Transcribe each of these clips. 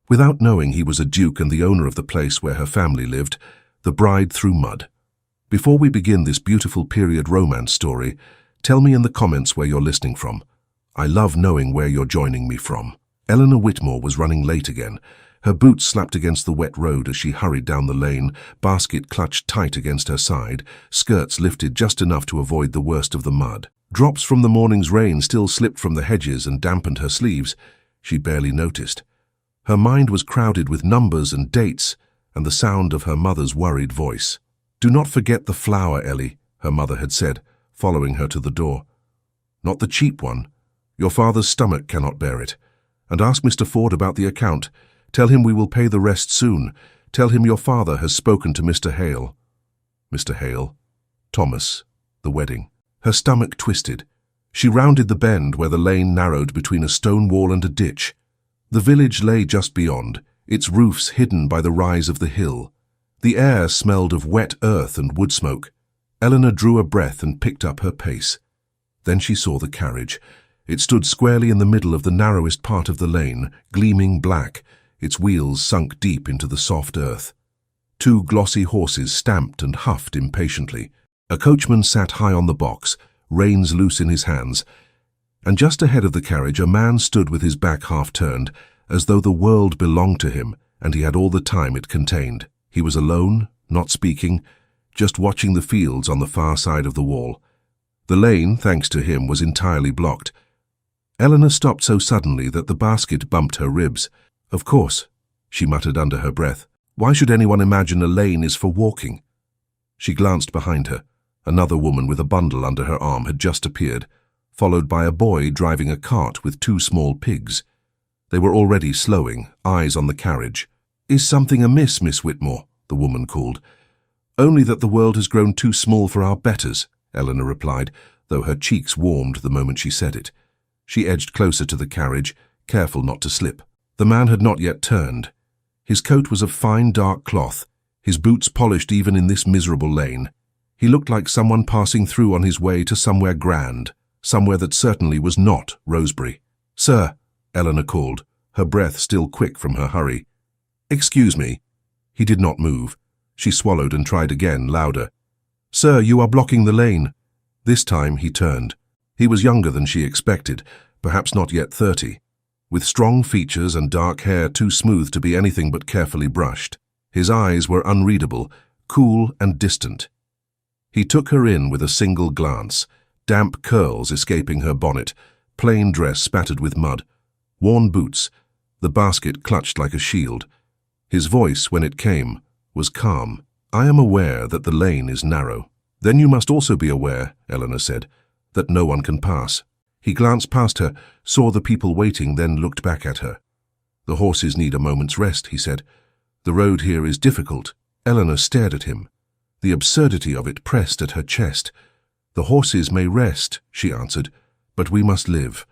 Without knowing he was a duke and the owner of the place where her family lived, the bride threw mud. Before we begin this beautiful period romance story, tell me in the comments where you're listening from. I love knowing where you're joining me from. Eleanor Whitmore was running late again. Her boots slapped against the wet road as she hurried down the lane, basket clutched tight against her side, skirts lifted just enough to avoid the worst of the mud. Drops from the morning's rain still slipped from the hedges and dampened her sleeves. She barely noticed. Her mind was crowded with numbers and dates and the sound of her mother's worried voice. "Do not forget the flour, Ellie," her mother had said, following her to the door. "Not the cheap one. Your father's stomach cannot bear it. And ask Mr. Ford about the account. Tell him we will pay the rest soon. Tell him your father has spoken to Mr. Hale." Mr. Hale. Thomas. The wedding. Her stomach twisted. She rounded the bend where the lane narrowed between a stone wall and a ditch. The village lay just beyond, its roofs hidden by the rise of the hill. The air smelled of wet earth and wood smoke. Eleanor drew a breath and picked up her pace. Then she saw the carriage. It stood squarely in the middle of the narrowest part of the lane, gleaming black, its wheels sunk deep into the soft earth. Two glossy horses stamped and huffed impatiently. A coachman sat high on the box, reins loose in his hands, and just ahead of the carriage a man stood with his back half turned, as though the world belonged to him and he had all the time it contained. He was alone, not speaking, just watching the fields on the far side of the wall. The lane, thanks to him, was entirely blocked. Eleanor stopped so suddenly that the basket bumped her ribs. "Of course," she muttered under her breath. "Why should anyone imagine a lane is for walking?" She glanced behind her. Another woman with a bundle under her arm had just appeared, followed by a boy driving a cart with two small pigs. They were already slowing, eyes on the carriage. "Is something amiss, Miss Whitmore?" the woman called. "Only that the world has grown too small for our betters," Eleanor replied, though her cheeks warmed the moment she said it. She edged closer to the carriage, careful not to slip. The man had not yet turned. His coat was of fine dark cloth, his boots polished even in this miserable lane. He looked like someone passing through on his way to somewhere grand, somewhere that certainly was not Rosebery. "Sir," Eleanor called, her breath still quick from her hurry. "Excuse me." He did not move. She swallowed and tried again, louder. "Sir, you are blocking the lane." This time he turned. He was younger than she expected, perhaps not yet 30, with strong features and dark hair too smooth to be anything but carefully brushed. His eyes were unreadable, cool and distant. He took her in with a single glance, damp curls escaping her bonnet, plain dress spattered with mud, worn boots, the basket clutched like a shield. His voice, when it came, was calm. "I am aware that the lane is narrow." "Then you must also be aware," Eleanor said, "that no one can pass." He glanced past her, saw the people waiting, then looked back at her. "The horses need a moment's rest," he said. "The road here is difficult." Eleanor stared at him. The absurdity of it pressed at her chest. "The horses may rest," she answered, "but we must live.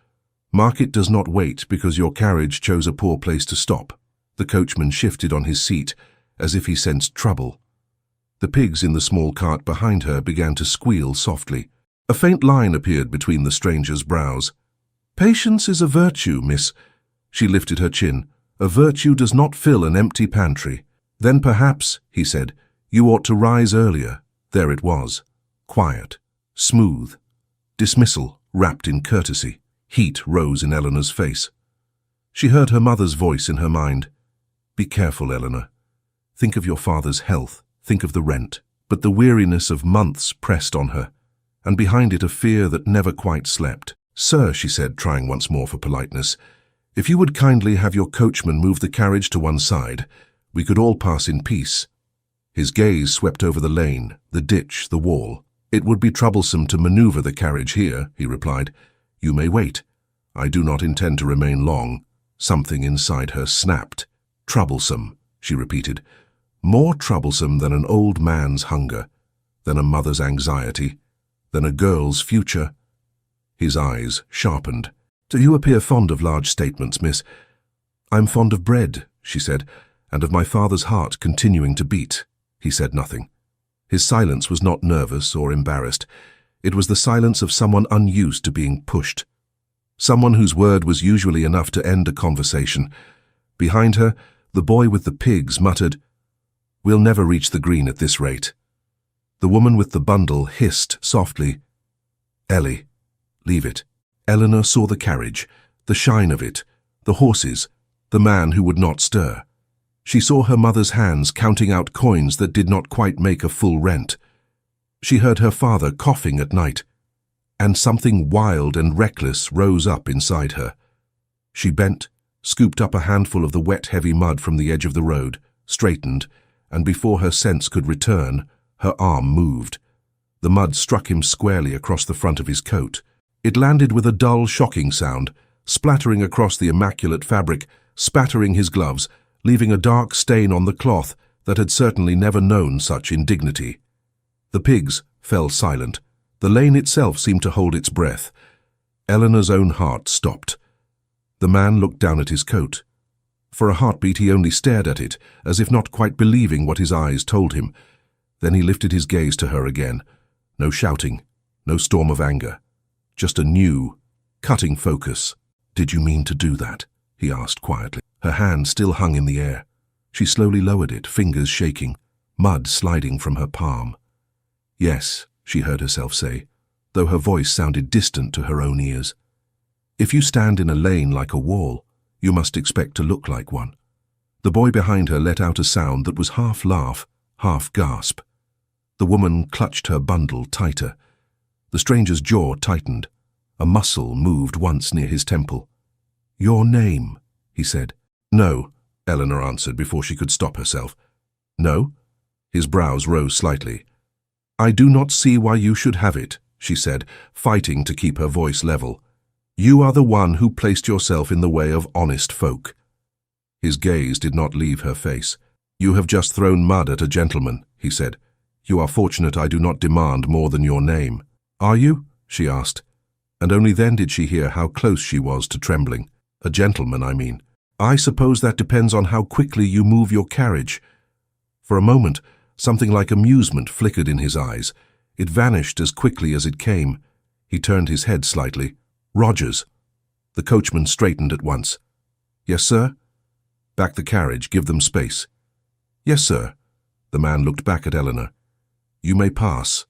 Market does not wait because your carriage chose a poor place to stop." The coachman shifted on his seat, as if he sensed trouble. The pigs in the small cart behind her began to squeal softly. A faint line appeared between the stranger's brows. "Patience is a virtue, miss." She lifted her chin. "A virtue does not fill an empty pantry." "Then perhaps," he said, "you ought to rise earlier." There it was. Quiet. Smooth. Dismissal, wrapped in courtesy. Heat rose in Eleanor's face. She heard her mother's voice in her mind. "Be careful, Eleanor. Think of your father's health. Think of the rent." But the weariness of months pressed on her, and behind it a fear that never quite slept. "Sir," she said, trying once more for politeness, "if you would kindly have your coachman move the carriage to one side, we could all pass in peace." His gaze swept over the lane, the ditch, the wall. "It would be troublesome to maneuver the carriage here," he replied. "You may wait. I do not intend to remain long." Something inside her snapped. "Troublesome," she repeated. "More troublesome than an old man's hunger, than a mother's anxiety, than a girl's future." His eyes sharpened. "Do you appear fond of large statements, miss?" "I'm fond of bread," she said, "and of my father's heart continuing to beat." He said nothing. His silence was not nervous or embarrassed. It was the silence of someone unused to being pushed. Someone whose word was usually enough to end a conversation, Behind her, the boy with the pigs muttered, "We'll never reach the green at this rate." The woman with the bundle hissed softly, "Ellie, leave it." Eleanor saw the carriage, the shine of it, the horses, the man who would not stir. She saw her mother's hands counting out coins that did not quite make a full rent. She heard her father coughing at night, and something wild and reckless rose up inside her. She bent, scooped up a handful of the wet, heavy mud from the edge of the road, straightened, and before her sense could return, her arm moved. The mud struck him squarely across the front of his coat. It landed with a dull, shocking sound, splattering across the immaculate fabric, spattering his gloves, leaving a dark stain on the cloth that had certainly never known such indignity. The pigs fell silent. The lane itself seemed to hold its breath. Eleanor's own heart stopped. The man looked down at his coat. For a heartbeat he only stared at it, as if not quite believing what his eyes told him. Then he lifted his gaze to her again. No shouting, no storm of anger. Just a new, cutting focus. "Did you mean to do that?" he asked quietly. Her hand still hung in the air. She slowly lowered it, fingers shaking, mud sliding from her palm. "Yes," she heard herself say, though her voice sounded distant to her own ears. "If you stand in a lane like a wall, you must expect to look like one." The boy behind her let out a sound that was half laugh, half gasp. The woman clutched her bundle tighter. The stranger's jaw tightened. A muscle moved once near his temple. "Your name," he said. "No," Eleanor answered before she could stop herself. "No?" His brows rose slightly. "I do not see why you should have it," she said, fighting to keep her voice level. "You are the one who placed yourself in the way of honest folk." His gaze did not leave her face. "You have just thrown mud at a gentleman," he said. "You are fortunate I do not demand more than your name." "Are you?" she asked, and only then did she hear how close she was to trembling. "A gentleman, I mean. I suppose that depends on how quickly you move your carriage." For a moment, something like amusement flickered in his eyes. It vanished as quickly as it came. He turned his head slightly. "Rogers." The coachman straightened at once. "Yes, sir?" "Back the carriage. Give them space." "Yes, sir." The man looked back at Eleanor. "You may pass."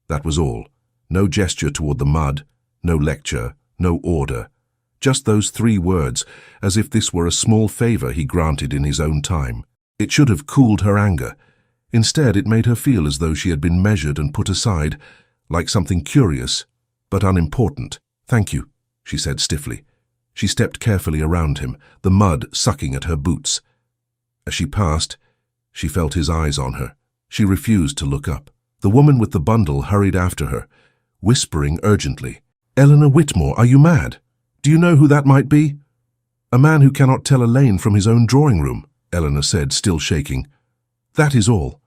That was all. No gesture toward the mud, no lecture, no order. Just those 3 words, as if this were a small favor he granted in his own time. It should have cooled her anger. Instead, it made her feel as though she had been measured and put aside, like something curious, but unimportant. "Thank you," she said stiffly. She stepped carefully around him, the mud sucking at her boots. As she passed, she felt his eyes on her. She refused to look up. The woman with the bundle hurried after her, whispering urgently, "Eleanor Whitmore, are you mad? Do you know who that might be?" "A man who cannot tell a lane from his own drawing room," Eleanor said, still shaking. "That is all."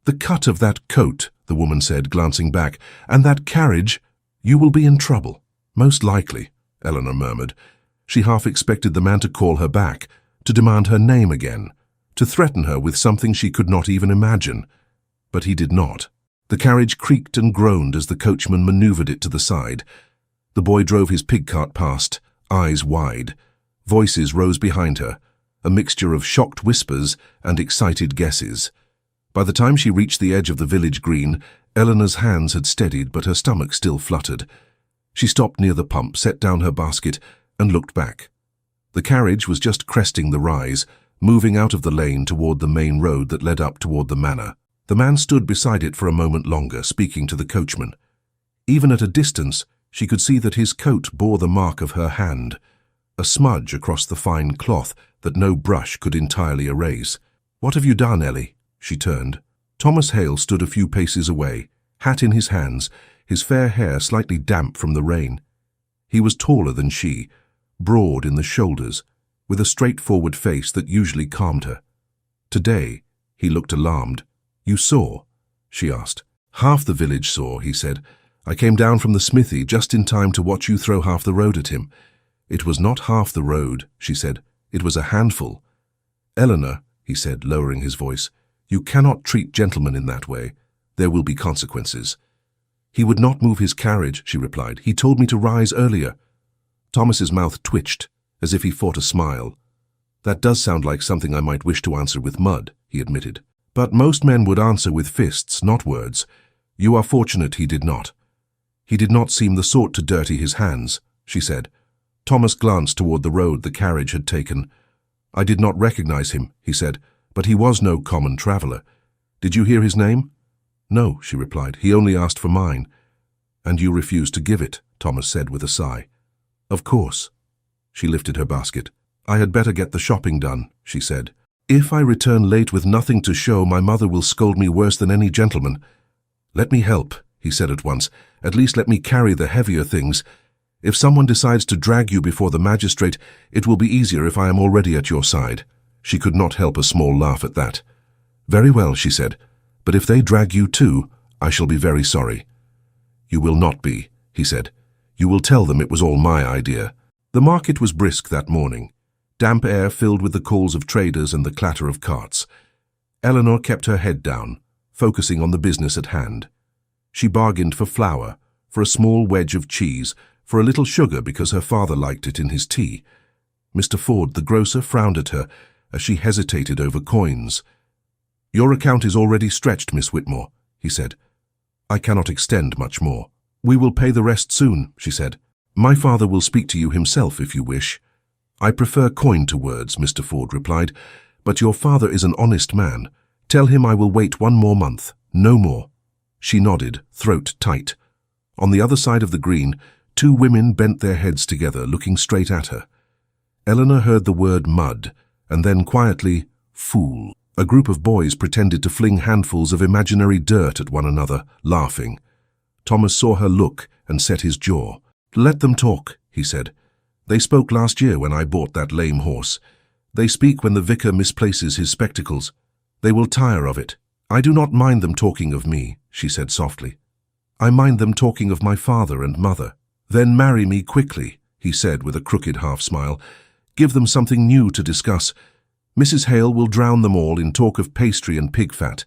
"The cut of that coat," the woman said, glancing back, "and that carriage, you will be in trouble." "Most likely," Eleanor murmured. She half expected the man to call her back, to demand her name again, to threaten her with something she could not even imagine. But he did not. The carriage creaked and groaned as the coachman maneuvered it to the side. The boy drove his pig cart past, eyes wide. Voices rose behind her, a mixture of shocked whispers and excited guesses. By the time she reached the edge of the village green, Eleanor's hands had steadied, but her stomach still fluttered. She stopped near the pump, set down her basket, and looked back. The carriage was just cresting the rise, moving out of the lane toward the main road that led up toward the manor. The man stood beside it for a moment longer, speaking to the coachman. Even at a distance, she could see that his coat bore the mark of her hand, a smudge across the fine cloth that no brush could entirely erase. "What have you done, Ellie?" She turned. Thomas Hale stood a few paces away, hat in his hands, his fair hair slightly damp from the rain. He was taller than she, broad in the shoulders, with a straightforward face that usually calmed her. Today, he looked alarmed. "You saw?" she asked. "Half the village saw," he said. "I came down from the smithy just in time to watch you throw half the road at him." "It was not half the road," she said. "It was a handful." "Eleanor," he said, lowering his voice, "you cannot treat gentlemen in that way. There will be consequences." "He would not move his carriage," she replied. "He told me to rise earlier." Thomas's mouth twitched, as if he fought a smile. That does sound like something I might wish to answer with mud, he admitted. But most men would answer with fists, not words. You are fortunate he did not. He did not seem the sort to dirty his hands, she said. Thomas glanced toward the road the carriage had taken. I did not recognize him, he said, but he was no common traveler. Did you hear his name? No, she replied. He only asked for mine. And you refused to give it, Thomas said with a sigh. Of course. She lifted her basket. I had better get the shopping done, she said. If I return late with nothing to show, my mother will scold me worse than any gentleman. Let me help, he said at once. At least let me carry the heavier things. If someone decides to drag you before the magistrate, it will be easier if I am already at your side. She could not help a small laugh at that. Very well, she said, but if they drag you too, I shall be very sorry. You will not be, he said. You will tell them it was all my idea. The market was brisk that morning. Damp air filled with the calls of traders and the clatter of carts. Eleanor kept her head down, focusing on the business at hand. She bargained for flour, for a small wedge of cheese, for a little sugar because her father liked it in his tea. Mr. Ford, the grocer, frowned at her as she hesitated over coins. Your account is already stretched, Miss Whitmore, he said. I cannot extend much more. We will pay the rest soon, she said. My father will speak to you himself if you wish. I prefer coin to words, Mr. Ford replied, but your father is an honest man. Tell him I will wait 1 more month, no more. She nodded, throat tight. On the other side of the green, 2 women bent their heads together, looking straight at her. Eleanor heard the word mud, and then quietly, fool. A group of boys pretended to fling handfuls of imaginary dirt at one another, laughing. Thomas saw her look and set his jaw. Let them talk, he said. They spoke last year when I bought that lame horse. They speak when the vicar misplaces his spectacles. They will tire of it. I do not mind them talking of me, she said softly. I mind them talking of my father and mother. Then marry me quickly, he said with a crooked half-smile. Give them something new to discuss. Mrs. Hale will drown them all in talk of pastry and pig fat,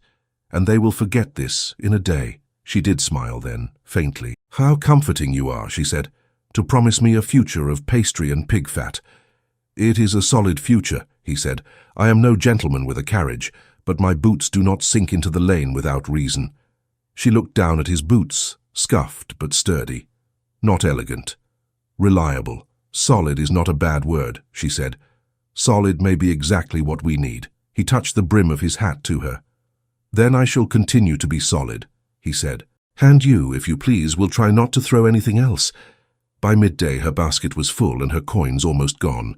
and they will forget this in a day. She did smile then, faintly. How comforting you are, she said, to promise me a future of pastry and pig fat. It is a solid future, he said. I am no gentleman with a carriage, but my boots do not sink into the lane without reason. She looked down at his boots, scuffed but sturdy. Not elegant. Reliable. Solid is not a bad word, she said. Solid may be exactly what we need. He touched the brim of his hat to her. Then I shall continue to be solid, he said. And you, if you please, will try not to throw anything else. By midday her basket was full and her coins almost gone.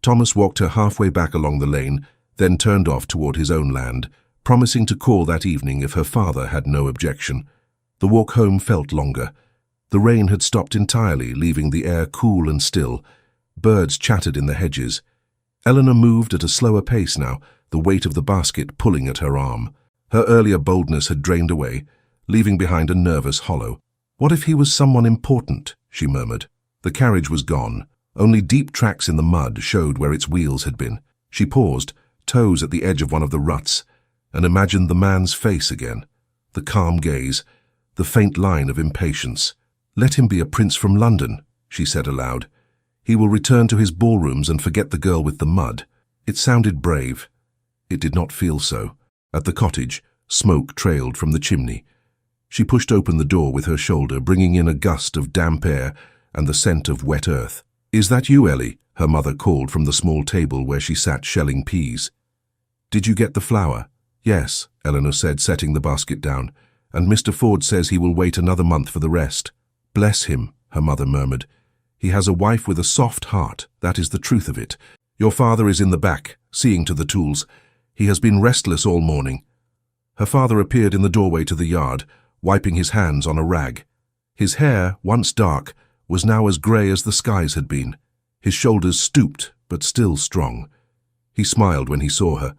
Thomas walked her halfway back along the lane, then turned off toward his own land, promising to call that evening if her father had no objection. The walk home felt longer. The rain had stopped entirely, leaving the air cool and still. Birds chattered in the hedges. Eleanor moved at a slower pace now, the weight of the basket pulling at her arm. Her earlier boldness had drained away, leaving behind a nervous hollow. What if he was someone important, she murmured. The carriage was gone. Only deep tracks in the mud showed where its wheels had been. She paused, toes at the edge of one of the ruts, and imagined the man's face again. The calm gaze, the faint line of impatience. Let him be a prince from London, she said aloud. He will return to his ballrooms and forget the girl with the mud. It sounded brave. It did not feel so. At the cottage, smoke trailed from the chimney. She pushed open the door with her shoulder, bringing in a gust of damp air and the scent of wet earth. Is that you, Ellie? Her mother called from the small table where she sat shelling peas. Did you get the flour? Yes, Eleanor said, setting the basket down. And Mr. Ford says he will wait another month for the rest. Bless him, her mother murmured. He has a wife with a soft heart, that is the truth of it. Your father is in the back, seeing to the tools. He has been restless all morning. Her father appeared in the doorway to the yard, wiping his hands on a rag. His hair, once dark, was now as grey as the skies had been. His shoulders stooped, but still strong. He smiled when he saw her,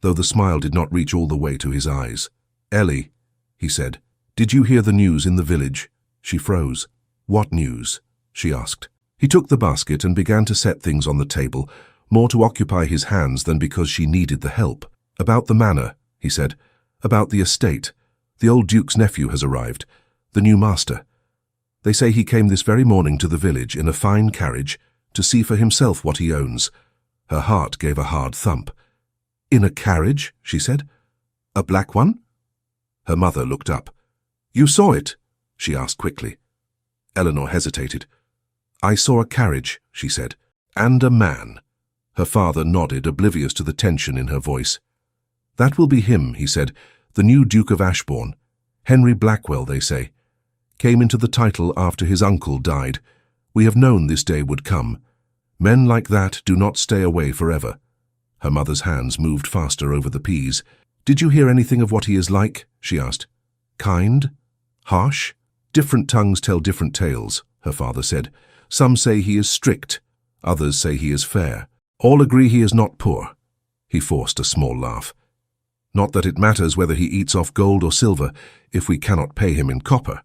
though the smile did not reach all the way to his eyes. Ellie, he said, did you hear the news in the village? She froze. What news? She asked. He took the basket and began to set things on the table, more to occupy his hands than because she needed the help. About the manor, he said. About the estate. The old Duke's nephew has arrived. The new master. They say he came this very morning to the village in a fine carriage to see for himself what he owns. Her heart gave a hard thump. "In a carriage?" she said. "A black one?" Her mother looked up. "You saw it?" she asked quickly. Eleanor hesitated. "I saw a carriage," she said, "and a man." Her father nodded, oblivious to the tension in her voice. "That will be him," he said, "the new Duke of Ashbourne. Henry Blackwell, they say. Came into the title after his uncle died. We have known this day would come. Men like that do not stay away forever." Her mother's hands moved faster over the peas. "Did you hear anything of what he is like?" she asked. "Kind? Harsh?" "Different tongues tell different tales," her father said. "Some say he is strict. Others say he is fair. All agree he is not poor." He forced a small laugh. "Not that it matters whether he eats off gold or silver, if we cannot pay him in copper."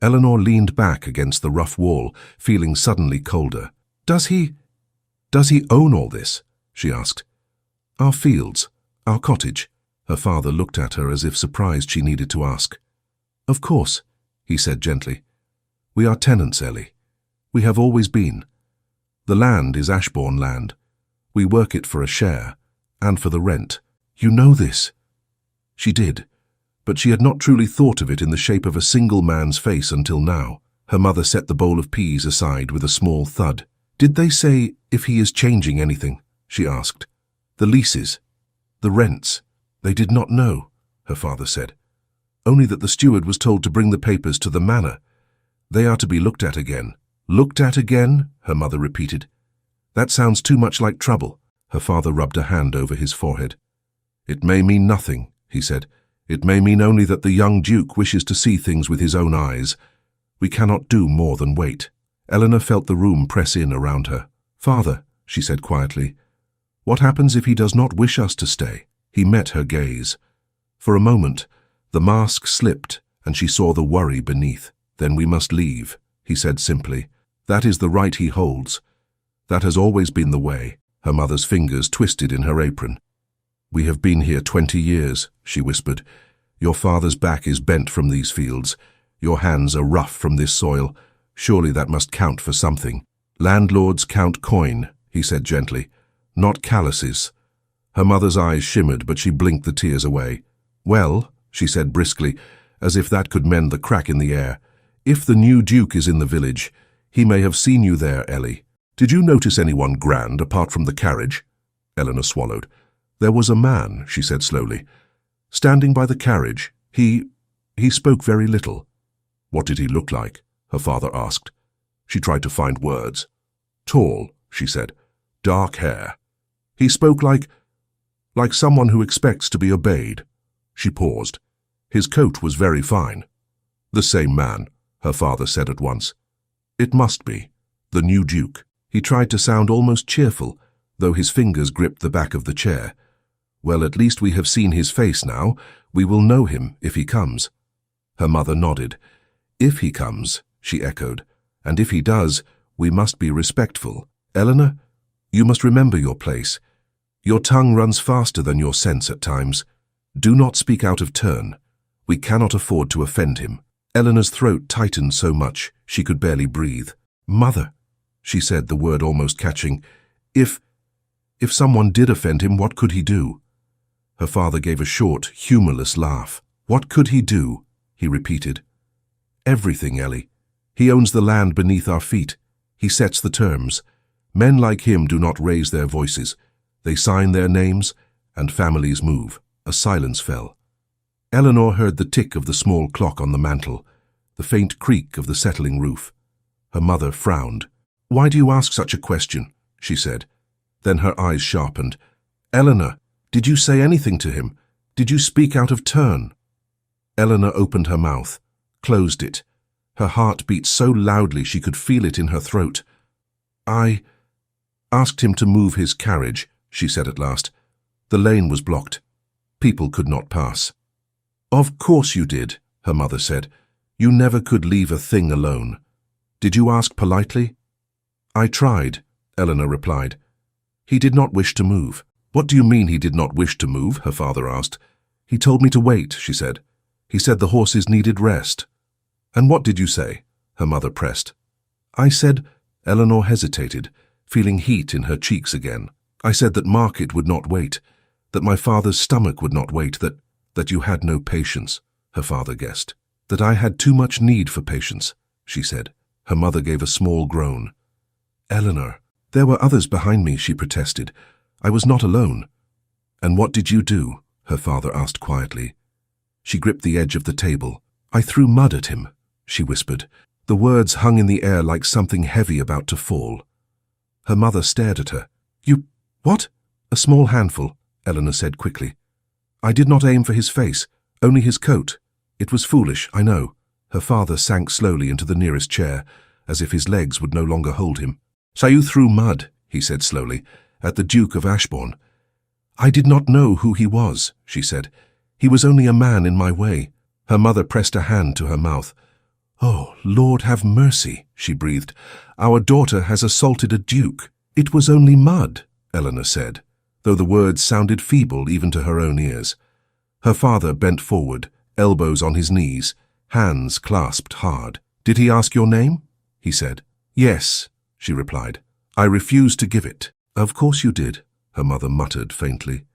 Eleanor leaned back against the rough wall, feeling suddenly colder. Does he own all this?" she asked. "Our fields, our cottage." Her father looked at her as if surprised she needed to ask. "Of course," he said gently. "We are tenants, Ellie. We have always been. The land is Ashbourne land. We work it for a share, and for the rent. You know this." She did, but she had not truly thought of it in the shape of a single man's face until now. Her mother set the bowl of peas aside with a small thud. "Did they say if he is changing anything?" she asked. "The leases, the rents." "They did not know," her father said. "Only that the steward was told to bring the papers to the manor. They are to be looked at again." "Looked at again?" her mother repeated. "That sounds too much like trouble." Her father rubbed a hand over his forehead. "It may mean nothing," he said. "It may mean only that the young Duke wishes to see things with his own eyes. We cannot do more than wait." Eleanor felt the room press in around her. "Father," she said quietly, "what happens if he does not wish us to stay?" He met her gaze. For a moment, the mask slipped and she saw the worry beneath. "Then we must leave," he said simply. "That is the right he holds. That has always been the way." Her mother's fingers twisted in her apron. "We have been here 20 years, she whispered. "Your father's back is bent from these fields. Your hands are rough from this soil. Surely that must count for something." "Landlords count coin," he said gently, "not calluses." Her mother's eyes shimmered, but she blinked the tears away. "Well," she said briskly, as if that could mend the crack in the air, "if the new Duke is in the village, he may have seen you there, Ellie. Did you notice anyone grand apart from the carriage?" Eleanor swallowed. "There was a man," she said slowly, "standing by the carriage. He spoke very little." "What did he look like?" her father asked. She tried to find words. "Tall," she said. "Dark hair. He spoke like someone who expects to be obeyed." She paused. "His coat was very fine." "The same man," her father said at once. "It must be. The new Duke." He tried to sound almost cheerful, though his fingers gripped the back of the chair. "Well, at least we have seen his face now. We will know him if he comes." Her mother nodded. "If he comes," she echoed, "and if he does, we must be respectful. Eleanor, you must remember your place. Your tongue runs faster than your sense at times. Do not speak out of turn. We cannot afford to offend him." Eleanor's throat tightened so much she could barely breathe. "Mother," she said, the word almost catching, If someone did offend him, what could he do?" Her father gave a short, humorless laugh. "What could he do?" he repeated. "Everything, Ellie. He owns the land beneath our feet. He sets the terms. Men like him do not raise their voices. They sign their names, and families move." A silence fell. Eleanor heard the tick of the small clock on the mantel, the faint creak of the settling roof. Her mother frowned. "Why do you ask such a question?" she said. Then her eyes sharpened. "Eleanor, did you say anything to him? Did you speak out of turn?" Eleanor opened her mouth, closed it. Her heart beat so loudly she could feel it in her throat. "I asked him to move his carriage," she said at last. "The lane was blocked. People could not pass." "Of course you did," her mother said. "You never could leave a thing alone. Did you ask politely?" "I tried," Eleanor replied. "He did not wish to move." "What do you mean he did not wish to move?" her father asked. "He told me to wait," she said. "He said the horses needed rest." "And what did you say?" her mother pressed. "I said—" Eleanor hesitated, feeling heat in her cheeks again. I said that Market would not wait, that my father's stomach would not wait, that you had no patience, her father guessed. That I had too much need for patience, she said. Her mother gave a small groan. Eleanor, there were others behind me, she protested. I was not alone. And what did you do? Her father asked quietly. She gripped the edge of the table. I threw mud at him, she whispered. The words hung in the air like something heavy about to fall. Her mother stared at her. You, what? A small handful, Eleanor said quickly. I did not aim for his face, only his coat. It was foolish, I know. Her father sank slowly into the nearest chair, as if his legs would no longer hold him. So you threw mud, he said slowly, at the Duke of Ashbourne. I did not know who he was, she said. He was only a man in my way. Her mother pressed a hand to her mouth. Oh, Lord have mercy, she breathed. Our daughter has assaulted a duke. It was only mud, Eleanor said, though the words sounded feeble even to her own ears. Her father bent forward, elbows on his knees, hands clasped hard. Did he ask your name? He said. Yes, she replied. I refused to give it. Of course you did, her mother muttered faintly.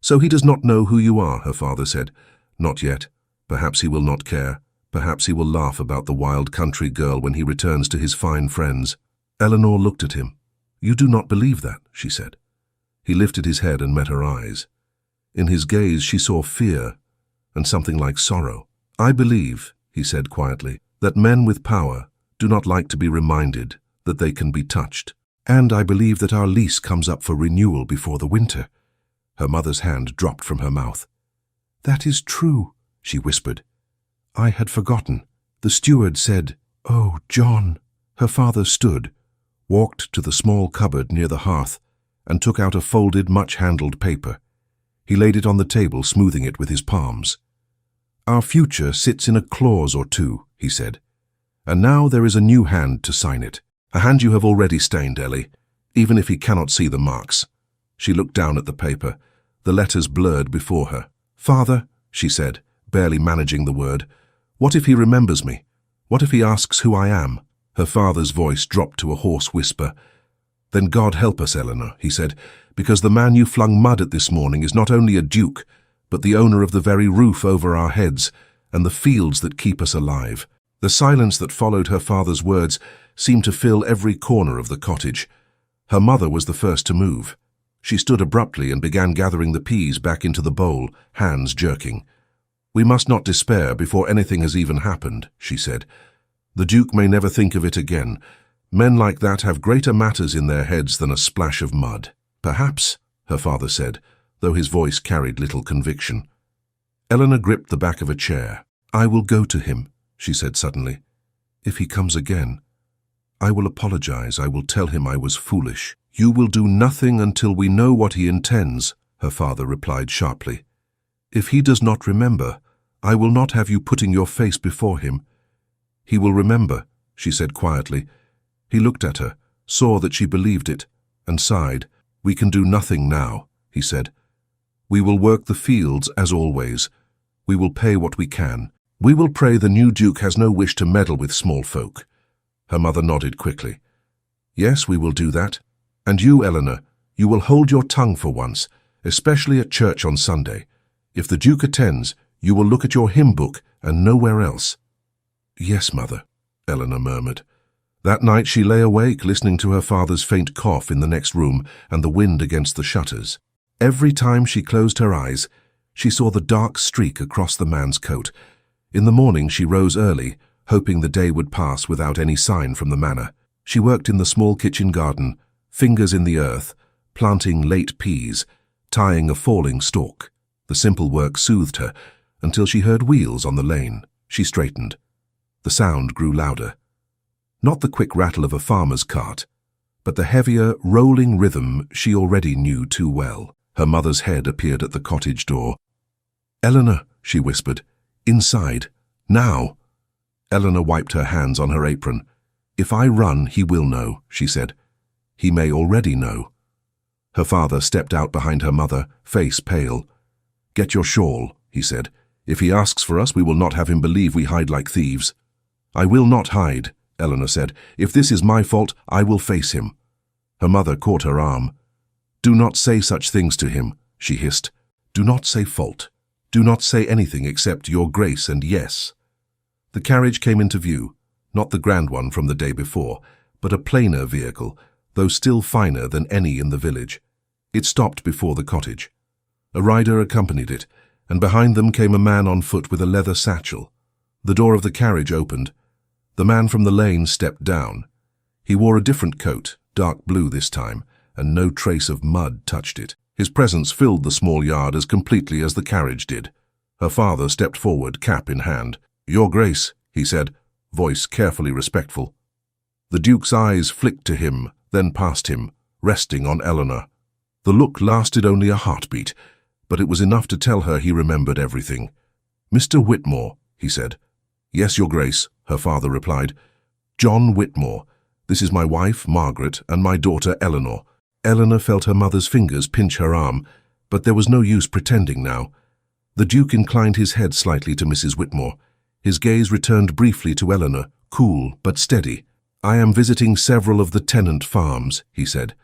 So he does not know who you are, her father said. Not yet. Perhaps he will not care. Perhaps he will laugh about the wild country girl when he returns to his fine friends. Eleanor looked at him. You do not believe that, she said. He lifted his head and met her eyes. In his gaze she saw fear and something like sorrow. I believe, he said quietly, that men with power do not like to be reminded that they can be touched. And I believe that our lease comes up for renewal before the winter. Her mother's hand dropped from her mouth. That is true, she whispered. I had forgotten. The steward said, Oh, John. Her father stood, walked to the small cupboard near the hearth, and took out a folded, much-handled paper. He laid it on the table, smoothing it with his palms. Our future sits in a clause or two, he said. And now there is a new hand to sign it. A hand you have already stained, Ellie, even if he cannot see the marks. She looked down at the paper. The letters blurred before her. Father, she said, barely managing the word, what if he remembers me? What if he asks who I am? Her father's voice dropped to a hoarse whisper. Then God help us, Eleanor, he said, because the man you flung mud at this morning is not only a duke, but the owner of the very roof over our heads and the fields that keep us alive. The silence that followed her father's words seemed to fill every corner of the cottage. Her mother was the first to move. She stood abruptly and began gathering the peas back into the bowl, hands jerking. We must not despair before anything has even happened, she said. The Duke may never think of it again. Men like that have greater matters in their heads than a splash of mud. Perhaps, her father said, though his voice carried little conviction. Eleanor gripped the back of a chair. I will go to him, she said suddenly. If he comes again, I will apologize. I will tell him I was foolish. You will do nothing until we know what he intends, her father replied sharply. If he does not remember, I will not have you putting your face before him. He will remember, she said quietly. He looked at her, saw that she believed it, and sighed. We can do nothing now, he said. We will work the fields as always. We will pay what we can. We will pray the new Duke has no wish to meddle with small folk. Her mother nodded quickly. Yes, we will do that. And you, Eleanor, you will hold your tongue for once, especially at church on Sunday. If the Duke attends, you will look at your hymn book and nowhere else. Yes, Mother, Eleanor murmured. That night she lay awake listening to her father's faint cough in the next room and the wind against the shutters. Every time she closed her eyes, she saw the dark streak across the man's coat. In the morning she rose early, hoping the day would pass without any sign from the manor. She worked in the small kitchen garden, fingers in the earth, planting late peas, tying a falling stalk. The simple work soothed her until she heard wheels on the lane. She straightened. The sound grew louder. Not the quick rattle of a farmer's cart, but the heavier, rolling rhythm she already knew too well. Her mother's head appeared at the cottage door. Eleanor, she whispered, inside, now. Eleanor wiped her hands on her apron. If I run, he will know, she said. He may already know. Her father stepped out behind her mother, face pale. Get your shawl, he said. If he asks for us, we will not have him believe we hide like thieves. I will not hide, Eleanor said. If this is my fault, I will face him. Her mother caught her arm. "Do not say such things to him," she hissed. "Do not say fault. Do not say anything except your grace and yes." The carriage came into view, not the grand one from the day before, but a plainer vehicle, though still finer than any in the village. It stopped before the cottage. A rider accompanied it, and behind them came a man on foot with a leather satchel. The door of the carriage opened. The man from the lane stepped down. He wore a different coat, dark blue this time, and no trace of mud touched it. His presence filled the small yard as completely as the carriage did. Her father stepped forward, cap in hand. "Your Grace," he said, voice carefully respectful. The Duke's eyes flicked to him, then past him, resting on Eleanor. The look lasted only a heartbeat, but it was enough to tell her he remembered everything. "Mr. Whitmore," he said. "Yes, Your Grace," her father replied. "John Whitmore. This is my wife, Margaret, and my daughter, Eleanor." Eleanor felt her mother's fingers pinch her arm, but there was no use pretending now. The Duke inclined his head slightly to Mrs. Whitmore. His gaze returned briefly to Eleanor, cool but steady. "I am visiting several of the tenant farms," he said.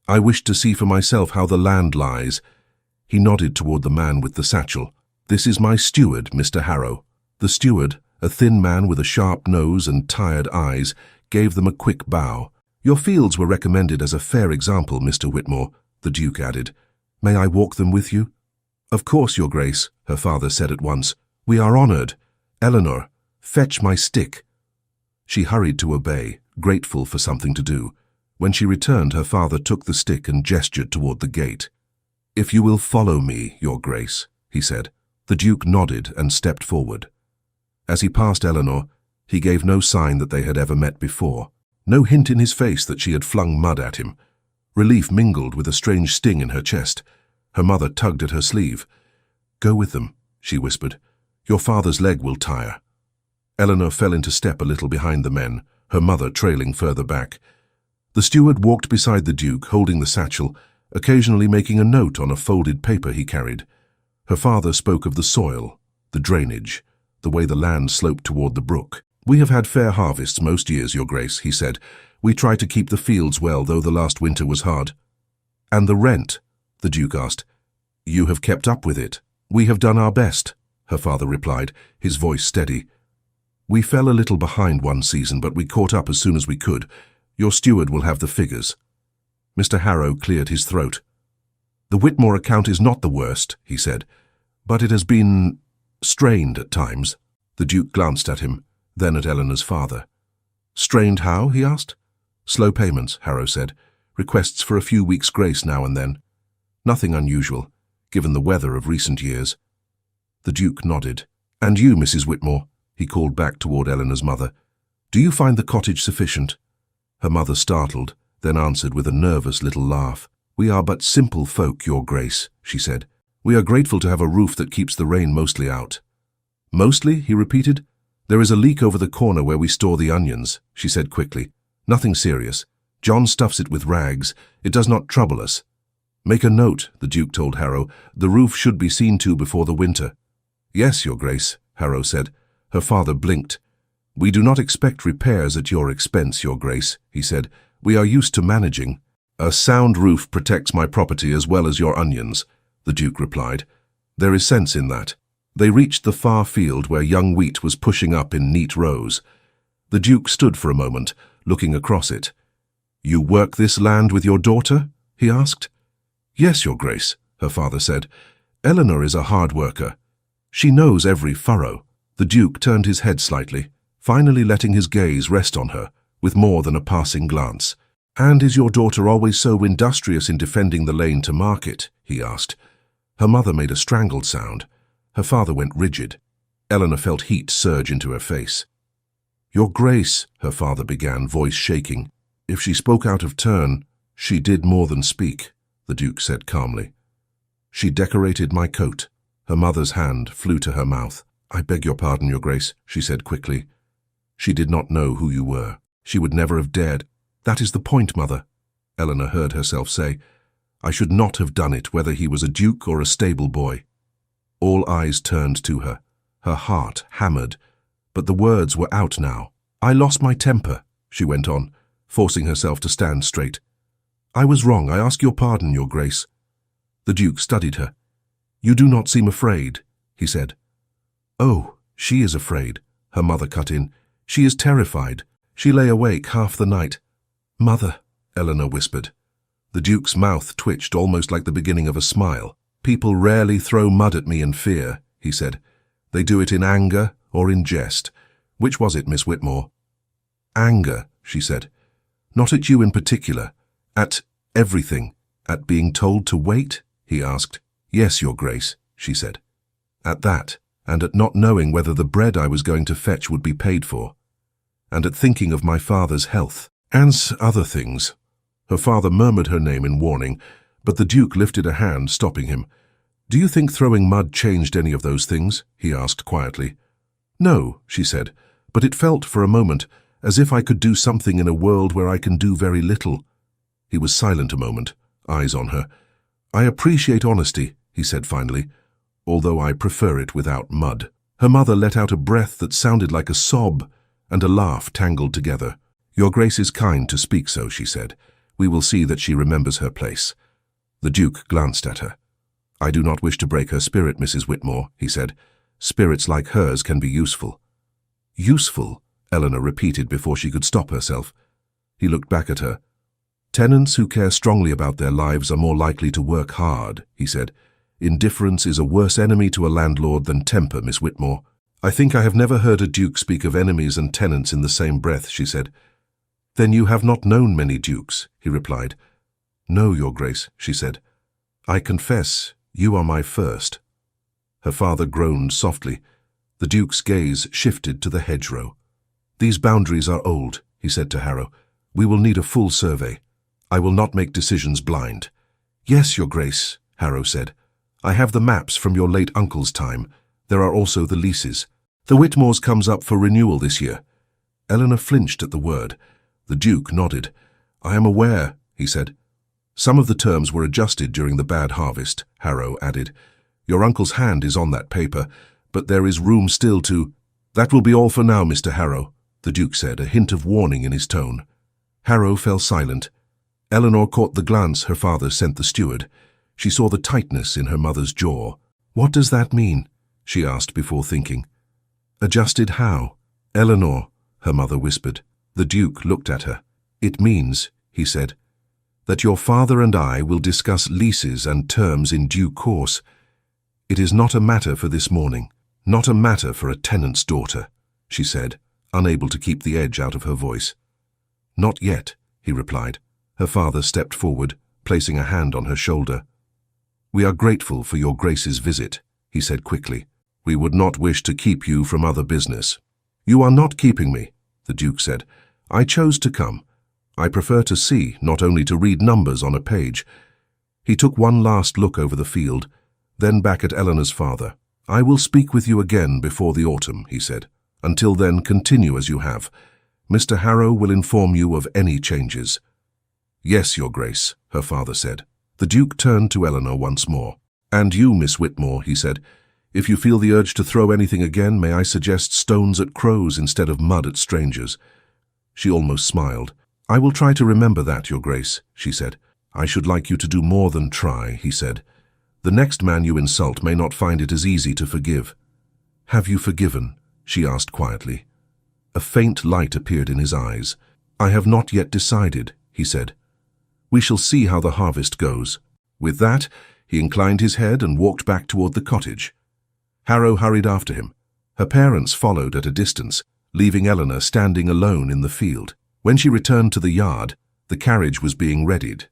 "I wish to see for myself how the land lies." He nodded toward the man with the satchel. "This is my steward, Mr. Harrow." The steward, a thin man with a sharp nose and tired eyes, gave them a quick bow. "Your fields were recommended as a fair example, Mr. Whitmore," the Duke added. "May I walk them with you?" "Of course, Your Grace," her father said at once. "We are honored. Eleanor, fetch my stick." She hurried to obey, grateful for something to do. When she returned, her father took the stick and gestured toward the gate. "If you will follow me, Your Grace," he said. The Duke nodded and stepped forward. As he passed Eleanor, he gave no sign that they had ever met before. No hint in his face that she had flung mud at him. Relief mingled with a strange sting in her chest. Her mother tugged at her sleeve. "Go with them," she whispered. "Your father's leg will tire." Eleanor fell into step a little behind the men, her mother trailing further back. The steward walked beside the Duke, holding the satchel, occasionally making a note on a folded paper he carried. Her father spoke of the soil, the drainage, the way the land sloped toward the brook. "We have had fair harvests most years, Your Grace," he said. "We try to keep the fields well, though the last winter was hard." "And the rent?" the Duke asked. "You have kept up with it." "We have done our best," her father replied, his voice steady. "We fell a little behind one season, but we caught up as soon as we could. Your steward will have the figures." Mr. Harrow cleared his throat. "The Whitmore account is not the worst," he said, "but it has been strained at times." The Duke glanced at him, then at Eleanor's father. "Strained how?" he asked. "Slow payments," Harrow said. "Requests for a few weeks' grace now and then. Nothing unusual, given the weather of recent years." The Duke nodded. "And you, Mrs. Whitmore," he called back toward Eleanor's mother. "Do you find the cottage sufficient?" Her mother startled, then answered with a nervous little laugh. "We are but simple folk, Your Grace," she said. "We are grateful to have a roof that keeps the rain mostly out." "Mostly?" he repeated. "There is a leak over the corner where we store the onions," she said quickly. "Nothing serious. John stuffs it with rags. It does not trouble us." "Make a note," the Duke told Harrow. "The roof should be seen to before the winter." "Yes, Your Grace," Harrow said. Her father blinked. "We do not expect repairs at your expense, Your Grace," he said. "We are used to managing." "A sound roof protects my property as well as your onions," the Duke replied. "There is sense in that." They reached the far field where young wheat was pushing up in neat rows. The Duke stood for a moment, looking across it. "You work this land with your daughter?" he asked. "Yes, Your Grace," her father said. "Eleanor is a hard worker. She knows every furrow." The Duke turned his head slightly, finally letting his gaze rest on her, with more than a passing glance. "And is your daughter always so industrious in defending the lane to market?" he asked. Her mother made a strangled sound. Her father went rigid. Eleanor felt heat surge into her face. "Your Grace," her father began, voice shaking. "If she spoke out of turn, she did more than speak," the Duke said calmly. "She decorated my coat." Her mother's hand flew to her mouth. "I beg your pardon, Your Grace," she said quickly. "She did not know who you were. She would never have dared." "That is the point, Mother," Eleanor heard herself say. "I should not have done it, whether he was a duke or a stable boy." All eyes turned to her. Her heart hammered, but the words were out now. "I lost my temper," she went on, forcing herself to stand straight. "I was wrong. I ask your pardon, your grace." The Duke studied her. "You do not seem afraid," he said. "Oh, she is afraid," her mother cut in. "She is terrified. She lay awake half the night." "Mother," Eleanor whispered. The Duke's mouth twitched almost like the beginning of a smile. "People rarely throw mud at me in fear," he said. "They do it in anger or in jest. Which was it, Miss Whitmore?" "Anger," she said. "Not at you in particular. At everything. At being told to wait?" he asked. "Yes, your grace," she said. "At that, and at not knowing whether the bread I was going to fetch would be paid for, and at thinking of my father's health, and other things." Her father murmured her name in warning, but the Duke lifted a hand, stopping him. "Do you think throwing mud changed any of those things?" he asked quietly. "No," she said, "but it felt for a moment as if I could do something in a world where I can do very little." He was silent a moment, eyes on her. "I appreciate honesty," he said finally, "although I prefer it without mud." Her mother let out a breath that sounded like a sob and a laugh tangled together. "Your Grace is kind to speak so," she said. "We will see that she remembers her place." The Duke glanced at her. "I do not wish to break her spirit, Mrs. Whitmore," he said. "Spirits like hers can be useful." "Useful," Eleanor repeated before she could stop herself. He looked back at her. "Tenants who care strongly about their lives are more likely to work hard," he said. "Indifference is a worse enemy to a landlord than temper, Miss Whitmore." "I think I have never heard a duke speak of enemies and tenants in the same breath," she said. "Then you have not known many dukes," he replied. "No, your grace," she said. "I confess, you are my first." Her father groaned softly. The Duke's gaze shifted to the hedgerow. "These boundaries are old," he said to Harrow. "We will need a full survey. I will not make decisions blind." "Yes, your grace," Harrow said. "I have the maps from your late uncle's time. There are also the leases. The Whitmores comes up for renewal this year." Eleanor flinched at the word. The Duke nodded. "I am aware," he said. "Some of the terms were adjusted during the bad harvest," Harrow added. "Your uncle's hand is on that paper, but there is room still to—" "That will be all for now, Mr. Harrow," the Duke said, a hint of warning in his tone. Harrow fell silent. Eleanor caught the glance her father sent the steward. She saw the tightness in her mother's jaw. "What does that mean?" she asked before thinking. "Adjusted how?" "Eleanor," her mother whispered. The Duke looked at her. "It means," he said, "that your father and I will discuss leases and terms in due course. It is not a matter for this morning, not a matter for a tenant's daughter," she said, unable to keep the edge out of her voice. "Not yet," he replied. Her father stepped forward, placing a hand on her shoulder. "We are grateful for your Grace's visit," he said quickly. "We would not wish to keep you from other business." "You are not keeping me," the Duke said. "I chose to come. I prefer to see, not only to read numbers on a page." He took one last look over the field, then back at Eleanor's father. "I will speak with you again before the autumn," he said. "Until then, continue as you have. Mr. Harrow will inform you of any changes." "Yes, your Grace," her father said. The Duke turned to Eleanor once more. "And you, Miss Whitmore," he said. "If you feel the urge to throw anything again, may I suggest stones at crows instead of mud at strangers?" She almost smiled. "I will try to remember that, your Grace," she said. "I should like you to do more than try," he said. "The next man you insult may not find it as easy to forgive." "Have you forgiven?" she asked quietly. A faint light appeared in his eyes. "I have not yet decided," he said. "We shall see how the harvest goes." With that, he inclined his head and walked back toward the cottage. Harrow hurried after him. Her parents followed at a distance, leaving Eleanor standing alone in the field. When she returned to the yard, the carriage was being readied.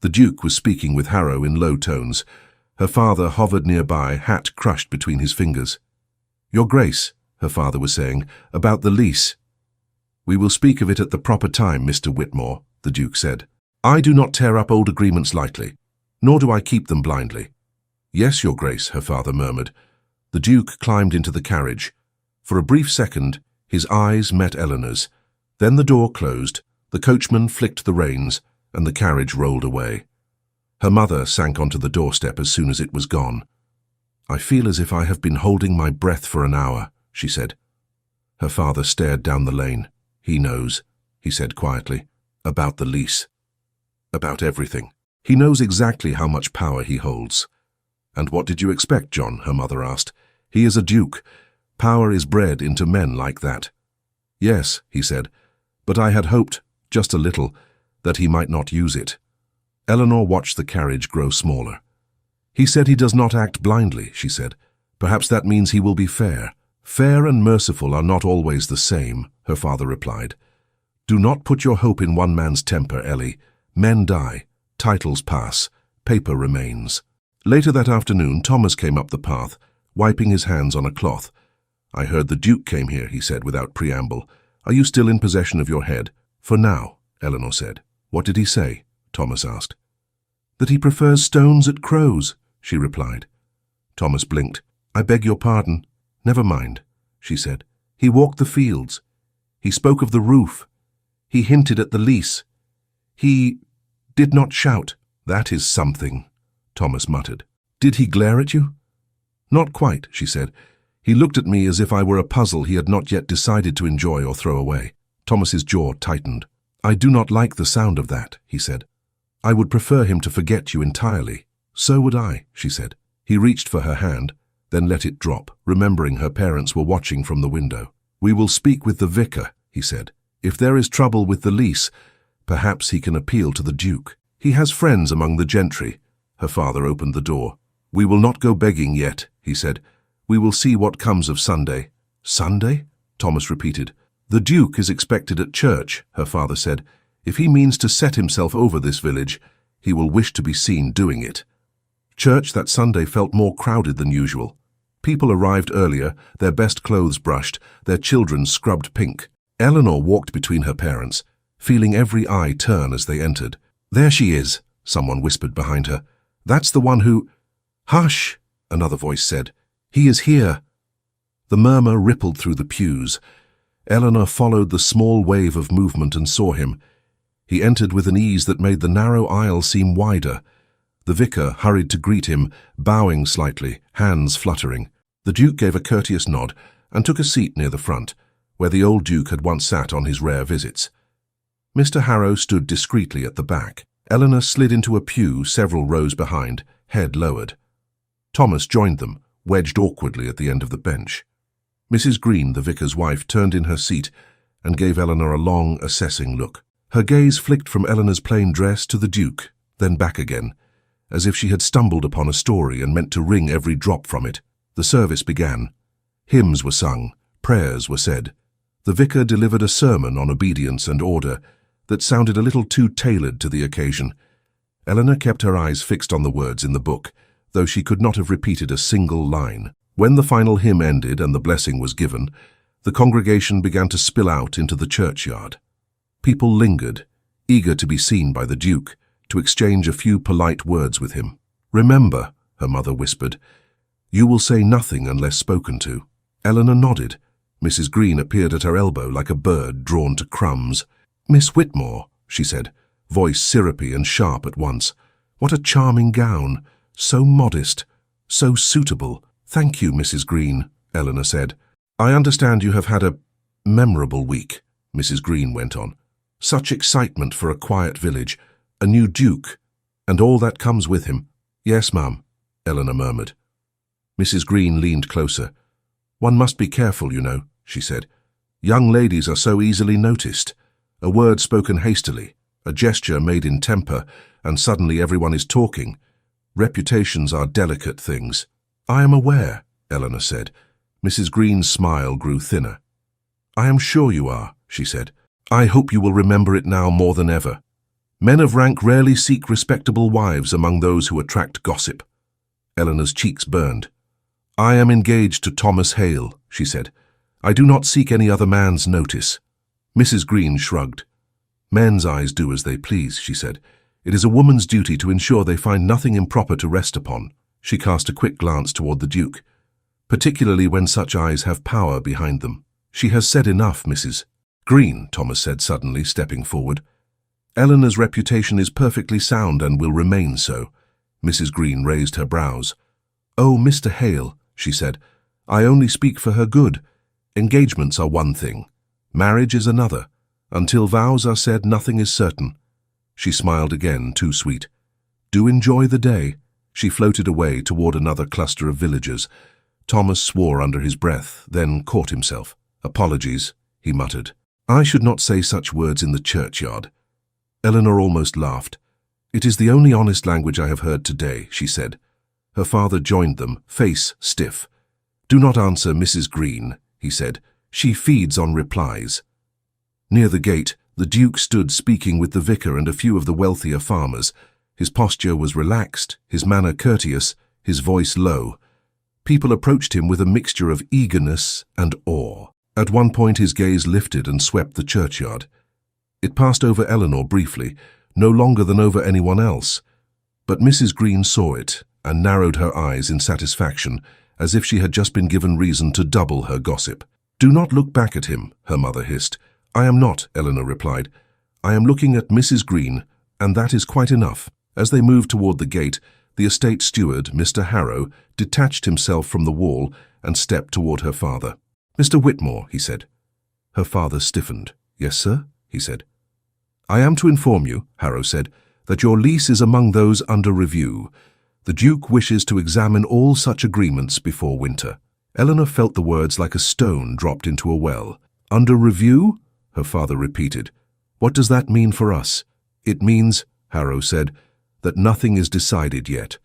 The Duke was speaking with Harrow in low tones. Her father hovered nearby, hat crushed between his fingers. "Your Grace," her father was saying, "about the lease." "We will speak of it at the proper time, Mr. Whitmore," the Duke said. "I do not tear up old agreements lightly, nor do I keep them blindly." "Yes, your Grace," her father murmured. The Duke climbed into the carriage. For a brief second, his eyes met Eleanor's. Then the door closed, the coachman flicked the reins, and the carriage rolled away. Her mother sank onto the doorstep as soon as it was gone. "I feel as if I have been holding my breath for an hour," she said. Her father stared down the lane. "He knows," he said quietly, "about the lease." About everything. He knows exactly how much power he holds. And what did you expect, John? Her mother asked. He is a duke. Power is bred into men like that. Yes, he said, but I had hoped, just a little, that he might not use it. Eleanor watched the carriage grow smaller. He said he does not act blindly, she said. Perhaps that means he will be fair. Fair and merciful are not always the same, her father replied. Do not put your hope in one man's temper, Ellie. Men die, titles pass, paper remains. Later that afternoon, Thomas came up the path, wiping his hands on a cloth. I heard the Duke came here, he said without preamble. Are you still in possession of your head? For now, Eleanor said. What did he say? Thomas asked. That he prefers stones at crows, she replied. Thomas blinked. I beg your pardon. Never mind, she said. He walked the fields. He spoke of the roof. He hinted at the lease. He did not shout. That is something, Thomas muttered. Did he glare at you? Not quite, she said. He looked at me as if I were a puzzle he had not yet decided to enjoy or throw away. Thomas's jaw tightened. I do not like the sound of that, he said. I would prefer him to forget you entirely. So would I, she said. He reached for her hand, then let it drop, remembering her parents were watching from the window. We will speak with the vicar, he said. If there is trouble with the lease, perhaps he can appeal to the Duke. He has friends among the gentry. Her father opened the door. We will not go begging yet, he said. We will see what comes of Sunday. Sunday? Thomas repeated. The Duke is expected at church, her father said. If he means to set himself over this village, he will wish to be seen doing it. Church that Sunday felt more crowded than usual. People arrived earlier, their best clothes brushed, their children scrubbed pink. Eleanor walked between her parents, feeling every eye turn as they entered. There she is, someone whispered behind her. That's the one who... Hush, another voice said. He is here. The murmur rippled through the pews. Eleanor followed the small wave of movement and saw him. He entered with an ease that made the narrow aisle seem wider. The vicar hurried to greet him, bowing slightly, hands fluttering. The Duke gave a courteous nod and took a seat near the front, where the old Duke had once sat on his rare visits. Mr. Harrow stood discreetly at the back. Eleanor slid into a pew several rows behind, head lowered. Thomas joined them, wedged awkwardly at the end of the bench. Mrs. Green, the vicar's wife, turned in her seat and gave Eleanor a long, assessing look. Her gaze flicked from Eleanor's plain dress to the Duke, then back again, as if she had stumbled upon a story and meant to wring every drop from it. The service began. Hymns were sung, prayers were said. The vicar delivered a sermon on obedience and order that sounded a little too tailored to the occasion. Eleanor kept her eyes fixed on the words in the book, though she could not have repeated a single line. When the final hymn ended and the blessing was given, the congregation began to spill out into the churchyard. People lingered, eager to be seen by the Duke, to exchange a few polite words with him. Remember, her mother whispered, you will say nothing unless spoken to. Eleanor nodded. Mrs. Green appeared at her elbow like a bird drawn to crumbs. Miss Whitmore, she said, voice syrupy and sharp at once. What a charming gown, so modest, so suitable. Thank you, Mrs. Green, Eleanor said. I understand you have had a memorable week, Mrs. Green went on. Such excitement for a quiet village, a new Duke, and all that comes with him. Yes, ma'am, Eleanor murmured. Mrs. Green leaned closer. One must be careful, you know, she said. Young ladies are so easily noticed. A word spoken hastily, a gesture made in temper, and suddenly everyone is talking. Reputations are delicate things. I am aware, Eleanor said. Mrs. Green's smile grew thinner. I am sure you are, she said. I hope you will remember it now more than ever. Men of rank rarely seek respectable wives among those who attract gossip. Eleanor's cheeks burned. I am engaged to Thomas Hale, she said. I do not seek any other man's notice. Mrs. Green shrugged. Men's eyes do as they please, she said. It is a woman's duty to ensure they find nothing improper to rest upon. She cast a quick glance toward the Duke, particularly when such eyes have power behind them. She has said enough, Mrs. Green, Thomas said suddenly, stepping forward. Eleanor's reputation is perfectly sound and will remain so. Mrs. Green raised her brows. Oh, Mr. Hale, she said, I only speak for her good. Engagements are one thing. Marriage is another. Until vows are said, nothing is certain. She smiled again, too sweet. Do enjoy the day. She floated away toward another cluster of villagers. Thomas swore under his breath, then caught himself. Apologies, he muttered. I should not say such words in the churchyard. Eleanor almost laughed. It is the only honest language I have heard today, she said. Her father joined them, face stiff. Do not answer Mrs. Green, he said. She feeds on replies. Near the gate, the Duke stood speaking with the vicar and a few of the wealthier farmers. His posture was relaxed, his manner courteous, his voice low. People approached him with a mixture of eagerness and awe. At one point his gaze lifted and swept the churchyard. It passed over Eleanor briefly, no longer than over anyone else. But Mrs. Green saw it and narrowed her eyes in satisfaction, as if she had just been given reason to double her gossip. Do not look back at him, her mother hissed. I am not, Eleanor replied. I am looking at Mrs. Green, and that is quite enough. As they moved toward the gate, the estate steward, Mr. Harrow, detached himself from the wall and stepped toward her father. Mr. Whitmore, he said. Her father stiffened. Yes, sir, he said. I am to inform you, Harrow said, that your lease is among those under review. The Duke wishes to examine all such agreements before winter. Eleanor felt the words like a stone dropped into a well. Under review? Her father repeated. What does that mean for us? It means, Harrow said, that nothing is decided yet.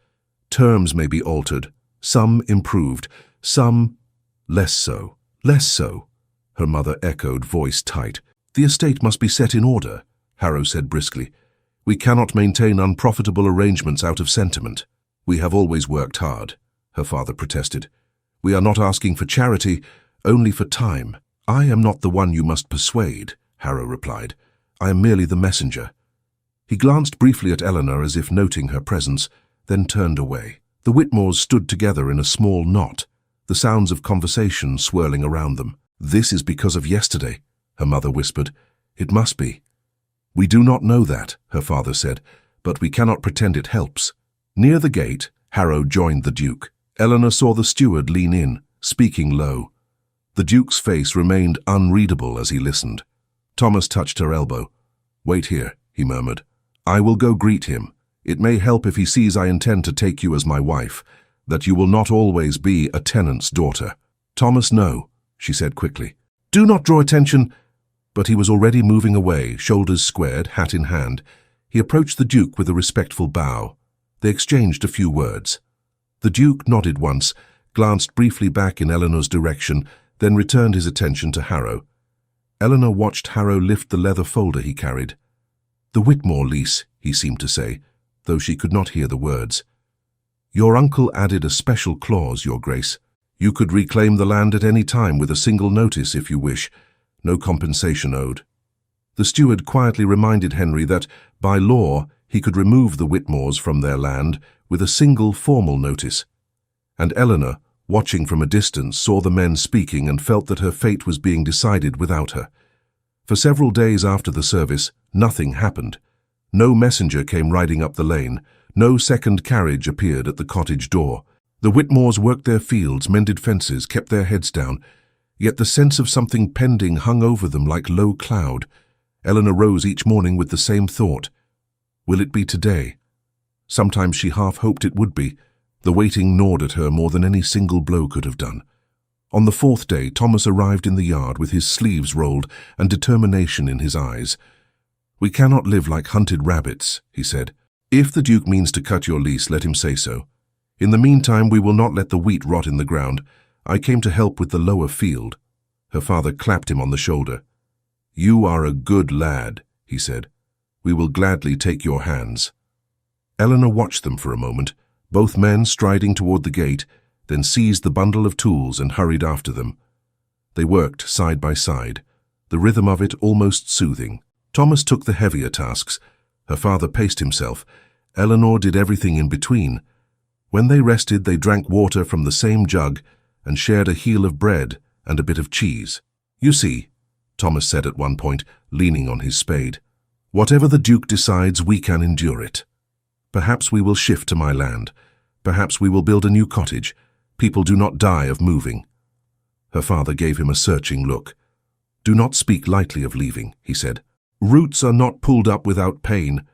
Terms may be altered, some improved, some less so. Less so, her mother echoed, voice tight. The estate must be set in order, Harrow said briskly. We cannot maintain unprofitable arrangements out of sentiment. We have always worked hard, her father protested. We are not asking for charity, only for time. I am not the one you must persuade, Harrow replied. I am merely the messenger. He glanced briefly at Eleanor as if noting her presence, then turned away. The Whitmores stood together in a small knot, the sounds of conversation swirling around them. This is because of yesterday, her mother whispered. It must be. We do not know that, her father said, but we cannot pretend it helps. Near the gate, Harrow joined the Duke. Eleanor saw the steward lean in, speaking low. The Duke's face remained unreadable as he listened. Thomas touched her elbow. Wait here, he murmured. I will go greet him. It may help if he sees I intend to take you as my wife, that you will not always be a tenant's daughter. Thomas, no, she said quickly. Do not draw attention. But he was already moving away, shoulders squared, hat in hand. He approached the Duke with a respectful bow. They exchanged a few words. The Duke nodded once, glanced briefly back in Eleanor's direction, then returned his attention to Harrow. Eleanor watched Harrow lift the leather folder he carried. The Whitmore lease, he seemed to say, though she could not hear the words. Your uncle added a special clause, Your Grace. You could reclaim the land at any time with a single notice if you wish. No compensation owed. The steward quietly reminded Henry that, by law, he could remove the Whitmores from their land with a single formal notice. And Eleanor, watching from a distance, saw the men speaking and felt that her fate was being decided without her. For several days after the service, nothing happened. No messenger came riding up the lane. No second carriage appeared at the cottage door. The Whitmores worked their fields, mended fences, kept their heads down. Yet the sense of something pending hung over them like low cloud. Eleanor rose each morning with the same thought. Will it be today? Sometimes she half hoped it would be. The waiting gnawed at her more than any single blow could have done. On the fourth day, Thomas arrived in the yard with his sleeves rolled and determination in his eyes. We cannot live like hunted rabbits, he said. If the Duke means to cut your lease, let him say so. In the meantime, we will not let the wheat rot in the ground. I came to help with the lower field. Her father clapped him on the shoulder. You are a good lad, he said. We will gladly take your hands. Eleanor watched them for a moment, both men striding toward the gate, then seized the bundle of tools and hurried after them. They worked side by side, the rhythm of it almost soothing. Thomas took the heavier tasks. Her father paced himself. Eleanor did everything in between. When they rested, they drank water from the same jug and shared a heel of bread and a bit of cheese. You see, Thomas said at one point, leaning on his spade, whatever the Duke decides, we can endure it. Perhaps we will shift to my land. Perhaps we will build a new cottage. People do not die of moving. Her father gave him a searching look. Do not speak lightly of leaving, he said. Roots are not pulled up without pain.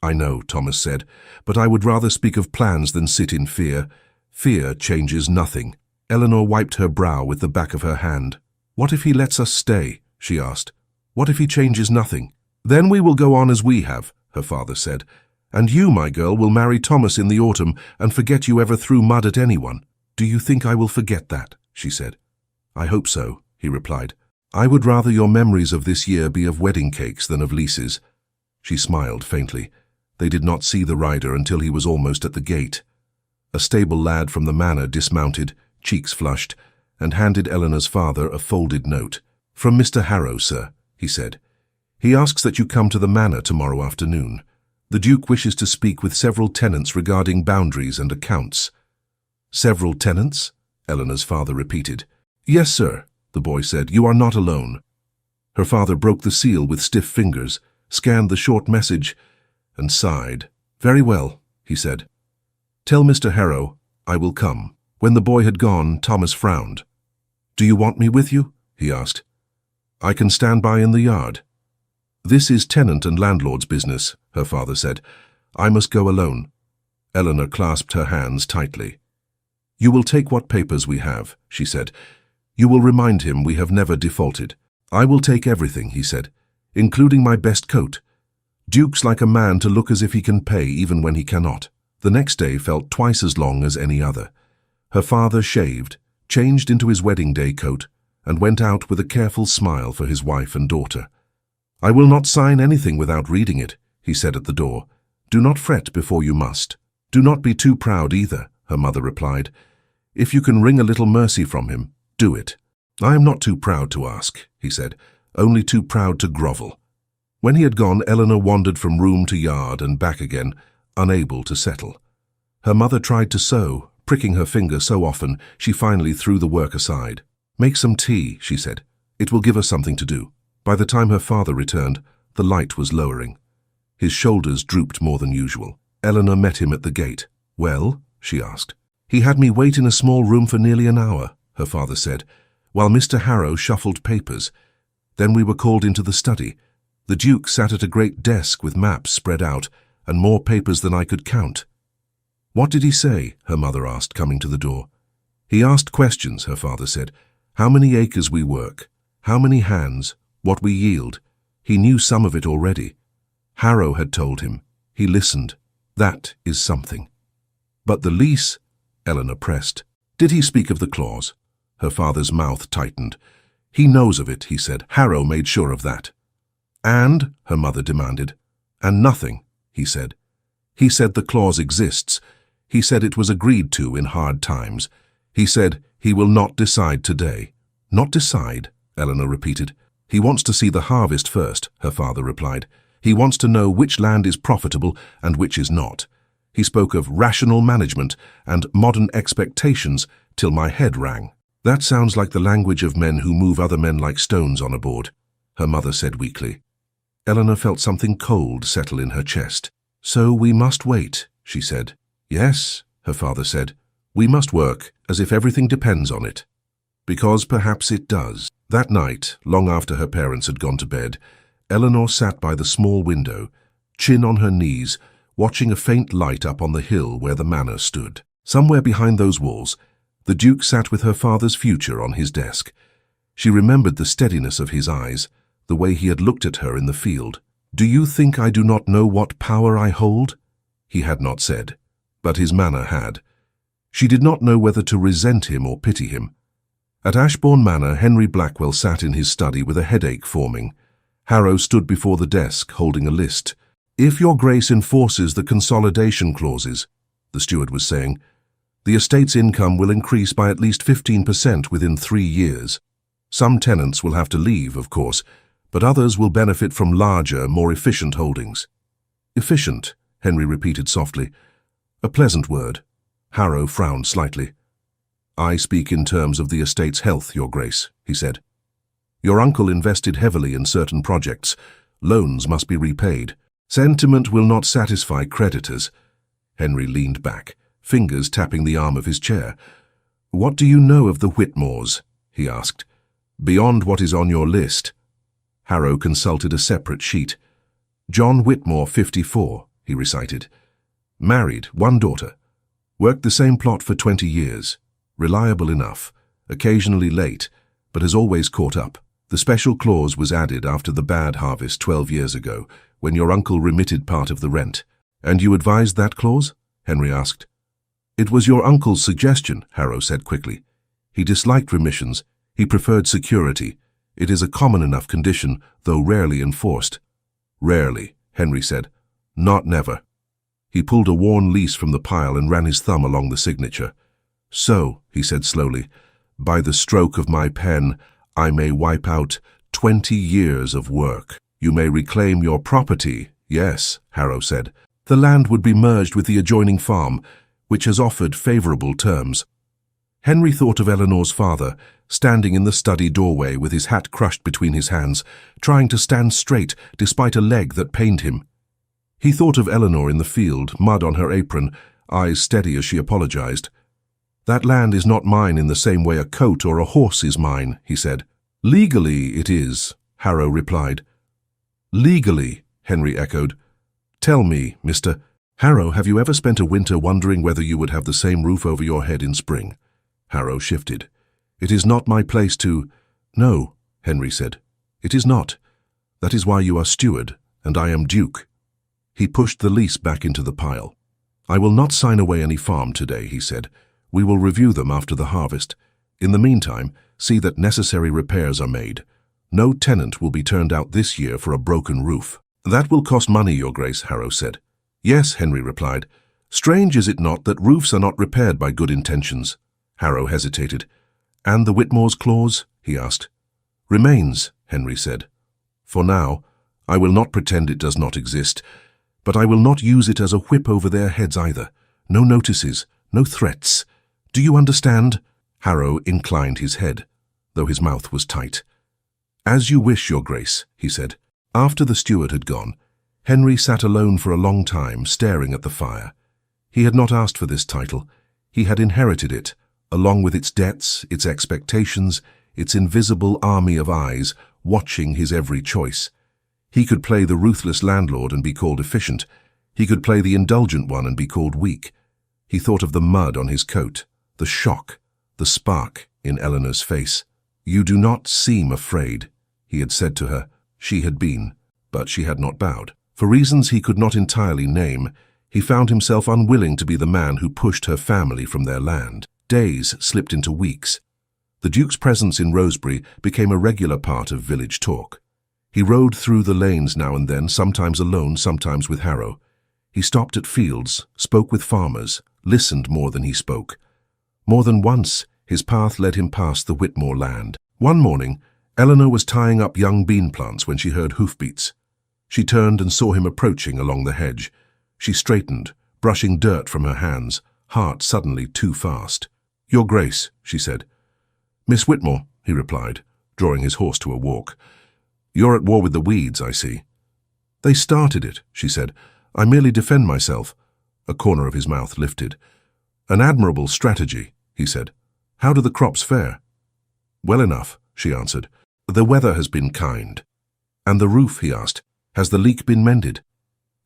I know, Thomas said, but I would rather speak of plans than sit in fear. Fear changes nothing. Eleanor wiped her brow with the back of her hand. What if he lets us stay? She asked. What if he changes nothing? Then we will go on as we have, her father said. And you, my girl, will marry Thomas in the autumn and forget you ever threw mud at anyone. Do you think I will forget that? She said. I hope so, he replied. I would rather your memories of this year be of wedding cakes than of leases. She smiled faintly. They did not see the rider until he was almost at the gate. A stable lad from the manor dismounted, cheeks flushed, and handed Eleanor's father a folded note. From Mr. Harrow, sir, he said. He asks that you come to the manor tomorrow afternoon. The Duke wishes to speak with several tenants regarding boundaries and accounts. Several tenants? Eleanor's father repeated. Yes, sir, the boy said. You are not alone. Her father broke the seal with stiff fingers, scanned the short message, and sighed. Very well, he said. Tell Mr. Harrow I will come. When the boy had gone, Thomas frowned. Do you want me with you? He asked. I can stand by in the yard. This is tenant and landlord's business, her father said. I must go alone. Eleanor clasped her hands tightly. You will take what papers we have, she said. You will remind him we have never defaulted. I will take everything, he said, including my best coat. Duke's like a man to look as if he can pay even when he cannot. The next day felt twice as long as any other. Her father shaved, changed into his wedding day coat, and went out with a careful smile for his wife and daughter. I will not sign anything without reading it, he said at the door. Do not fret before you must. Do not be too proud either, her mother replied. If you can wring a little mercy from him, do it. I am not too proud to ask, he said, only too proud to grovel. When he had gone, Eleanor wandered from room to yard and back again, unable to settle. Her mother tried to sew, pricking her finger so often she finally threw the work aside. Make some tea, she said. It will give us something to do. By the time her father returned, the light was lowering. His shoulders drooped more than usual. Eleanor met him at the gate. Well, she asked. He had me wait in a small room for nearly an hour, her father said, while Mr. Harrow shuffled papers. Then we were called into the study. The Duke sat at a great desk with maps spread out and more papers than I could count. What did he say? Her mother asked, coming to the door. He asked questions, her father said. How many acres we work, how many hands, what we yield. He knew some of it already. Harrow had told him. He listened. That is something. But the lease, Eleanor pressed. Did he speak of the clause? Her father's mouth tightened. He knows of it, he said. Harrow made sure of that. And, her mother demanded. And nothing, he said. He said the clause exists. He said it was agreed to in hard times. He said he will not decide today. Not decide, Eleanor repeated. He wants to see the harvest first, her father replied. He wants to know which land is profitable and which is not. He spoke of rational management and modern expectations till my head rang. That sounds like the language of men who move other men like stones on a board, her mother said weakly. Eleanor felt something cold settle in her chest. So we must wait, she said. Yes, her father said. We must work as if everything depends on it. Because perhaps it does. That night, long after her parents had gone to bed, Eleanor sat by the small window, chin on her knees, watching a faint light up on the hill where the manor stood. Somewhere behind those walls, the Duke sat with her father's future on his desk. She remembered the steadiness of his eyes, the way he had looked at her in the field. Do you think I do not know what power I hold? He had not said, but his manner had. She did not know whether to resent him or pity him. At Ashbourne Manor, Henry Blackwell sat in his study with a headache forming. Harrow stood before the desk, holding a list. If your grace enforces the consolidation clauses, the steward was saying, the estate's income will increase by at least 15% within 3 years. Some tenants will have to leave, of course, but others will benefit from larger, more efficient holdings. Efficient, Henry repeated softly. A pleasant word. Harrow frowned slightly. I speak in terms of the estate's health, Your Grace, he said. Your uncle invested heavily in certain projects. Loans must be repaid. Sentiment will not satisfy creditors. Henry leaned back, fingers tapping the arm of his chair. What do you know of the Whitmores? He asked. Beyond what is on your list. Harrow consulted a separate sheet. John Whitmore, 54, he recited. Married, one daughter. Worked the same plot for 20 years. Reliable enough. Occasionally late, but has always caught up. The special clause was added after the bad harvest 12 years ago, when your uncle remitted part of the rent. And you advised that clause? Henry asked. It was your uncle's suggestion, Harrow said quickly. He disliked remissions. He preferred security. It is a common enough condition, though rarely enforced. Rarely, Henry said. Not never. He pulled a worn lease from the pile and ran his thumb along the signature. So, he said slowly, by the stroke of my pen, I may wipe out 20 years of work. You may reclaim your property. Yes, Harrow said. The land would be merged with the adjoining farm, which has offered favorable terms. Henry thought of Eleanor's father, standing in the study doorway with his hat crushed between his hands, trying to stand straight despite a leg that pained him. He thought of Eleanor in the field, mud on her apron, eyes steady as she apologized. That land is not mine in the same way a coat or a horse is mine, he said. Legally it is, Harrow replied. Legally, Henry echoed. Tell me, Mr. Harrow, have you ever spent a winter wondering whether you would have the same roof over your head in spring? Harrow shifted. It is not my place to— No, Henry said. It is not. That is why you are steward, and I am duke. He pushed the lease back into the pile. I will not sign away any farm today, he said. We will review them after the harvest. In the meantime, see that necessary repairs are made. No tenant will be turned out this year for a broken roof. That will cost money, Your Grace, Harrow said. Yes, Henry replied. Strange is it not that roofs are not repaired by good intentions? Harrow hesitated. And the Whitmore's clause? He asked. Remains, Henry said. For now, I will not pretend it does not exist, but I will not use it as a whip over their heads either. No notices, no threats. Do you understand? Harrow inclined his head, though his mouth was tight. As you wish, Your Grace, he said. After the steward had gone, Henry sat alone for a long time, staring at the fire. He had not asked for this title. He had inherited it, along with its debts, its expectations, its invisible army of eyes, watching his every choice. He could play the ruthless landlord and be called efficient. He could play the indulgent one and be called weak. He thought of the mud on his coat, the shock, the spark in Eleanor's face. You do not seem afraid, he had said to her. She had been, but she had not bowed. For reasons he could not entirely name, he found himself unwilling to be the man who pushed her family from their land. Days slipped into weeks. The Duke's presence in Rosebery became a regular part of village talk. He rode through the lanes now and then, sometimes alone, sometimes with Harrow. He stopped at fields, spoke with farmers, listened more than he spoke. More than once, his path led him past the Whitmore land. One morning, Eleanor was tying up young bean plants when she heard hoofbeats. She turned and saw him approaching along the hedge. She straightened, brushing dirt from her hands, heart suddenly too fast. Your Grace, she said. Miss Whitmore, he replied, drawing his horse to a walk. You're at war with the weeds, I see. They started it, she said. I merely defend myself. A corner of his mouth lifted. An admirable strategy, he said. How do the crops fare? Well enough, she answered. The weather has been kind. And the roof, he asked. Has the leak been mended?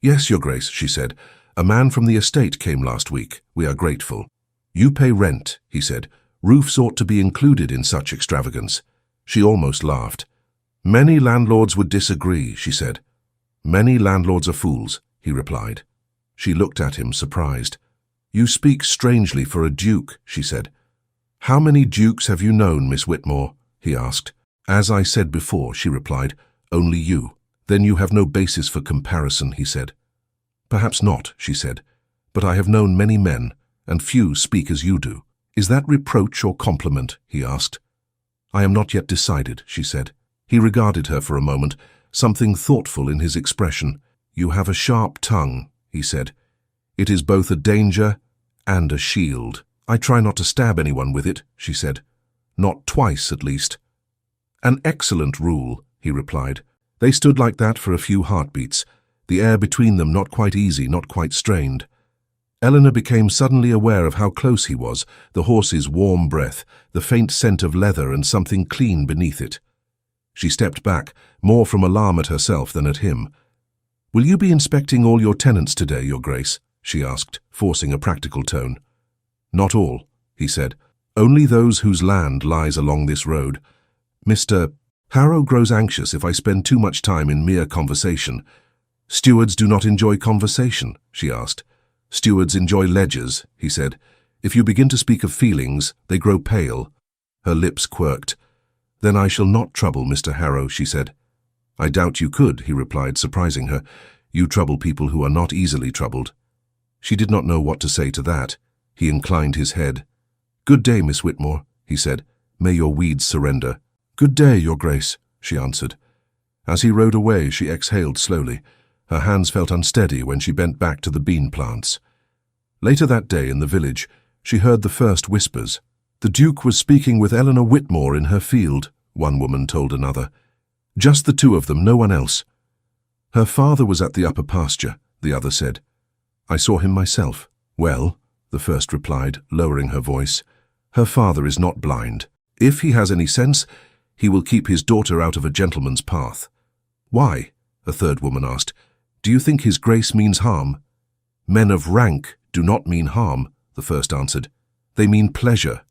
Yes, Your Grace, she said. A man from the estate came last week. We are grateful. You pay rent, he said. Roofs ought to be included in such extravagance. She almost laughed. Many landlords would disagree, she said. Many landlords are fools, he replied. She looked at him, surprised. You speak strangely for a duke, she said. How many dukes have you known, Miss Whitmore? He asked. As I said before, she replied, only you. Then you have no basis for comparison, he said. Perhaps not, she said, but I have known many men, and few speak as you do. Is that reproach or compliment? He asked. I am not yet decided, she said. He regarded her for a moment, something thoughtful in his expression. You have a sharp tongue, he said. It is both a danger and a shield. I try not to stab anyone with it, she said. Not twice, at least. An excellent rule, he replied. They stood like that for a few heartbeats, the air between them not quite easy, not quite strained. Eleanor became suddenly aware of how close he was, the horse's warm breath, the faint scent of leather and something clean beneath it. She stepped back, more from alarm at herself than at him. "Will you be inspecting all your tenants today, Your Grace?" she asked, forcing a practical tone. "Not all," he said. "Only those whose land lies along this road. Mr. Harrow grows anxious if I spend too much time in mere conversation." "Stewards do not enjoy conversation," she asked. "Stewards enjoy ledgers," he said. "If you begin to speak of feelings, they grow pale." Her lips quirked. "Then I shall not trouble Mr. Harrow," she said. "I doubt you could," he replied, surprising her. "You trouble people who are not easily troubled." She did not know what to say to that. He inclined his head. "Good day, Miss Whitmore," he said. "May your weeds surrender." "Good day, Your Grace," she answered. As he rode away, she exhaled slowly. Her hands felt unsteady when she bent back to the bean plants. Later that day in the village, she heard the first whispers. "The Duke was speaking with Eleanor Whitmore in her field," one woman told another. "Just the two of them, no one else." "Her father was at the upper pasture," the other said. "I saw him myself." "Well," the first replied, lowering her voice, "her father is not blind. If he has any sense, he will keep his daughter out of a gentleman's path." "Why?" a third woman asked. "Do you think His Grace means harm?" "Men of rank do not mean harm," the first answered. "They mean pleasure.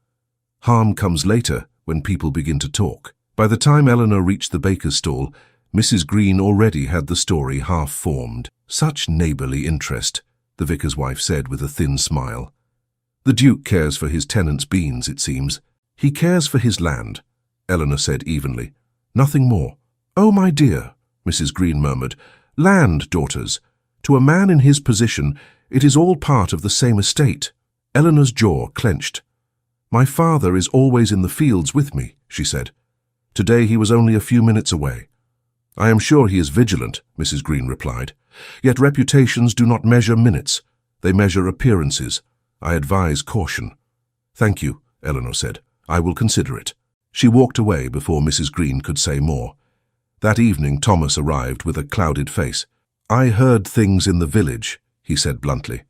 Harm comes later, when people begin to talk." By the time Eleanor reached the baker's stall, Mrs. Green already had the story half formed. "Such neighbourly interest," the vicar's wife said with a thin smile. "The Duke cares for his tenants' beans, it seems." "He cares for his land," Eleanor said evenly. "Nothing more." "Oh, my dear," Mrs. Green murmured. "Land, daughters. To a man in his position, it is all part of the same estate." Eleanor's jaw clenched. "My father is always in the fields with me," she said. "Today he was only a few minutes away." "I am sure he is vigilant," Mrs. Green replied. "Yet reputations do not measure minutes. They measure appearances. I advise caution." "Thank you," Eleanor said. "I will consider it." She walked away before Mrs. Green could say more. That evening Thomas arrived with a clouded face. "I heard things in the village," he said bluntly.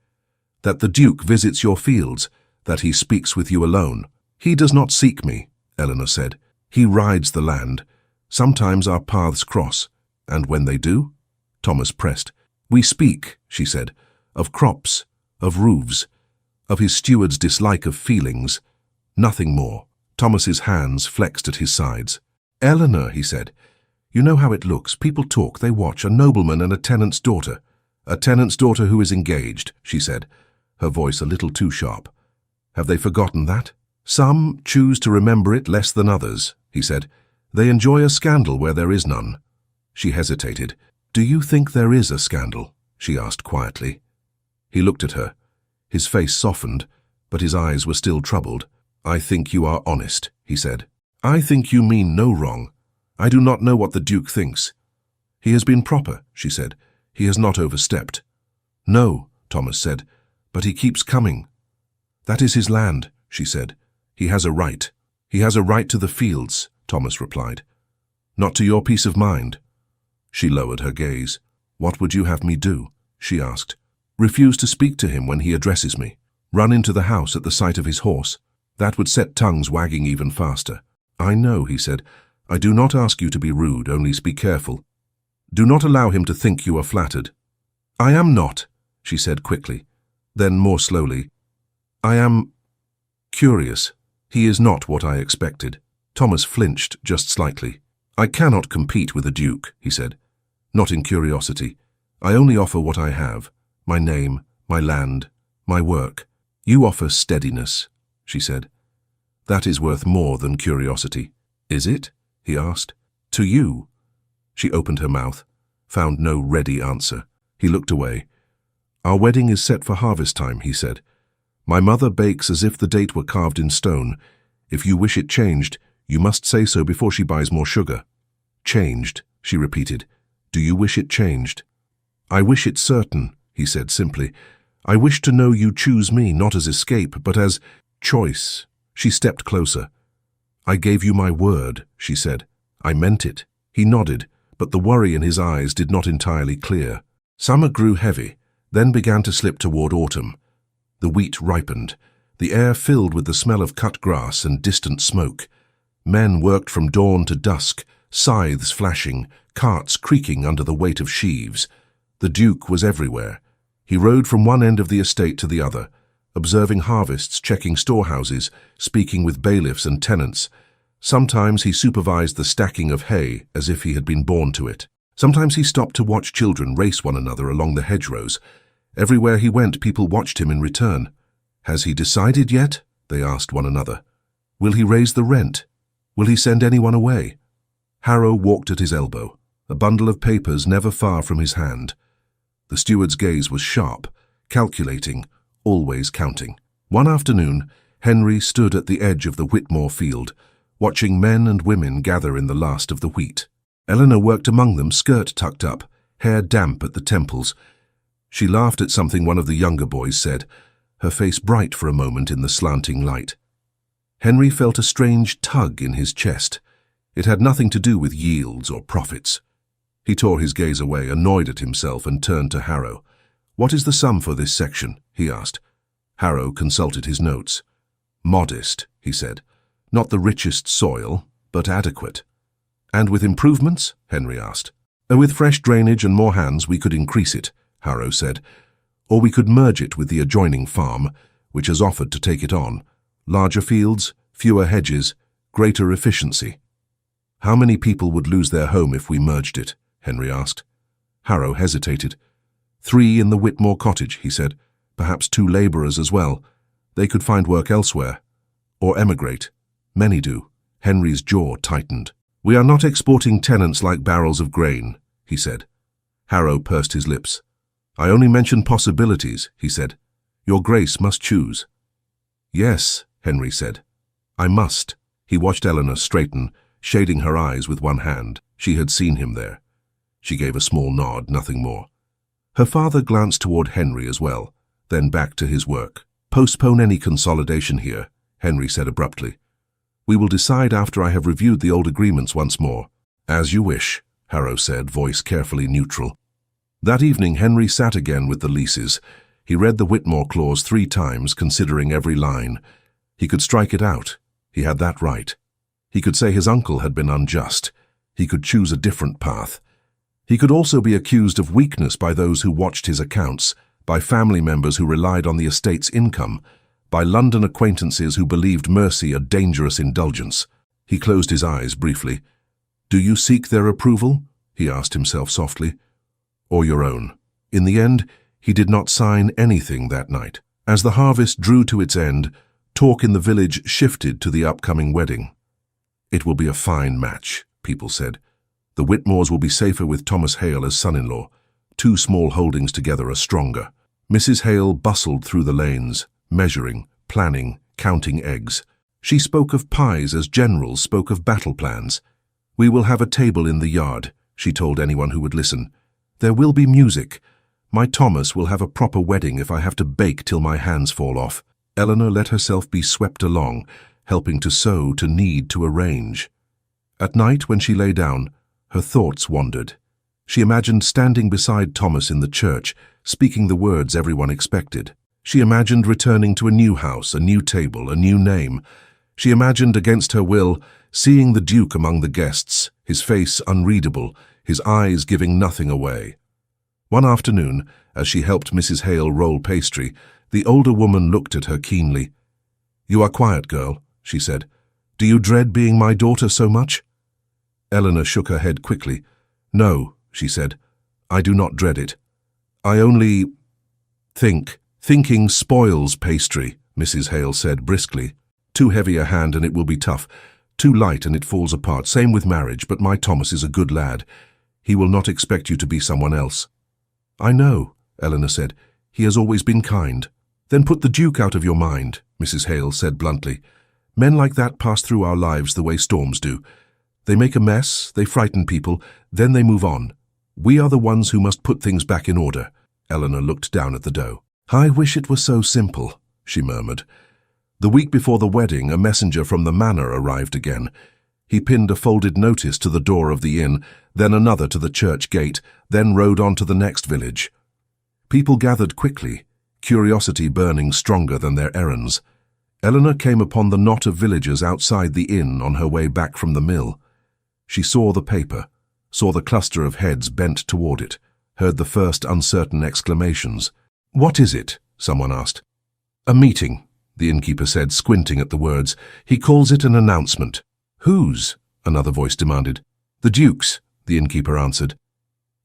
"That the Duke visits your fields, that he speaks with you alone." "He does not seek me," Eleanor said. "He rides the land. Sometimes our paths cross. And when they do?" Thomas pressed. "We speak," she said, "of crops, of roofs, of his steward's dislike of feelings. Nothing more." Thomas's hands flexed at his sides. "Eleanor," he said, "you know how it looks. People talk, they watch. A nobleman and a tenant's daughter." "A tenant's daughter who is engaged," she said, her voice a little too sharp. "Have they forgotten that?" "Some choose to remember it less than others," he said. "They enjoy a scandal where there is none." She hesitated. "Do you think there is a scandal?" she asked quietly. He looked at her. His face softened, but his eyes were still troubled. "I think you are honest," he said. "I think you mean no wrong. I do not know what the Duke thinks." "He has been proper," she said. "He has not overstepped." "No," Thomas said, "but he keeps coming." "That is his land," she said. "He has a right." "He has a right to the fields," Thomas replied. "Not to your peace of mind." She lowered her gaze. "What would you have me do?" she asked. "Refuse to speak to him when he addresses me. Run into the house at the sight of his horse. That would set tongues wagging even faster." "I know," he said. "I do not ask you to be rude, only be careful. Do not allow him to think you are flattered." "I am not," she said quickly. Then more slowly, "I am curious. He is not what I expected." Thomas flinched just slightly. "I cannot compete with a duke," he said. "Not in curiosity. I only offer what I have. My name, my land, my work. You offer steadiness," she said. "That is worth more than curiosity." "Is it?" he asked. "To you?" She opened her mouth, found no ready answer. He looked away. "Our wedding is set for harvest time," he said. "My mother bakes as if the date were carved in stone. If you wish it changed, you must say so before she buys more sugar." "Changed," she repeated. "Do you wish it changed?" "I wish it certain," he said simply. "I wish to know you choose me, not as escape, but as choice." She stepped closer. "I gave you my word," she said. "I meant it." He nodded, but the worry in his eyes did not entirely clear. Summer grew heavy, then began to slip toward autumn. The wheat ripened. The air filled with the smell of cut grass and distant smoke. Men worked from dawn to dusk, scythes flashing, carts creaking under the weight of sheaves. The Duke was everywhere. He rode from one end of the estate to the other, observing harvests, checking storehouses, speaking with bailiffs and tenants. Sometimes he supervised the stacking of hay as if he had been born to it. Sometimes he stopped to watch children race one another along the hedgerows. Everywhere he went, people watched him in return. "Has he decided yet?" they asked one another. "Will he raise the rent? Will he send anyone away?" Harrow walked at his elbow, a bundle of papers never far from his hand. The steward's gaze was sharp, calculating, always counting. One afternoon, Henry stood at the edge of the Whitmore field, watching men and women gather in the last of the wheat. Eleanor worked among them, skirt tucked up, hair damp at the temples. She laughed at something one of the younger boys said, her face bright for a moment in the slanting light. Henry felt a strange tug in his chest. It had nothing to do with yields or profits. He tore his gaze away, annoyed at himself, and turned to Harrow. "What is the sum for this section?" he asked. Harrow consulted his notes. "Modest," he said. "Not the richest soil, but adequate." "And with improvements?" Henry asked. "With fresh drainage and more hands we could increase it," Harrow said. "Or we could merge it with the adjoining farm, which has offered to take it on. Larger fields, fewer hedges, greater efficiency." "How many people would lose their home if we merged it?" Henry asked. Harrow hesitated. 3 in the Whitmore cottage, he said. Perhaps 2 labourers as well. They could find work elsewhere. Or emigrate. Many do. Henry's jaw tightened. "We are not exporting tenants like barrels of grain," he said. Harrow pursed his lips. "I only mention possibilities," he said. "Your Grace must choose." "Yes," Henry said. "I must." He watched Eleanor straighten, shading her eyes with one hand. She had seen him there. She gave a small nod, nothing more. Her father glanced toward Henry as well, then back to his work. "Postpone any consolidation here," Henry said abruptly. "We will decide after I have reviewed the old agreements once more." "As you wish," Harrow said, voice carefully neutral. That evening Henry sat again with the leases. He read the Whitmore clause 3 times, considering every line. He could strike it out. He had that right. He could say his uncle had been unjust. He could choose a different path. He could also be accused of weakness by those who watched his accounts, by family members who relied on the estate's income, by London acquaintances who believed mercy a dangerous indulgence. He closed his eyes briefly. "Do you seek their approval?" he asked himself softly. "Or your own?" In the end, he did not sign anything that night. As the harvest drew to its end, talk in the village shifted to the upcoming wedding. "It will be a fine match," people said. "The Whitmores will be safer with Thomas Hale as son-in-law. 2 small holdings together are stronger." Mrs. Hale bustled through the lanes, measuring, planning, counting eggs. She spoke of pies as generals spoke of battle plans. "We will have a table in the yard," she told anyone who would listen. "There will be music. My Thomas will have a proper wedding if I have to bake till my hands fall off." Eleanor let herself be swept along, helping to sew, to knead, to arrange. At night, when she lay down, her thoughts wandered. She imagined standing beside Thomas in the church, speaking the words everyone expected. She imagined returning to a new house, a new table, a new name. She imagined, against her will, seeing the Duke among the guests, his face unreadable, his eyes giving nothing away. One afternoon, as she helped Mrs. Hale roll pastry, the older woman looked at her keenly. "You are quiet, girl," she said. "Do you dread being my daughter so much?" Eleanor shook her head quickly. "No," she said. "I do not dread it. I only think." "Thinking spoils pastry," Mrs. Hale said briskly. "Too heavy a hand and it will be tough. Too light and it falls apart. Same with marriage, but my Thomas is a good lad. He will not expect you to be someone else." "I know," Eleanor said. "He has always been kind." "Then put the Duke out of your mind," Mrs. Hale said bluntly. "Men like that pass through our lives the way storms do. They make a mess, they frighten people, then they move on. We are the ones who must put things back in order." Eleanor looked down at the dough. "I wish it were so simple," she murmured. The week before the wedding, a messenger from the manor arrived again. He pinned a folded notice to the door of the inn, then another to the church gate, then rode on to the next village. People gathered quickly, curiosity burning stronger than their errands. Eleanor came upon the knot of villagers outside the inn on her way back from the mill. She saw the paper, saw the cluster of heads bent toward it. heard the first uncertain exclamations. "What is it?" someone asked. "A meeting," the innkeeper said, squinting at the words. "He calls it an announcement." "Whose?" another voice demanded. "The Duke's," the innkeeper answered.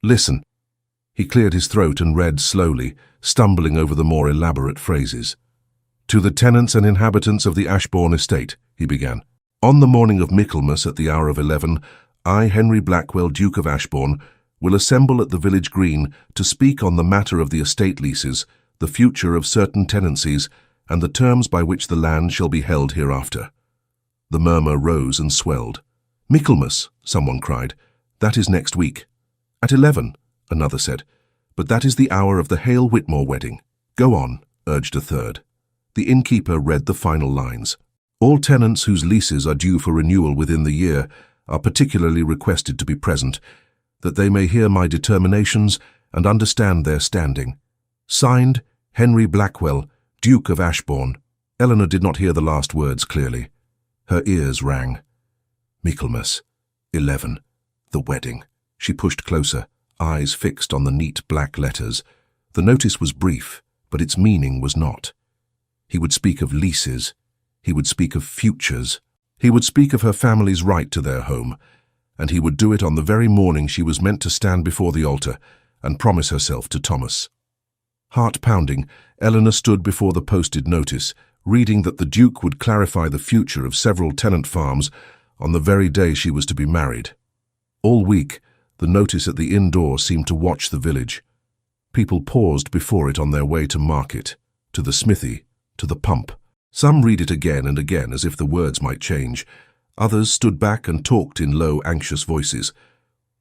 "Listen." He cleared his throat and read slowly, stumbling over the more elaborate phrases. "To the tenants and inhabitants of the Ashbourne estate," he began. "On the morning of Michaelmas at the hour of 11, I, Henry Blackwell, Duke of Ashbourne, will assemble at the village green to speak on the matter of the estate leases, the future of certain tenancies, and the terms by which the land shall be held hereafter." The murmur rose and swelled. "Michaelmas," someone cried. "That is next week." "At 11, another said. "But that is the hour of the Hale Whitmore wedding." "Go on," urged a third. The innkeeper read the final lines. "All tenants whose leases are due for renewal within the year are particularly requested to be present, that they may hear my determinations and understand their standing. Signed, Henry Blackwell, Duke of Ashbourne." Eleanor did not hear the last words clearly. Her ears rang. Michaelmas, 11, the wedding. She pushed closer, eyes fixed on the neat black letters. The notice was brief, but its meaning was not. He would speak of leases. He would speak of futures. He would speak of her family's right to their home, and he would do it on the very morning she was meant to stand before the altar and promise herself to Thomas. Heart-pounding, Eleanor stood before the posted notice, reading that the Duke would clarify the future of several tenant farms on the very day she was to be married. All week, the notice at the inn door seemed to watch the village. People paused before it on their way to market, to the smithy, to the pump. Some read it again and again as if the words might change. Others stood back and talked in low, anxious voices.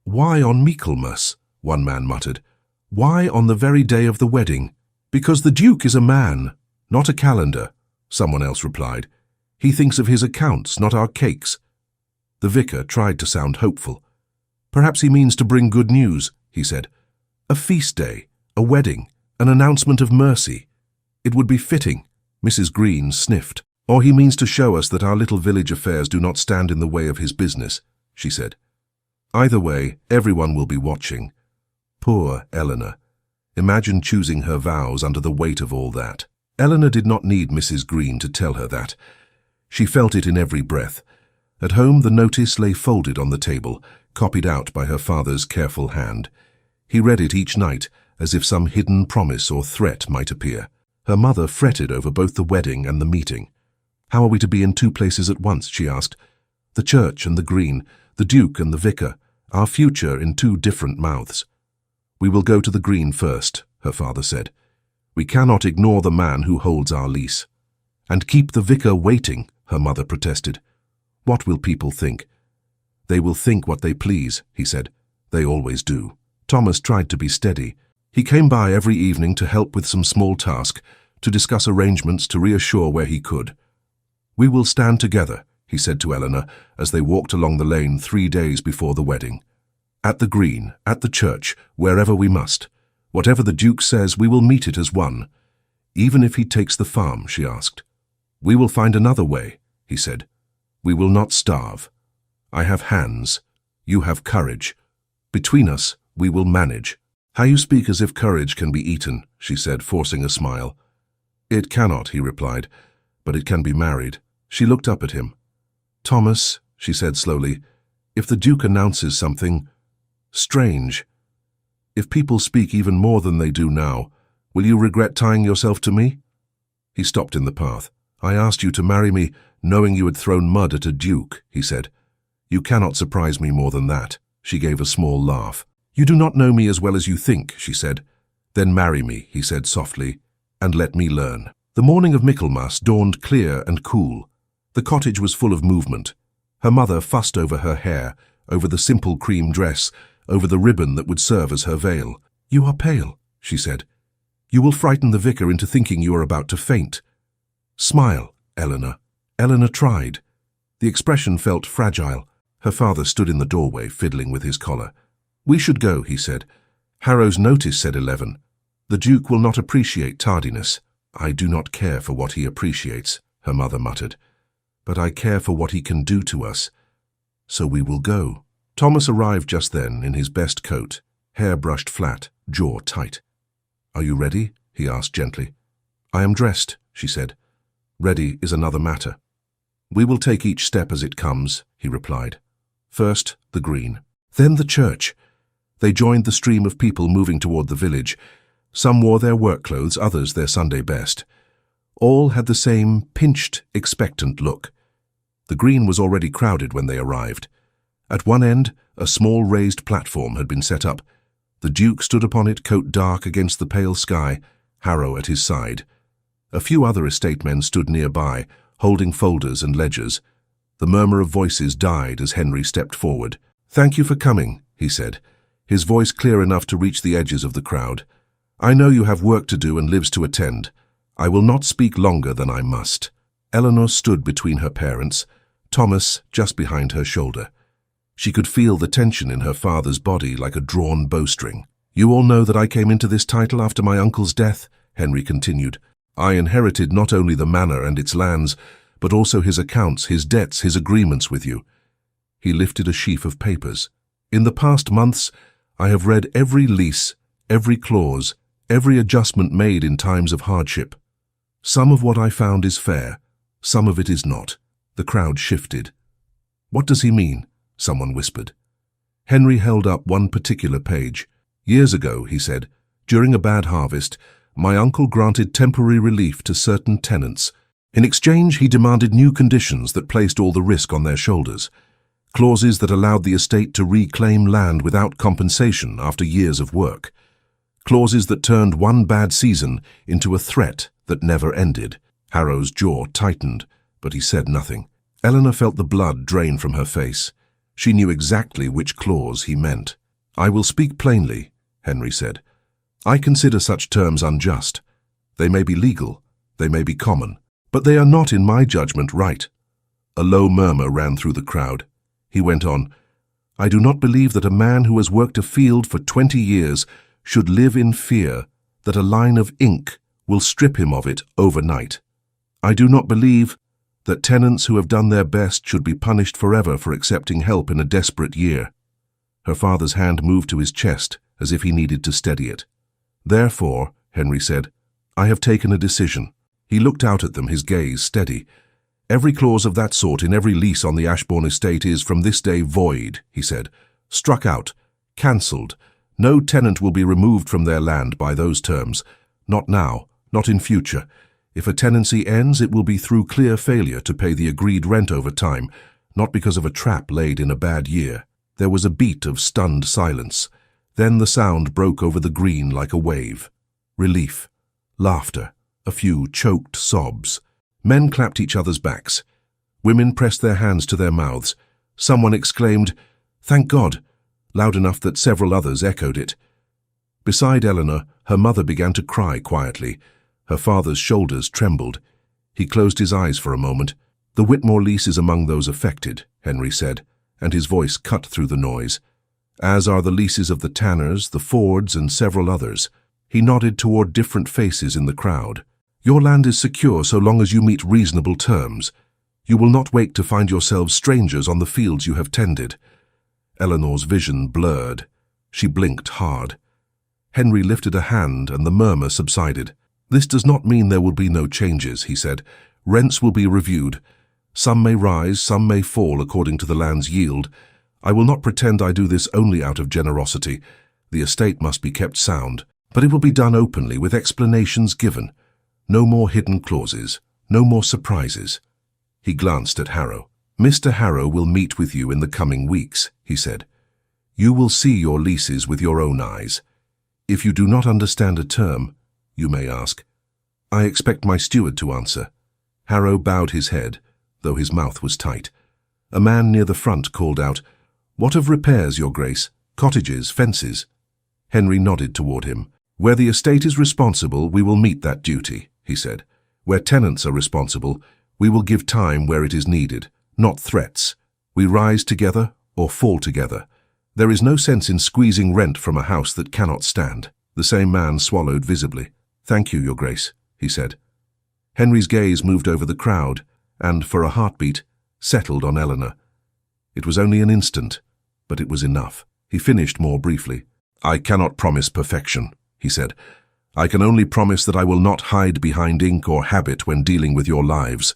"Why on Michaelmas?" one man muttered. "Why on the very day of the wedding?" "Because the Duke is a man, not a calendar," someone else replied. "He thinks of his accounts, not our cakes." The vicar tried to sound hopeful. "Perhaps he means to bring good news," he said. "A feast day, a wedding, an announcement of mercy. It would be fitting." Mrs. Green sniffed. "Or he means to show us that our little village affairs do not stand in the way of his business," she said. "Either way, everyone will be watching." Poor Eleanor. Imagine choosing her vows under the weight of all that. Eleanor did not need Mrs. Green to tell her that. She felt it in every breath. At home, the notice lay folded on the table, copied out by her father's careful hand. He read it each night, as if some hidden promise or threat might appear. Her mother fretted over both the wedding and the meeting. "How are we to be in two places at once?" she asked. "The church and the green, the Duke and the vicar, our future in two different mouths." "We will go to the green first," her father said. "We cannot ignore the man who holds our lease." "And keep the vicar waiting," her mother protested. "What will people think?" "They will think what they please," he said. "They always do." Thomas tried to be steady. He came by every evening to help with some small task, to discuss arrangements, to reassure where he could. "We will stand together," he said to Eleanor as they walked along the lane 3 days before the wedding. "At the green, at the church, wherever we must. Whatever the Duke says, we will meet it as one." "Even if he takes the farm?" she asked. "We will find another way," he said. "We will not starve. I have hands. You have courage. Between us, we will manage." "How you speak as if courage can be eaten," she said, forcing a smile. "It cannot," he replied, "but it can be married." She looked up at him. "Thomas," she said slowly, "if the Duke announces something strange, if people speak even more than they do now, will you regret tying yourself to me?" He stopped in the path. "I asked you to marry me knowing you had thrown mud at a duke," he said. "You cannot surprise me more than that." She gave a small laugh. "You do not know me as well as you think," she said. "Then marry me," he said softly, "and let me learn." The morning of Michaelmas dawned clear and cool. The cottage was full of movement. Her mother fussed over her hair, over the simple cream dress, over the ribbon that would serve as her veil. "You are pale," she said. "You will frighten the vicar into thinking you are about to faint." "Smile, Eleanor." Eleanor tried. The expression felt fragile. Her father stood in the doorway, fiddling with his collar. "We should go," he said. "Harrow's notice said 11. The Duke will not appreciate tardiness." "I do not care for what he appreciates," her mother muttered. "But I care for what he can do to us. So we will go." Thomas arrived just then in his best coat, hair brushed flat, jaw tight. "Are you ready?" he asked gently. "I am dressed," she said. "Ready is another matter." "We will take each step as it comes," he replied. First, the green. Then the church. They joined the stream of people moving toward the village. Some wore their work clothes, others their Sunday best. All had the same pinched, expectant look. The green was already crowded when they arrived. At one end, a small raised platform had been set up. The Duke stood upon it, coat dark against the pale sky, Harrow at his side. A few other estate men stood nearby, holding folders and ledgers. The murmur of voices died as Henry stepped forward. "Thank you for coming," he said, his voice clear enough to reach the edges of the crowd. "I know you have work to do and lives to attend. I will not speak longer than I must." Eleanor stood between her parents, Thomas just behind her shoulder. She could feel the tension in her father's body like a drawn bowstring. "You all know that I came into this title after my uncle's death," Henry continued. "I inherited not only the manor and its lands, but also his accounts, his debts, his agreements with you." He lifted a sheaf of papers. "In the past months, I have read every lease, every clause, every adjustment made in times of hardship. Some of what I found is fair, some of it is not." The crowd shifted. "What does he mean?" someone whispered. Henry held up one particular page. "Years ago," he said, "during a bad harvest, my uncle granted temporary relief to certain tenants. In exchange, he demanded new conditions that placed all the risk on their shoulders. Clauses that allowed the estate to reclaim land without compensation after years of work. Clauses that turned one bad season into a threat that never ended." Harrow's jaw tightened, but he said nothing. Eleanor felt the blood drain from her face. She knew exactly which clause he meant. "I will speak plainly," Henry said. "I consider such terms unjust. They may be legal, they may be common, but they are not, in my judgment, right." A low murmur ran through the crowd. He went on, "I do not believe that a man who has worked a field for 20 years should live in fear that a line of ink will strip him of it overnight. I do not believe that tenants who have done their best should be punished forever for accepting help in a desperate year." Her father's hand moved to his chest as if he needed to steady it. "Therefore," Henry said, "I have taken a decision." He looked out at them, his gaze steady. "Every clause of that sort in every lease on the Ashbourne estate is from this day void," he said. "Struck out, cancelled. No tenant will be removed from their land by those terms. Not now, not in future. If a tenancy ends, it will be through clear failure to pay the agreed rent over time, not because of a trap laid in a bad year." There was a beat of stunned silence. Then the sound broke over the green like a wave. Relief, laughter, a few choked sobs. Men clapped each other's backs. Women pressed their hands to their mouths. Someone exclaimed, "Thank God," loud enough that several others echoed it. Beside Eleanor, her mother began to cry quietly. Her father's shoulders trembled. He closed his eyes for a moment. "The Whitmore lease is among those affected," Henry said, and his voice cut through the noise. "As are the leases of the Tanners, the Fords, and several others." He nodded toward different faces in the crowd. "Your land is secure so long as you meet reasonable terms. You will not wake to find yourselves strangers on the fields you have tended." Eleanor's vision blurred. She blinked hard. Henry lifted a hand and the murmur subsided. "This does not mean there will be no changes," he said. "Rents will be reviewed. Some may rise, some may fall according to the land's yield. I will not pretend I do this only out of generosity. The estate must be kept sound, but it will be done openly with explanations given. No more hidden clauses, no more surprises." He glanced at Harrow. "Mr. Harrow will meet with you in the coming weeks," he said. "You will see your leases with your own eyes. If you do not understand a term, you may ask." "I expect my steward to answer." Harrow bowed his head, though his mouth was tight. A man near the front called out, "What of repairs, Your Grace? Cottages, fences?" Henry nodded toward him. "Where the estate is responsible, we will meet that duty," he said. "Where tenants are responsible, we will give time where it is needed, not threats. We rise together or fall together. There is no sense in squeezing rent from a house that cannot stand." The same man swallowed visibly. "Thank you, Your Grace," he said. Henry's gaze moved over the crowd and, for a heartbeat, settled on Eleanor. It was only an instant, but it was enough. He finished more briefly. "I cannot promise perfection," he said. "I can only promise that I will not hide behind ink or habit when dealing with your lives.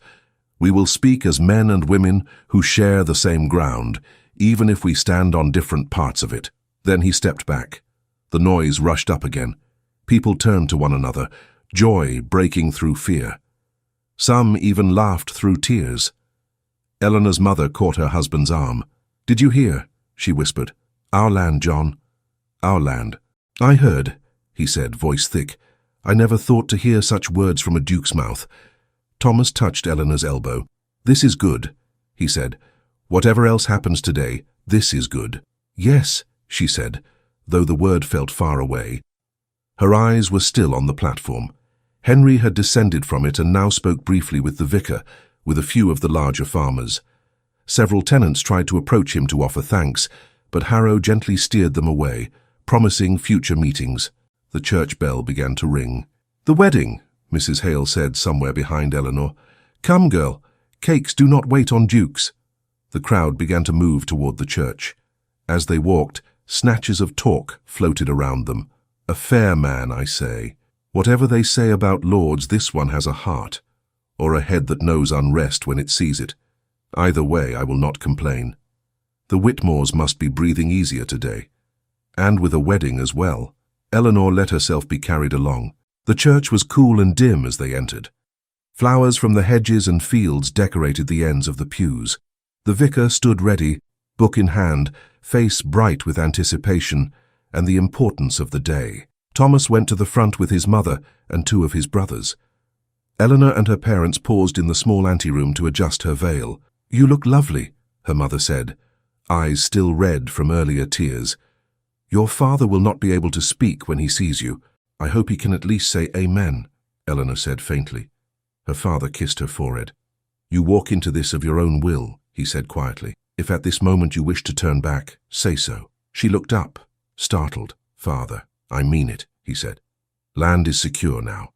We will speak as men and women who share the same ground, even if we stand on different parts of it." Then he stepped back. The noise rushed up again. People turned to one another, joy breaking through fear. Some even laughed through tears. Eleanor's mother caught her husband's arm. "Did you hear?" she whispered. "Our land, John. Our land." "I heard," he said, voice thick. "I never thought to hear such words from a duke's mouth." Thomas touched Eleanor's elbow. "This is good," he said. "Whatever else happens today, this is good." "Yes," she said, though the word felt far away. Her eyes were still on the platform. Henry had descended from it and now spoke briefly with the vicar, with a few of the larger farmers. Several tenants tried to approach him to offer thanks, but Harrow gently steered them away, promising future meetings. The church bell began to ring. "The wedding," Mrs. Hale said somewhere behind Eleanor. "Come, girl. Cakes do not wait on dukes." The crowd began to move toward the church. As they walked, snatches of talk floated around them. "A fair man, I say. Whatever they say about lords, this one has a heart, or a head that knows unrest when it sees it. Either way, I will not complain. The Whitmores must be breathing easier today. And with a wedding as well." Eleanor let herself be carried along. The church was cool and dim as they entered. Flowers from the hedges and fields decorated the ends of the pews. The vicar stood ready, book in hand, face bright with anticipation and the importance of the day. Thomas went to the front with his mother and two of his brothers. Eleanor and her parents paused in the small anteroom to adjust her veil. "You look lovely," her mother said, eyes still red from earlier tears. "Your father will not be able to speak when he sees you. I hope he can at least say amen," Eleanor said faintly. Her father kissed her forehead. "You walk into this of your own will," he said quietly. "If at this moment you wish to turn back, say so." She looked up, startled. "Father, I mean it," he said. "Land is secure now.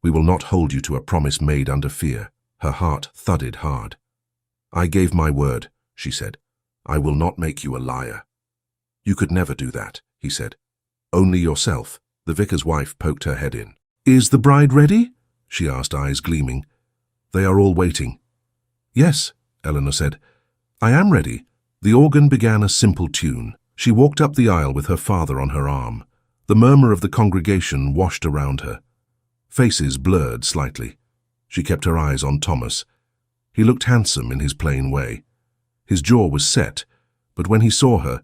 We will not hold you to a promise made under fear." Her heart thudded hard. "I gave my word," she said. "I will not make you a liar." "You could never do that," he said. "Only yourself." The vicar's wife poked her head in. "Is the bride ready?" she asked, eyes gleaming. "They are all waiting." "Yes," Eleanor said. "I am ready." The organ began a simple tune. She walked up the aisle with her father on her arm. The murmur of the congregation washed around her. Faces blurred slightly. She kept her eyes on Thomas. He looked handsome in his plain way. His jaw was set, but when he saw her,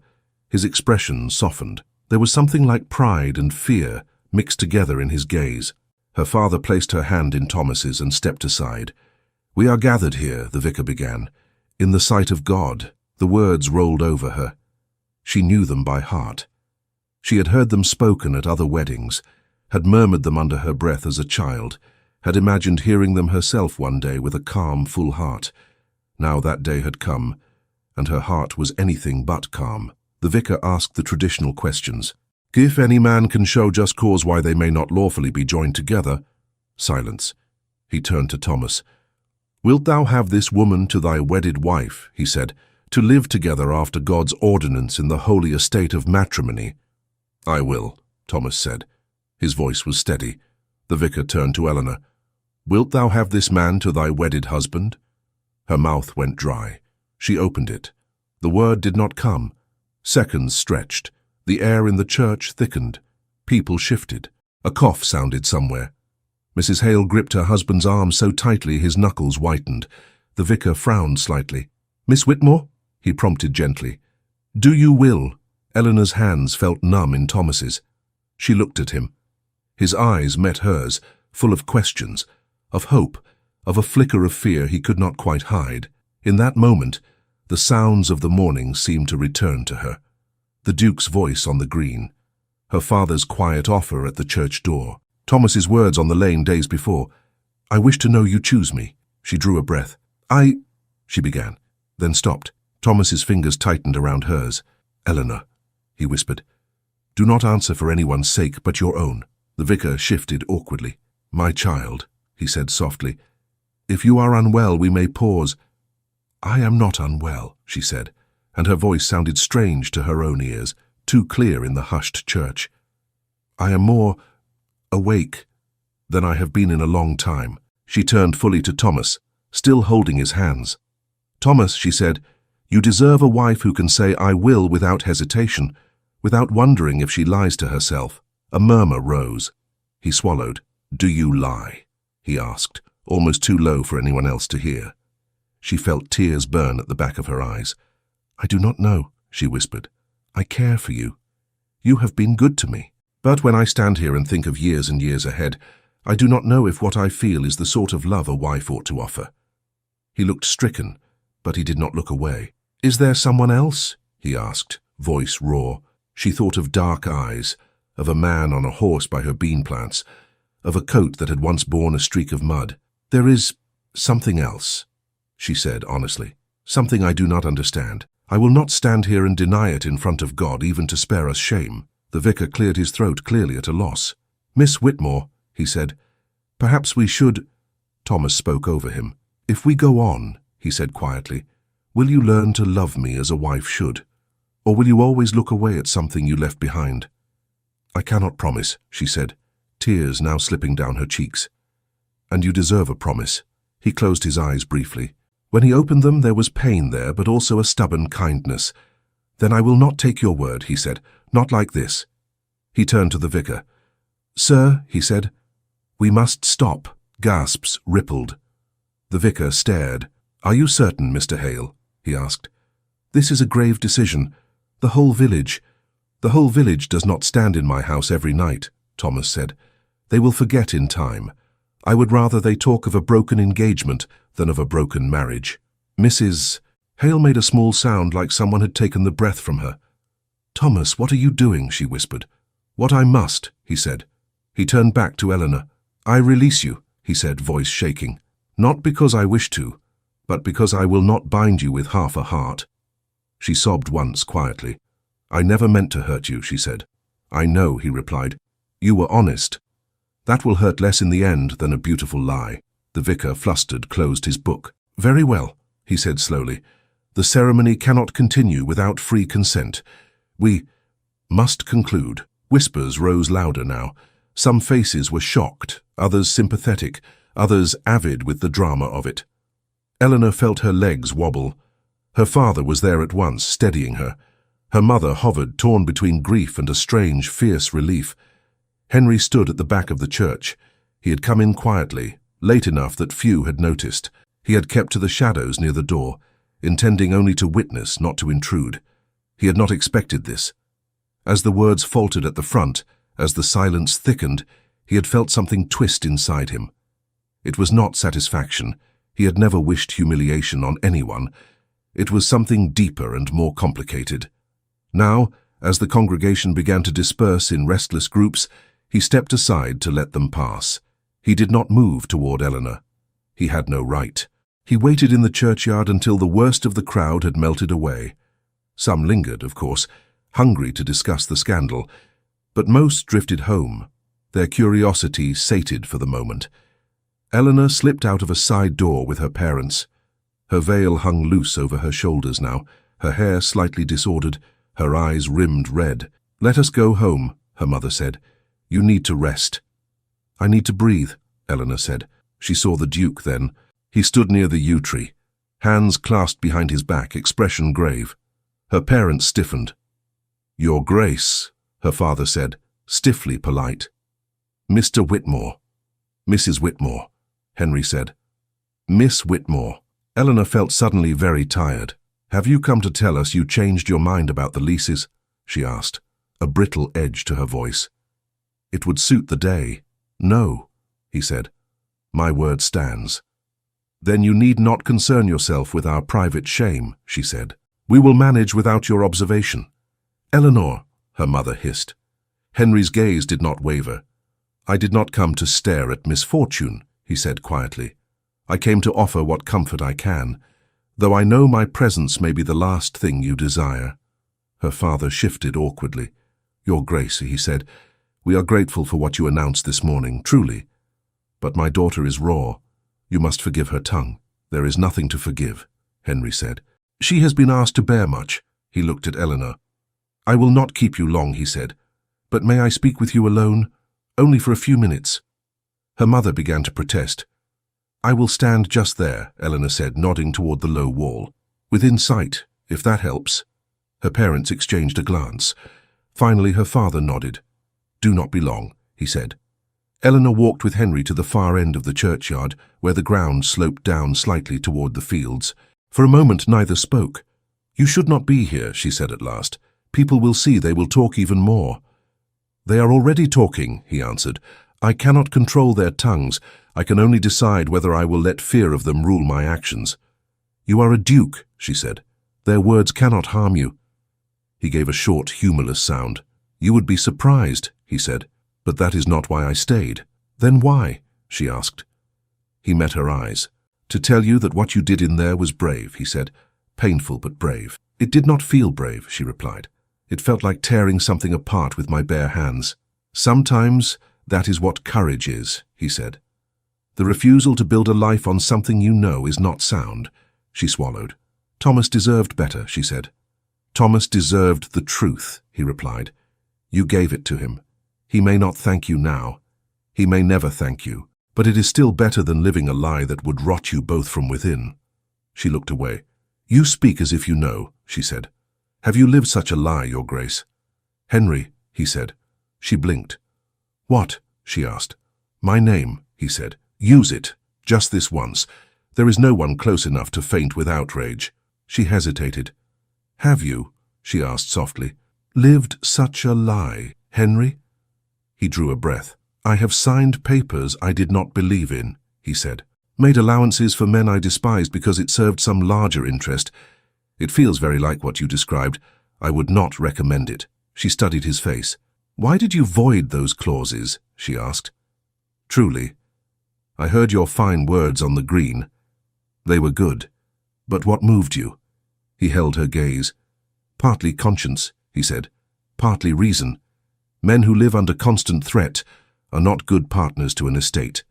his expression softened. There was something like pride and fear mixed together in his gaze. Her father placed her hand in Thomas's and stepped aside. "We are gathered here," the vicar began, "in the sight of God." The words rolled over her. She knew them by heart. She had heard them spoken at other weddings, had murmured them under her breath as a child, had imagined hearing them herself one day with a calm, full heart. Now that day had come, and her heart was anything but calm. The vicar asked the traditional questions. "If any man can show just cause why they may not lawfully be joined together." Silence. He turned to Thomas. "Wilt thou have this woman to thy wedded wife," he said, "to live together after God's ordinance in the holy estate of matrimony?" "I will," Thomas said. His voice was steady. The vicar turned to Eleanor. "Wilt thou have this man to thy wedded husband?" Her mouth went dry. She opened it. The word did not come. Seconds stretched. The air in the church thickened. People shifted. A cough sounded somewhere. Mrs. Hale gripped her husband's arm so tightly his knuckles whitened. The vicar frowned slightly. "Miss Whitmore?" he prompted gently. "Do you will?" Eleanor's hands felt numb in Thomas's. She looked at him. His eyes met hers, full of questions, of hope, of a flicker of fear he could not quite hide. In that moment, the sounds of the morning seemed to return to her. The Duke's voice on the green, her father's quiet offer at the church door, Thomas's words on the lane days before. "I wish to know you choose me." She drew a breath. She began, then stopped. Thomas's fingers tightened around hers. "Eleanor," he whispered, "do not answer for anyone's sake but your own." The vicar shifted awkwardly. "My child," he said softly, "if you are unwell, we may pause." "I am not unwell," she said, and her voice sounded strange to her own ears. too clear in the hushed church. "I am more awake than I have been in a long time." She turned fully to Thomas, still holding his hands. "Thomas," she said, "you deserve a wife who can say 'I will' without hesitation, without wondering if she lies to herself." A murmur rose. He swallowed. "Do you lie?" he asked, almost too low for anyone else to hear. She felt tears burn at the back of her eyes. "I do not know," she whispered. "I care for you. You have been good to me. But when I stand here and think of years and years ahead, I do not know if what I feel is the sort of love a wife ought to offer." He looked stricken, but he did not look away. "Is there someone else?" he asked, voice raw. She thought of dark eyes, of a man on a horse by her bean plants, of a coat that had once borne a streak of mud. "There is something else," she said honestly. "Something I do not understand. I will not stand here and deny it in front of God, even to spare us shame." The vicar cleared his throat, clearly at a loss. "Miss Whitmore," he said, "perhaps we should—" Thomas spoke over him. "If we go on," he said quietly, "will you learn to love me as a wife should? Or will you always look away at something you left behind?" "I cannot promise," she said, tears now slipping down her cheeks. "And you deserve a promise." He closed his eyes briefly. When he opened them, there was pain there, but also a stubborn kindness. "Then I will not take your word," he said. "Not like this." He turned to the vicar. "Sir," he said, "we must stop." Gasps rippled. The vicar stared. "Are you certain, Mr. Hale?" he asked. "This is a grave decision. The whole village does not stand in my house every night," Thomas said. "They will forget in time. I would rather they talk of a broken engagement than of a broken marriage." Mrs. Hale made a small sound like someone had taken the breath from her. "Thomas, what are you doing?" she whispered. "What I must," he said. He turned back to Eleanor. "I release you," he said, voice shaking. "Not because I wish to, but because I will not bind you with half a heart." She sobbed once quietly. "I never meant to hurt you," she said. "I know," he replied. "You were honest. That will hurt less in the end than a beautiful lie." The vicar, flustered, closed his book. "Very well," he said slowly. "The ceremony cannot continue without free consent. We must conclude." Whispers rose louder now. Some faces were shocked, others sympathetic, others avid with the drama of it. Eleanor felt her legs wobble. Her father was there at once, steadying her. Her mother hovered, torn between grief and a strange, fierce relief. Henry stood at the back of the church. He had come in quietly, late enough that few had noticed. He had kept to the shadows near the door, intending only to witness, not to intrude. He had not expected this. As the words faltered at the front, as the silence thickened, he had felt something twist inside him. It was not satisfaction. He had never wished humiliation on anyone. It was something deeper and more complicated. Now, as the congregation began to disperse in restless groups, he stepped aside to let them pass. He did not move toward Eleanor. He had no right. He waited in the churchyard until the worst of the crowd had melted away. Some lingered, of course, hungry to discuss the scandal, but most drifted home, their curiosity sated for the moment. Eleanor slipped out of a side door with her parents. Her veil hung loose over her shoulders now, her hair slightly disordered, her eyes rimmed red. "Let us go home," her mother said. "You need to rest." "I need to breathe," Eleanor said. She saw the Duke then. He stood near the yew tree, hands clasped behind his back, expression grave. Her parents stiffened. "Your Grace," her father said, stiffly polite. "Mr. Whitmore." "Mrs. Whitmore," Henry said. "Miss Whitmore." Eleanor felt suddenly very tired. "Have you come to tell us you changed your mind about the leases?" she asked, a brittle edge to her voice. "It would suit the day." "No," he said. "My word stands." "Then you need not concern yourself with our private shame," she said. "We will manage without your observation." "Eleanor," her mother hissed. Henry's gaze did not waver. "I did not come to stare at misfortune," he said quietly. "I came to offer what comfort I can, though I know my presence may be the last thing you desire." Her father shifted awkwardly. "Your Grace," he said, "we are grateful for what you announced this morning, truly. But my daughter is raw. You must forgive her tongue." "There is nothing to forgive," Henry said. "She has been asked to bear much." He looked at Eleanor. I will not keep you long, he said. But may I speak with you alone? Only for a few minutes. Her mother began to protest. I will stand just there, Eleanor said, nodding toward the low wall. Within sight, if that helps. Her parents exchanged a glance. Finally, her father nodded. Do not be long, he said. Eleanor walked with Henry to the far end of the churchyard, where the ground sloped down slightly toward the fields. For a moment, neither spoke. You should not be here, she said at last. People will see, they will talk even more. They are already talking, he answered. I cannot control their tongues. I can only decide whether I will let fear of them rule my actions. You are a duke, she said. Their words cannot harm you. He gave a short, humorless sound. You would be surprised, he said. But that is not why I stayed. Then why? She asked. He met her eyes. To tell you that what you did in there was brave, he said. Painful but brave. It did not feel brave, she replied. It felt like tearing something apart with my bare hands. Sometimes that is what courage is, he said. The refusal to build a life on something you know is not sound. She swallowed. Thomas deserved better, she said. Thomas deserved the truth, he replied. You gave it to him. He may not thank you now. He may never thank you. But it is still better than living a lie that would rot you both from within. She looked away. You speak as if you know, she said. Have you lived such a lie, Your Grace? Henry, he said. She blinked. What? She asked. My name, he said. Use it, just this once. There is no one close enough to faint with outrage. She hesitated. Have you, she asked softly, lived such a lie, Henry? He drew a breath. I have signed papers I did not believe in, he said. Made allowances for men I despised because it served some larger interest. It feels very like what you described. I would not recommend it. She studied his face. Why did you void those clauses? She asked. Truly. I heard your fine words on the green. They were good. But what moved you? He held her gaze. Partly conscience, he said. Partly reason. Men who live under constant threat are not good partners to an estate.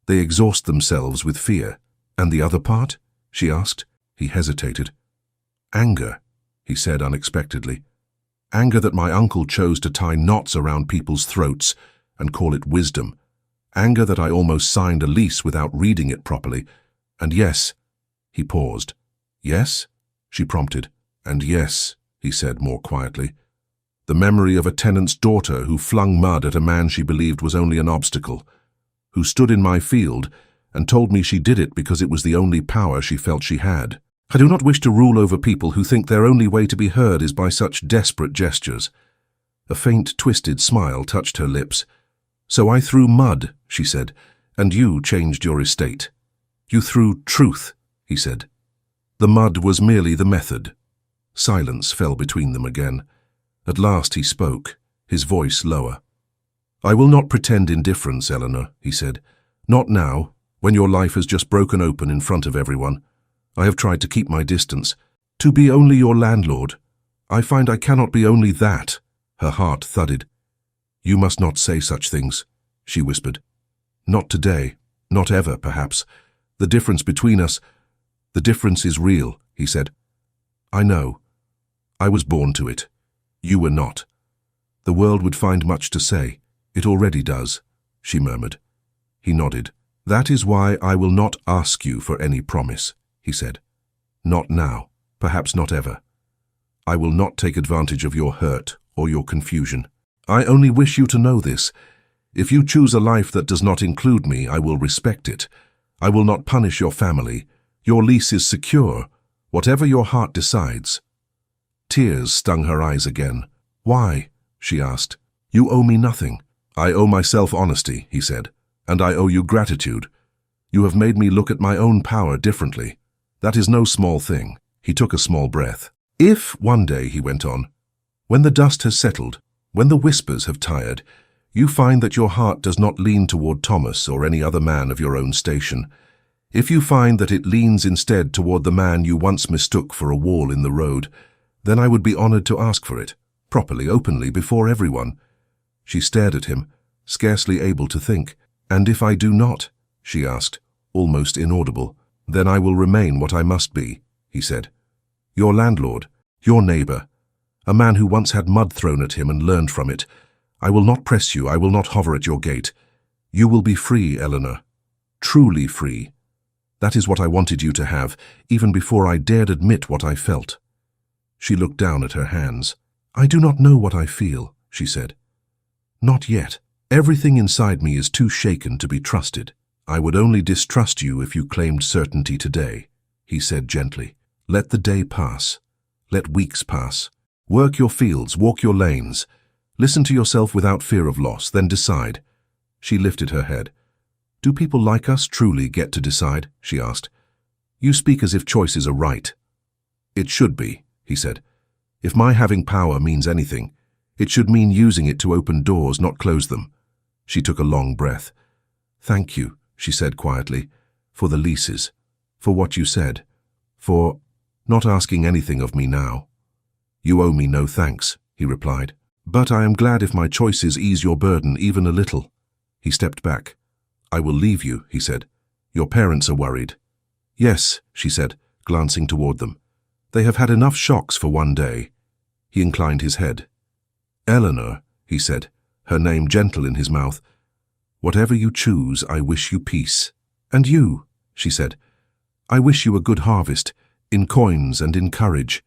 They exhaust themselves with fear. And the other part? She asked. He hesitated. Anger, he said unexpectedly. Anger that my uncle chose to tie knots around people's throats and call it wisdom. Anger that I almost signed a lease without reading it properly. And yes, he paused. Yes? She prompted. And yes, he said more quietly. The memory of a tenant's daughter who flung mud at a man she believed was only an obstacle, who stood in my field and told me she did it because it was the only power she felt she had. I do not wish to rule over people who think their only way to be heard is by such desperate gestures. A faint, twisted smile touched her lips. So I threw mud, she said, and you changed your estate. You threw truth, he said. The mud was merely the method. Silence fell between them again. At last he spoke, his voice lower. I will not pretend indifference, Eleanor, he said. Not now, when your life has just broken open in front of everyone. I have tried to keep my distance. To be only your landlord. I find I cannot be only that. Her heart thudded. You must not say such things, she whispered. Not today, not ever, perhaps. The difference between us, the difference is real, he said. I know. I was born to it. You were not. The world would find much to say. It already does, she murmured. He nodded. That is why I will not ask you for any promise, he said. Not now, perhaps not ever. I will not take advantage of your hurt or your confusion. I only wish you to know this. If you choose a life that does not include me, I will respect it. I will not punish your family. Your lease is secure, whatever your heart decides. Tears stung her eyes again. Why? She asked. You owe me nothing. I owe myself honesty, he said, and I owe you gratitude. You have made me look at my own power differently. That is no small thing. He took a small breath. If one day, he went on, when the dust has settled, when the whispers have tired, you find that your heart does not lean toward Thomas or any other man of your own station. If you find that it leans instead toward the man you once mistook for a wall in the road, then I would be honored to ask for it, properly, openly, before everyone. She stared at him, scarcely able to think. And if I do not, she asked, almost inaudible, then I will remain what I must be, he said. Your landlord, your neighbor. a man who once had mud thrown at him and learned from it. I will not press you, I will not hover at your gate. You will be free, Eleanor. Truly free. That is what I wanted you to have, even before I dared admit what I felt. She looked down at her hands. I do not know what I feel, she said. Not yet. Everything inside me is too shaken to be trusted. I would only distrust you if you claimed certainty today, he said gently. Let the day pass. Let weeks pass. Work your fields, walk your lanes. Listen to yourself without fear of loss, then decide. She lifted her head. Do people like us truly get to decide? She asked. You speak as if choices are right. It should be, he said. If my having power means anything, it should mean using it to open doors, not close them. She took a long breath. Thank you, she said quietly, for the leases, for what you said, for not asking anything of me now. You owe me no thanks, he replied. But I am glad if my choices ease your burden even a little. He stepped back. I will leave you, he said. Your parents are worried. Yes, she said, glancing toward them. They have had enough shocks for one day. He inclined his head. Eleanor, he said, her name gentle in his mouth. Whatever you choose, I wish you peace. And you, she said, I wish you a good harvest, in coins and in courage.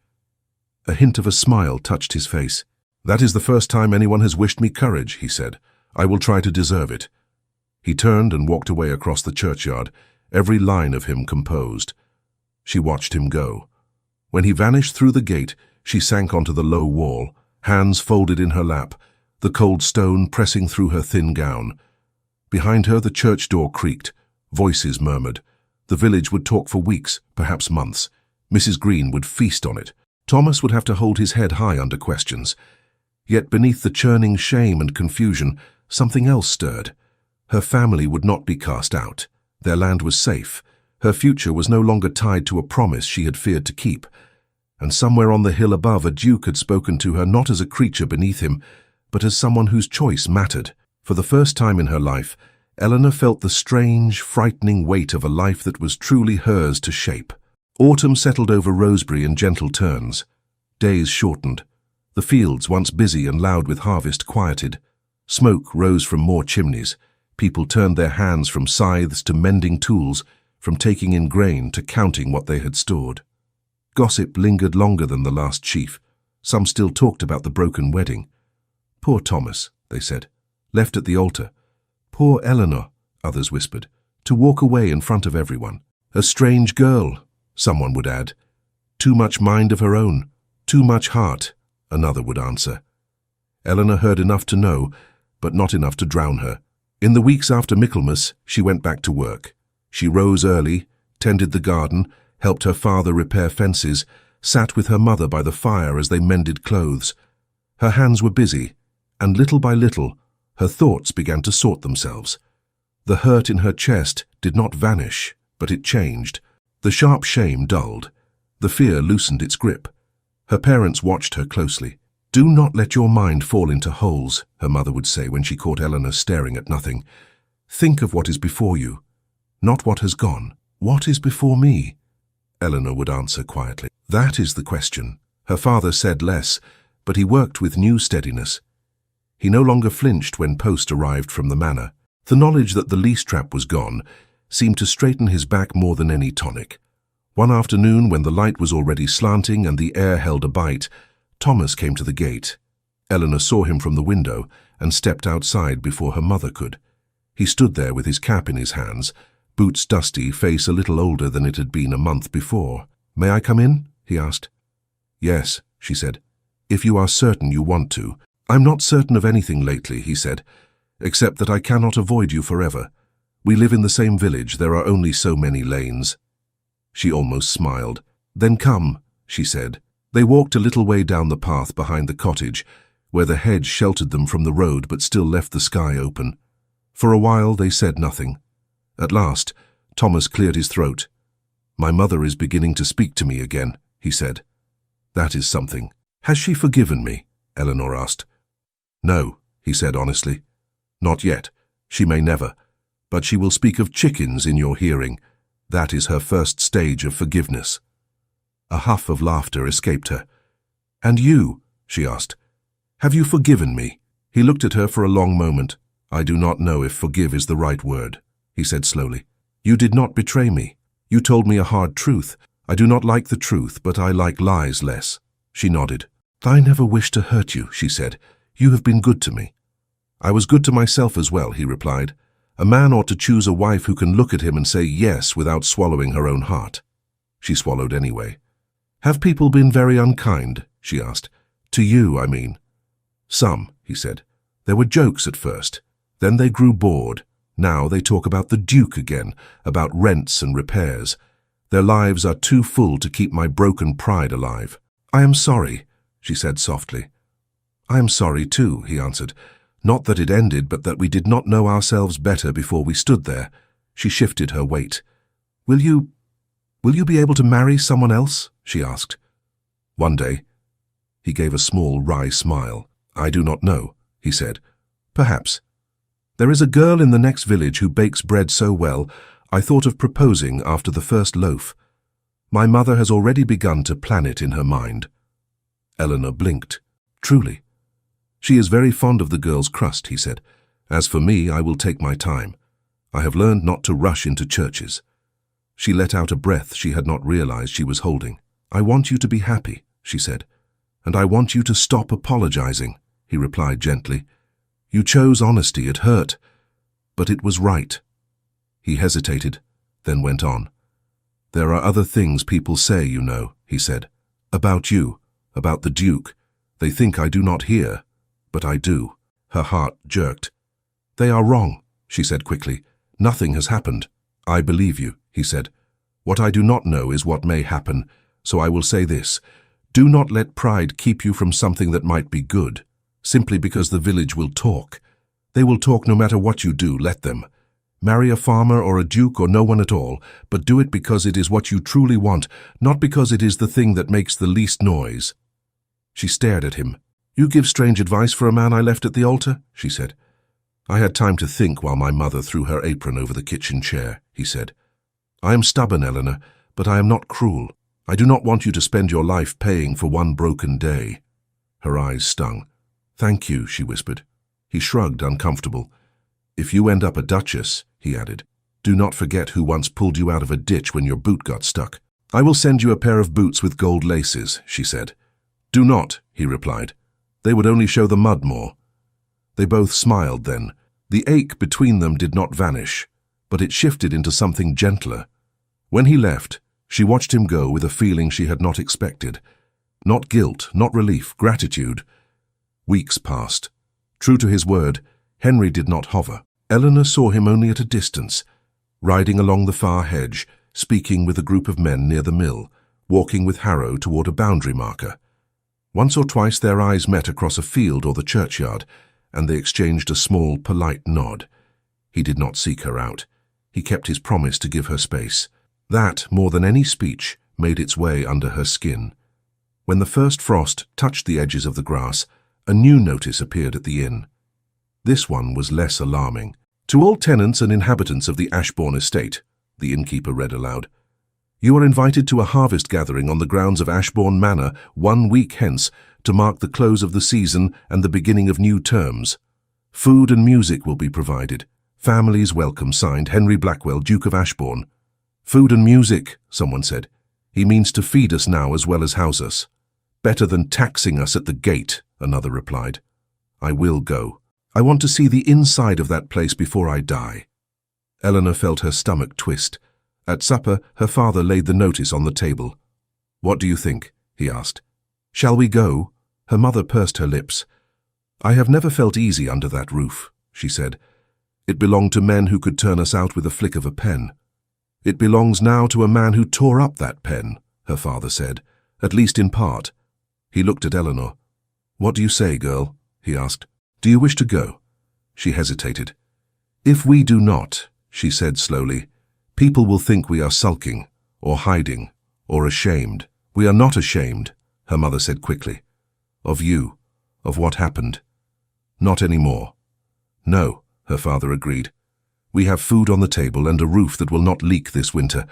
A hint of a smile touched his face. That is the first time anyone has wished me courage, he said. I will try to deserve it. He turned and walked away across the churchyard, every line of him composed. She watched him go. When he vanished through the gate, she sank onto the low wall, hands folded in her lap, the cold stone pressing through her thin gown. Behind her, the church door creaked. Voices murmured. The village would talk for weeks, perhaps months. Mrs. Green would feast on it. Thomas would have to hold his head high under questions. Yet beneath the churning shame and confusion, something else stirred. Her family would not be cast out. Their land was safe. Her future was no longer tied to a promise she had feared to keep. And somewhere on the hill above, a duke had spoken to her not as a creature beneath him, but as someone whose choice mattered. For the first time in her life, Eleanor felt the strange, frightening weight of a life that was truly hers to shape. Autumn settled over Rosebery in gentle turns. Days shortened. The fields, once busy and loud with harvest, quieted. Smoke rose from more chimneys. People turned their hands from scythes to mending tools, from taking in grain to counting what they had stored. Gossip lingered longer than the last sheaf. Some still talked about the broken wedding. Poor Thomas, they said, left at the altar. Poor Eleanor, others whispered, to walk away in front of everyone. A strange girl, someone would add. Too much mind of her own, too much heart, another would answer. Eleanor heard enough to know, but not enough to drown her. In the weeks after Michaelmas, she went back to work. She rose early, tended the garden, helped her father repair fences, sat with her mother by the fire as they mended clothes. Her hands were busy, and little by little, her thoughts began to sort themselves. The hurt in her chest did not vanish, but it changed. The sharp shame dulled. The fear loosened its grip. Her parents watched her closely. Do not let your mind fall into holes, her mother would say when she caught Eleanor staring at nothing. Think of what is before you, not what has gone. What is before me? Eleanor would answer quietly. That is the question. Her father said less, but he worked with new steadiness. He no longer flinched when post arrived from the manor. The knowledge that the lease trap was gone seemed to straighten his back more than any tonic. One afternoon, when the light was already slanting and the air held a bite, Thomas came to the gate. Eleanor saw him from the window and stepped outside before her mother could. He stood there with his cap in his hands, boots dusty, face a little older than it had been a month before. May I come in? He asked. Yes, she said, if you are certain you want to. I'm not certain of anything lately, he said, except that I cannot avoid you forever. We live in the same village, there are only so many lanes. She almost smiled. Then come, she said. They walked a little way down the path behind the cottage, where the hedge sheltered them from the road but still left the sky open. For a while they said nothing. At last, Thomas cleared his throat. My mother is beginning to speak to me again, he said. That is something. Has she forgiven me? Eleanor asked. No, he said honestly. Not yet. She may never. But she will speak of chickens in your hearing. That is her first stage of forgiveness. A huff of laughter escaped her. And you, she asked. Have you forgiven me? He looked at her for a long moment. I do not know if forgive is the right word, he said slowly. You did not betray me. You told me a hard truth. I do not like the truth, but I like lies less. She nodded. I never wished to hurt you, she said. You have been good to me. I was good to myself as well, he replied. A man ought to choose a wife who can look at him and say yes without swallowing her own heart. She swallowed anyway. Have people been very unkind? She asked. To you, I mean. Some, he said. There were jokes at first. Then they grew bored. Now they talk about the Duke again, about rents and repairs. Their lives are too full to keep my broken pride alive. I am sorry, she said softly. I am sorry too, he answered. Not that it ended, but that we did not know ourselves better before we stood there. She shifted her weight. Will you be able to marry someone else? She asked. One day. He gave a small, wry smile. I do not know, he said. Perhaps. There is a girl in the next village who bakes bread so well, I thought of proposing after the first loaf. My mother has already begun to plan it in her mind. Eleanor blinked. Truly. She is very fond of the girl's crust, he said. As for me, I will take my time. I have learned not to rush into churches. She let out a breath she had not realized she was holding. I want you to be happy, she said. And I want you to stop apologizing, he replied gently. You chose honesty, it hurt, but it was right. He hesitated, then went on. There are other things people say, you know, he said. About you, about the Duke. They think I do not hear, but I do. Her heart jerked. They are wrong, she said quickly. Nothing has happened. I believe you, he said. What I do not know is what may happen, so I will say this. Do not let pride keep you from something that might be good, simply because the village will talk. They will talk no matter what you do, let them. Marry a farmer or a duke or no one at all, but do it because it is what you truly want, not because it is the thing that makes the least noise. She stared at him. You give strange advice for a man I left at the altar, she said. I had time to think while my mother threw her apron over the kitchen chair, he said. I am stubborn, Eleanor, but I am not cruel. I do not want you to spend your life paying for one broken day. Her eyes stung. Thank you, she whispered. He shrugged, uncomfortable. If you end up a duchess, he added, do not forget who once pulled you out of a ditch when your boot got stuck. I will send you a pair of boots with gold laces, she said. Do not, he replied. They would only show the mud more. They both smiled then. The ache between them did not vanish, but it shifted into something gentler. When he left, she watched him go with a feeling she had not expected. Not guilt, not relief, gratitude. Weeks passed. True to his word, Henry did not hover. Eleanor saw him only at a distance, riding along the far hedge, speaking with a group of men near the mill, walking with Harrow toward a boundary marker. Once or twice their eyes met across a field or the churchyard, and they exchanged a small, polite nod. He did not seek her out. He kept his promise to give her space. That, more than any speech, made its way under her skin. When the first frost touched the edges of the grass, a new notice appeared at the inn. This one was less alarming. To all tenants and inhabitants of the Ashbourne estate, the innkeeper read aloud, you are invited to a harvest gathering on the grounds of Ashbourne Manor 1 week hence to mark the close of the season and the beginning of new terms. Food and music will be provided. Families welcome, signed Henry Blackwell, Duke of Ashbourne. Food and music, someone said. He means to feed us now as well as house us. Better than taxing us at the gate, another replied. I will go. I want to see the inside of that place before I die. Eleanor felt her stomach twist. At supper, her father laid the notice on the table. What do you think? He asked. Shall we go? Her mother pursed her lips. I have never felt easy under that roof, she said. It belonged to men who could turn us out with a flick of a pen. It belongs now to a man who tore up that pen, her father said, at least in part. He looked at Eleanor. What do you say, girl? He asked. Do you wish to go? She hesitated. If we do not, she said slowly, people will think we are sulking, or hiding, or ashamed. We are not ashamed, her mother said quickly. Of you, of what happened. Not any more. No, her father agreed. We have food on the table and a roof that will not leak this winter.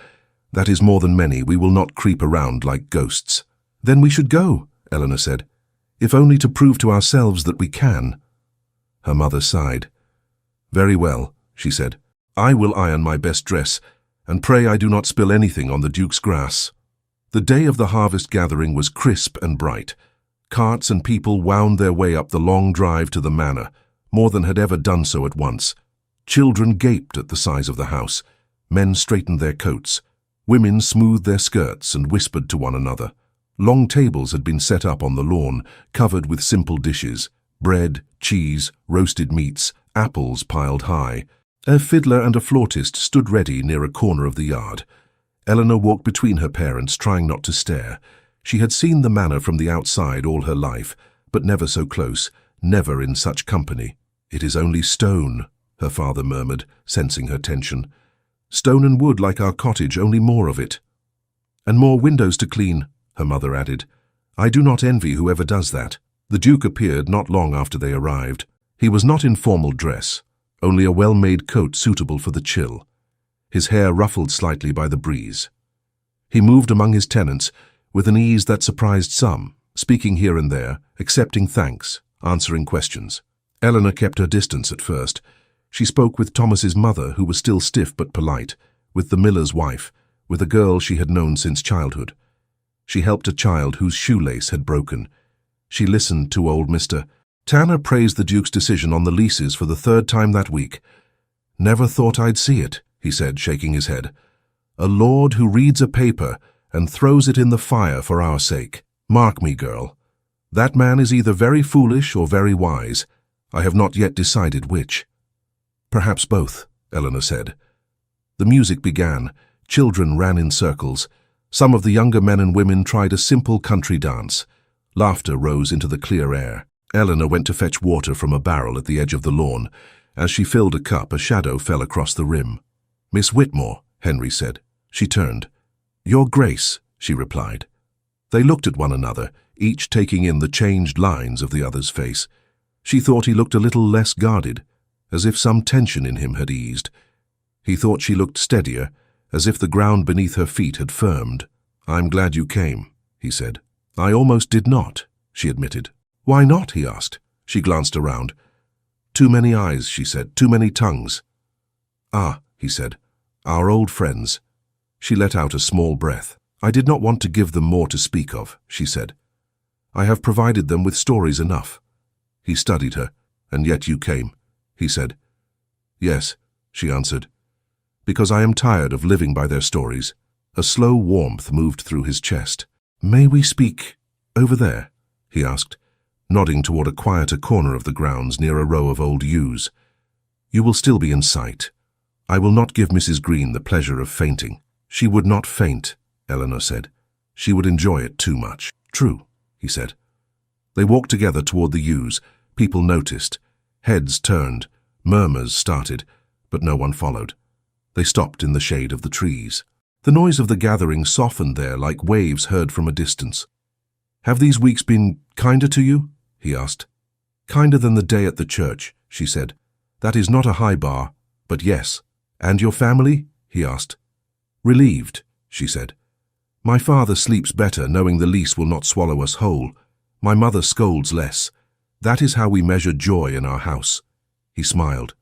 That is more than many. We will not creep around like ghosts. Then we should go, Eleanor said. if only to prove to ourselves that we can." Her mother sighed. "Very well," she said. "I will iron my best dress, and pray I do not spill anything on the Duke's grass." The day of the harvest gathering was crisp and bright. Carts and people wound their way up the long drive to the manor, more than had ever done so at once. Children gaped at the size of the house. Men straightened their coats. Women smoothed their skirts and whispered to one another. Long tables had been set up on the lawn, covered with simple dishes: bread, cheese, roasted meats, apples piled high. A fiddler and a flautist stood ready near a corner of the yard. Eleanor walked between her parents, trying not to stare. She had seen the manor from the outside all her life, but never so close, never in such company. "It is only stone," her father murmured, sensing her tension. "Stone and wood like our cottage, only more of it." "And more windows to clean," her mother added. "I do not envy whoever does that." The Duke appeared not long after they arrived. He was not in formal dress, only a well-made coat suitable for the chill. His hair ruffled slightly by the breeze. He moved among his tenants with an ease that surprised some, speaking here and there, accepting thanks, answering questions. Eleanor kept her distance at first. She spoke with Thomas's mother, who was still stiff but polite, with the miller's wife, with a girl she had known since childhood. She helped a child whose shoelace had broken. She listened to old Mr. Tanner praised the Duke's decision on the leases for the third time that week. "Never thought I'd see it," he said, shaking his head. "A lord who reads a paper and throws it in the fire for our sake. Mark me, girl. That man is either very foolish or very wise. I have not yet decided which." "Perhaps both," Eleanor said. The music began. Children ran in circles. Some of the younger men and women tried a simple country dance. Laughter rose into the clear air. Eleanor went to fetch water from a barrel at the edge of the lawn. As she filled a cup, a shadow fell across the rim. "Miss Whitmore," Henry said. She turned. "Your Grace," she replied. They looked at one another, each taking in the changed lines of the other's face. She thought he looked a little less guarded, as if some tension in him had eased. He thought she looked steadier, as if the ground beneath her feet had firmed. "I'm glad you came," he said. "I almost did not," she admitted. "Why not?" he asked. She glanced around. "Too many eyes," she said, "too many tongues." "Ah," he said, "our old friends." She let out a small breath. "I did not want to give them more to speak of," she said. "I have provided them with stories enough." He studied her. "And yet you came," he said. "Yes," she answered, "because I am tired of living by their stories." A slow warmth moved through his chest. "May we speak over there?" he asked, nodding toward a quieter corner of the grounds near a row of old yews. "You will still be in sight. I will not give Mrs. Green the pleasure of fainting." "She would not faint," Eleanor said. "She would enjoy it too much." "True," he said. They walked together toward the yews. People noticed. Heads turned. Murmurs started, but no one followed. They stopped in the shade of the trees. The noise of the gathering softened there like waves heard from a distance. "Have these weeks been kinder to you?" he asked. "Kinder than the day at the church," she said. "That is not a high bar, but yes." "And your family?" he asked. "Relieved," she said. "My father sleeps better, knowing the lease will not swallow us whole. My mother scolds less. That is how we measure joy in our house." He smiled.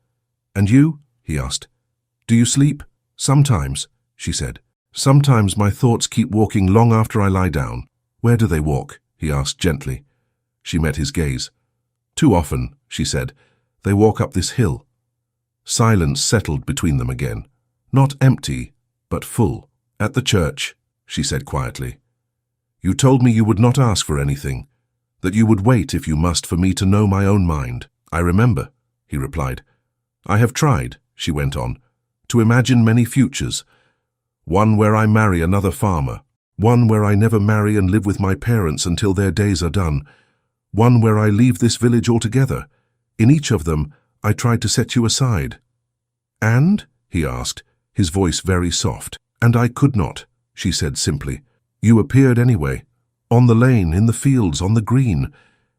"And you?" he asked. "Do you sleep?" "Sometimes," she said. "Sometimes my thoughts keep walking long after I lie down." "Where do they walk?" he asked gently. She met his gaze. "Too often," she said. "They walk up this hill." Silence settled between them again. Not empty, but full. "At the church," she said quietly. "You told me you would not ask for anything, that you would wait if you must for me to know my own mind." "I remember," he replied. "I have tried," she went on, "to imagine many futures. One where I marry another farmer. One where I never marry and live with my parents until their days are done. One where I leave this village altogether. In each of them, I tried to set you aside." "And?" he asked, his voice very soft. "And I could not," she said simply. "You appeared anyway. On the lane, in the fields, on the green.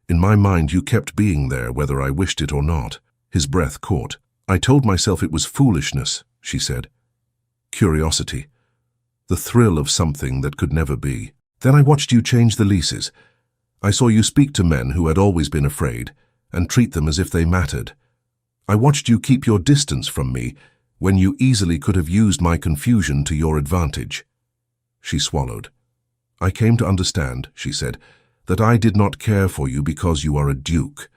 In my mind you kept being there, whether I wished it or not." His breath caught. "I told myself it was foolishness," she said. "Curiosity. The thrill of something that could never be. Then I watched you change the leases. I saw you speak to men who had always been afraid and treat them as if they mattered. I watched you keep your distance from me when you easily could have used my confusion to your advantage." She swallowed. "I came to understand," she said, "that I did not care for you because you are a duke.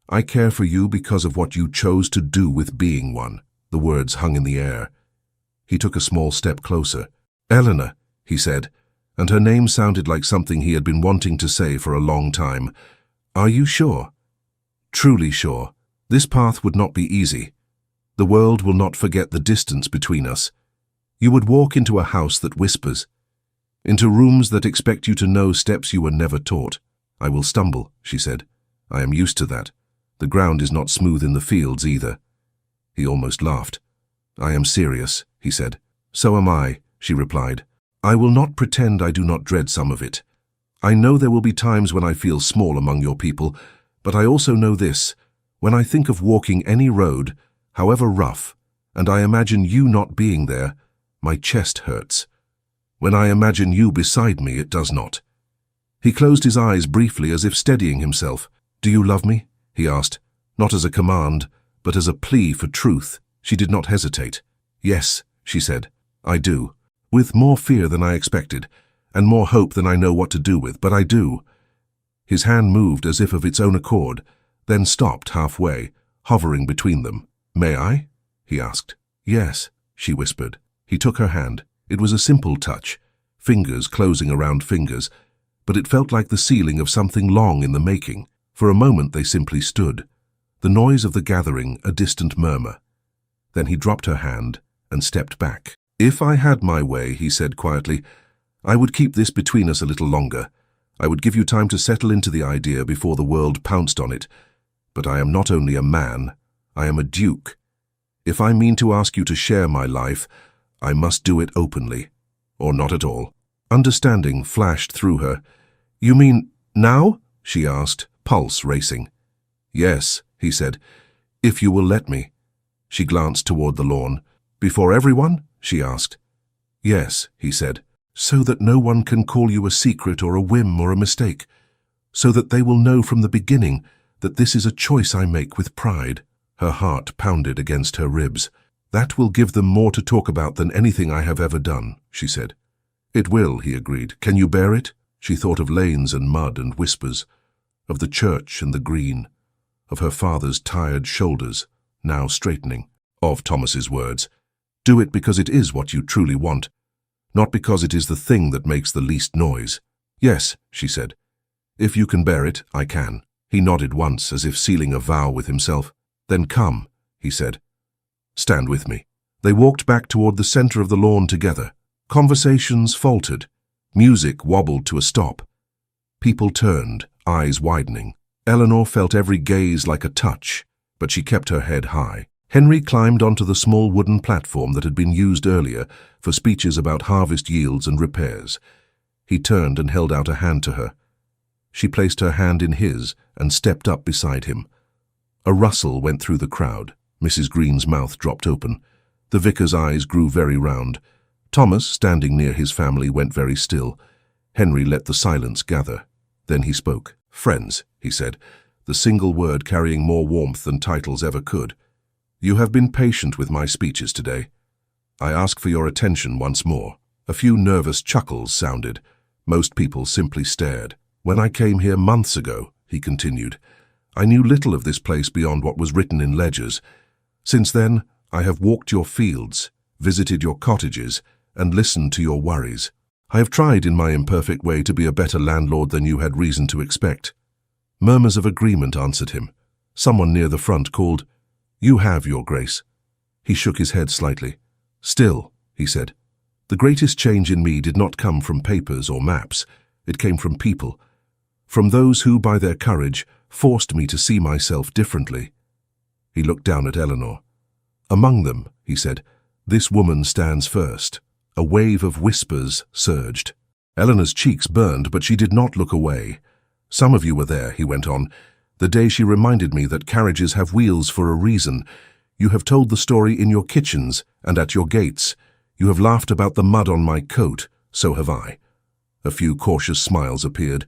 I care for you because of what you chose to do with being one." The words hung in the air. He took a small step closer. "Eleanor," he said, and her name sounded like something he had been wanting to say for a long time. "Are you sure? Truly sure? This path would not be easy. The world will not forget the distance between us. You would walk into a house that whispers, into rooms that expect you to know steps you were never taught." "I will stumble," she said. "I am used to that. The ground is not smooth in the fields either." He almost laughed. "I am serious," he said. "So am I," she replied. "I will not pretend I do not dread some of it. I know there will be times when I feel small among your people, but I also know this: when I think of walking any road, however rough, and I imagine you not being there, my chest hurts. When I imagine you beside me, it does not." He closed his eyes briefly as if steadying himself. "Do you love me?" he asked, not as a command, but as a plea for truth. She did not hesitate. "Yes," she said, "I do. With more fear than I expected, and more hope than I know what to do with, but I do." His hand moved as if of its own accord, then stopped halfway, hovering between them. "May I?" he asked. "Yes," she whispered. He took her hand. It was a simple touch, fingers closing around fingers, but it felt like the sealing of something long in the making. For a moment they simply stood, the noise of the gathering a distant murmur. Then he dropped her hand and stepped back. "If I had my way," he said quietly, "I would keep this between us a little longer. I would give you time to settle into the idea before the world pounced on it. But I am not only a man, I am a duke. If I mean to ask you to share my life, I must do it openly, or not at all." Understanding flashed through her. "You mean now?" she asked, pulse racing. "Yes," he said, "if you will let me." She glanced toward the lawn. "Before everyone?" she asked. "Yes," he said, "so that no one can call you a secret or a whim or a mistake, so that they will know from the beginning that this is a choice I make with pride." Her heart pounded against her ribs. "That will give them more to talk about than anything I have ever done," she said. "It will," he agreed. "Can you bear it?" She thought of lanes and mud and whispers, of the church and the green, of her father's tired shoulders, now straightening, of Thomas's words, "Do it because it is what you truly want, not because it is the thing that makes the least noise." "Yes," she said. "If you can bear it, I can." He nodded once, as if sealing a vow with himself. "Then come," he said. "Stand with me." They walked back toward the center of the lawn together. Conversations faltered. Music wobbled to a stop. People turned, eyes widening. Eleanor felt every gaze like a touch, but she kept her head high. Henry climbed onto the small wooden platform that had been used earlier for speeches about harvest yields and repairs. He turned and held out a hand to her. She placed her hand in his and stepped up beside him. A rustle went through the crowd. Mrs. Green's mouth dropped open. The vicar's eyes grew very round. Thomas, standing near his family, went very still. Henry let the silence gather. Then he spoke. "Friends," he said, the single word carrying more warmth than titles ever could. "You have been patient with my speeches today. I ask for your attention once more." A few nervous chuckles sounded. Most people simply stared. "When I came here months ago," he continued, "I knew little of this place beyond what was written in ledgers. Since then, I have walked your fields, visited your cottages, and listened to your worries. I have tried in my imperfect way to be a better landlord than you had reason to expect." Murmurs of agreement answered him. Someone near the front called, "You have, Your Grace." He shook his head slightly. "Still," he said, "the greatest change in me did not come from papers or maps. It came from people, from those who, by their courage, forced me to see myself differently." He looked down at Eleanor. "Among them," he said, "this woman stands first." A wave of whispers surged. Eleanor's cheeks burned, but she did not look away. "Some of you were there," he went on, "the day she reminded me that carriages have wheels for a reason. You have told the story in your kitchens and at your gates. You have laughed about the mud on my coat, so have I." A few cautious smiles appeared.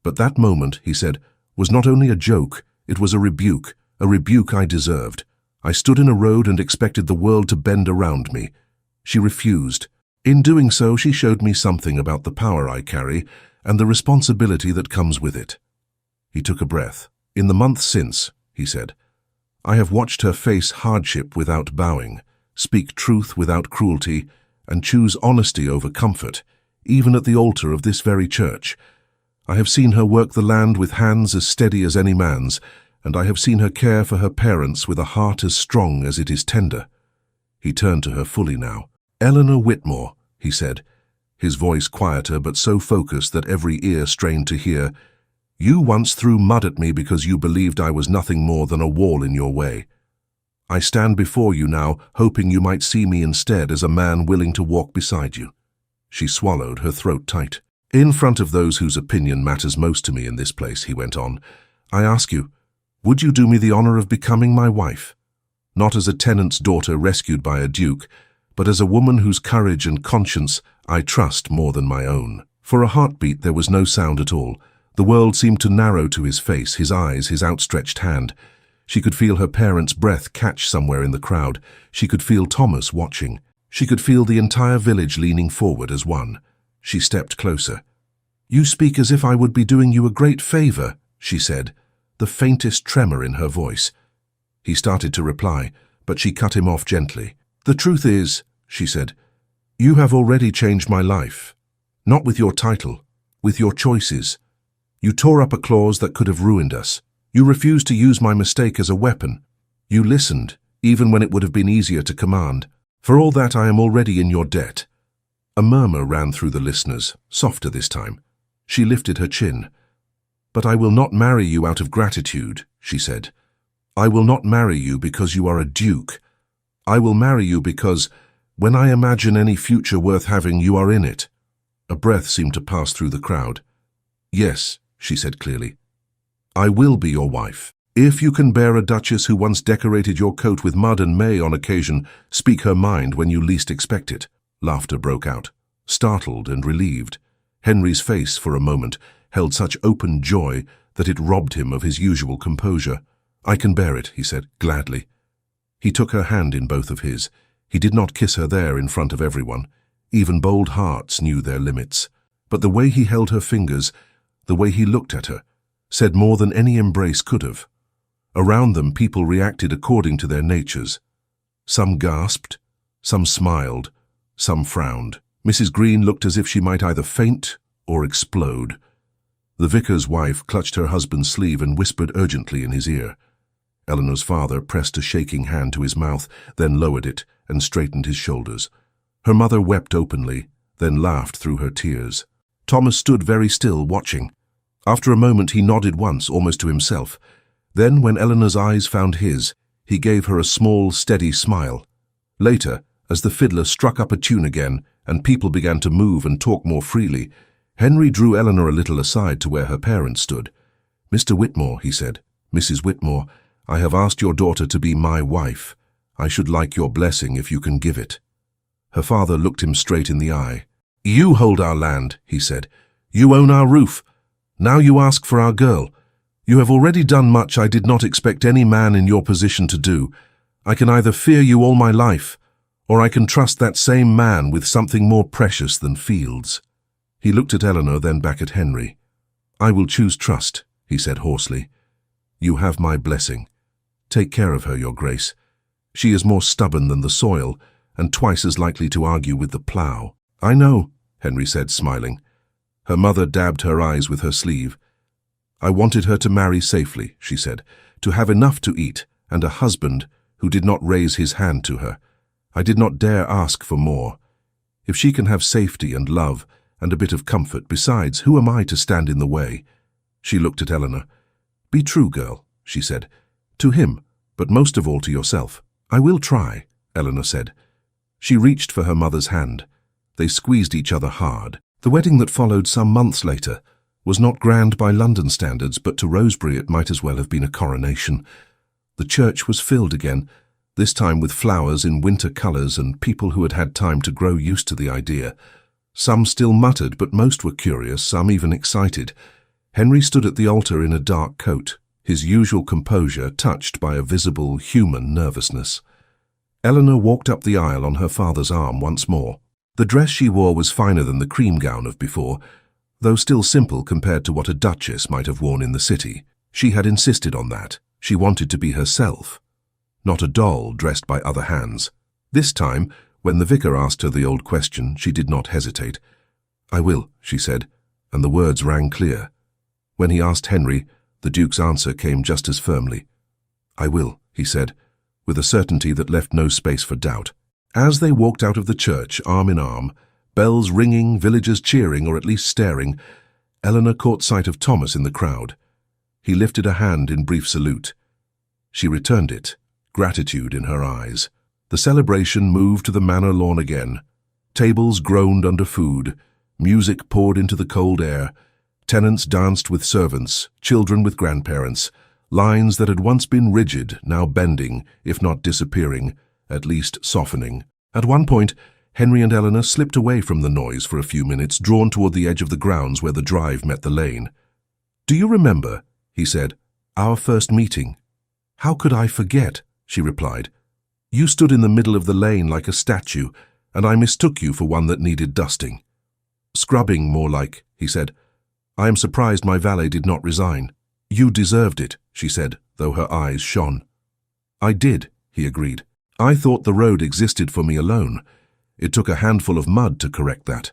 But that moment, he said, was not only a joke, it was a rebuke I deserved. I stood in a road and expected the world to bend around me. She refused. In doing so, she showed me something about the power I carry and the responsibility that comes with it. He took a breath. In the months since, he said, I have watched her face hardship without bowing, speak truth without cruelty, and choose honesty over comfort, even at the altar of this very church. I have seen her work the land with hands as steady as any man's, and I have seen her care for her parents with a heart as strong as it is tender. He turned to her fully now. Eleanor Whitmore, he said, his voice quieter but so focused that every ear strained to hear, you once threw mud at me because you believed I was nothing more than a wall in your way. I stand before you now, hoping you might see me instead as a man willing to walk beside you. She swallowed, her throat tight. In front of those whose opinion matters most to me in this place, he went on, I ask you, would you do me the honor of becoming my wife? Not as a tenant's daughter rescued by a duke, but as a woman whose courage and conscience I trust more than my own. For a heartbeat there was no sound at all. The world seemed to narrow to his face, his eyes, his outstretched hand. She could feel her parents' breath catch somewhere in the crowd. She could feel Thomas watching. She could feel the entire village leaning forward as one. She stepped closer. You speak as if I would be doing you a great favor, she said, the faintest tremor in her voice. He started to reply, but she cut him off gently. The truth is, she said, you have already changed my life. Not with your title, with your choices. You tore up a clause that could have ruined us. You refused to use my mistake as a weapon. You listened, even when it would have been easier to command. For all that, I am already in your debt. A murmur ran through the listeners, softer this time. She lifted her chin. But I will not marry you out of gratitude, she said. I will not marry you because you are a duke. I will marry you because, when I imagine any future worth having, you are in it. A breath seemed to pass through the crowd. Yes, she said clearly. I will be your wife. If you can bear a duchess who once decorated your coat with mud and may on occasion speak her mind when you least expect it. Laughter broke out, startled and relieved. Henry's face, for a moment, held such open joy that it robbed him of his usual composure. I can bear it, he said, gladly. He took her hand in both of his. He did not kiss her there in front of everyone. Even bold hearts knew their limits. But the way he held her fingers, the way he looked at her, said more than any embrace could have. Around them, people reacted according to their natures. Some gasped, some smiled, some frowned. Mrs. Green looked as if she might either faint or explode. The vicar's wife clutched her husband's sleeve and whispered urgently in his ear. Eleanor's father pressed a shaking hand to his mouth, then lowered it and straightened his shoulders. Her mother wept openly, then laughed through her tears. Thomas stood very still, watching. After a moment he nodded once, almost to himself. Then, when Eleanor's eyes found his, he gave her a small, steady smile. Later, as the fiddler struck up a tune again, and people began to move and talk more freely, Henry drew Eleanor a little aside to where her parents stood. Mr. Whitmore, he said, Mrs. Whitmore, I have asked your daughter to be my wife. I should like your blessing if you can give it. Her father looked him straight in the eye. You hold our land, he said. You own our roof. Now you ask for our girl. You have already done much I did not expect any man in your position to do. I can either fear you all my life, or I can trust that same man with something more precious than fields. He looked at Eleanor, then back at Henry. I will choose trust, he said hoarsely. You have my blessing. Take care of her, your grace. She is more stubborn than the soil, and twice as likely to argue with the plough. I know, Henry said, smiling. Her mother dabbed her eyes with her sleeve. I wanted her to marry safely, she said, to have enough to eat, and a husband who did not raise his hand to her. I did not dare ask for more. If she can have safety and love, and a bit of comfort besides, who am I to stand in the way? She looked at Eleanor. Be true, girl, she said. To him, but most of all to yourself. I will try, Eleanor said. She reached for her mother's hand. They squeezed each other hard. The wedding that followed some months later was not grand by London standards, but to Rosebery it might as well have been a coronation. The church was filled again, this time with flowers in winter colours and people who had had time to grow used to the idea. Some still muttered, but most were curious, some even excited. Henry stood at the altar in a dark coat, his usual composure touched by a visible human nervousness. Eleanor walked up the aisle on her father's arm once more. The dress she wore was finer than the cream gown of before, though still simple compared to what a duchess might have worn in the city. She had insisted on that. She wanted to be herself, not a doll dressed by other hands. This time, when the vicar asked her the old question, she did not hesitate. "I will," she said, and the words rang clear. When he asked Henry, the Duke's answer came just as firmly. "I will," he said, with a certainty that left no space for doubt. As they walked out of the church, arm in arm, bells ringing, villagers cheering or at least staring, Eleanor caught sight of Thomas in the crowd. He lifted a hand in brief salute. She returned it, gratitude in her eyes. The celebration moved to the manor lawn again. Tables groaned under food, music poured into the cold air, tenants danced with servants, children with grandparents, lines that had once been rigid, now bending, if not disappearing, at least softening. At one point, Henry and Eleanor slipped away from the noise for a few minutes, drawn toward the edge of the grounds where the drive met the lane. "Do you remember," he said, "our first meeting?" "How could I forget?" she replied. "You stood in the middle of the lane like a statue, and I mistook you for one that needed dusting." "Scrubbing, more like," he said. "I am surprised my valet did not resign." "You deserved it," she said, though her eyes shone. "I did," he agreed. "I thought the road existed for me alone. It took a handful of mud to correct that."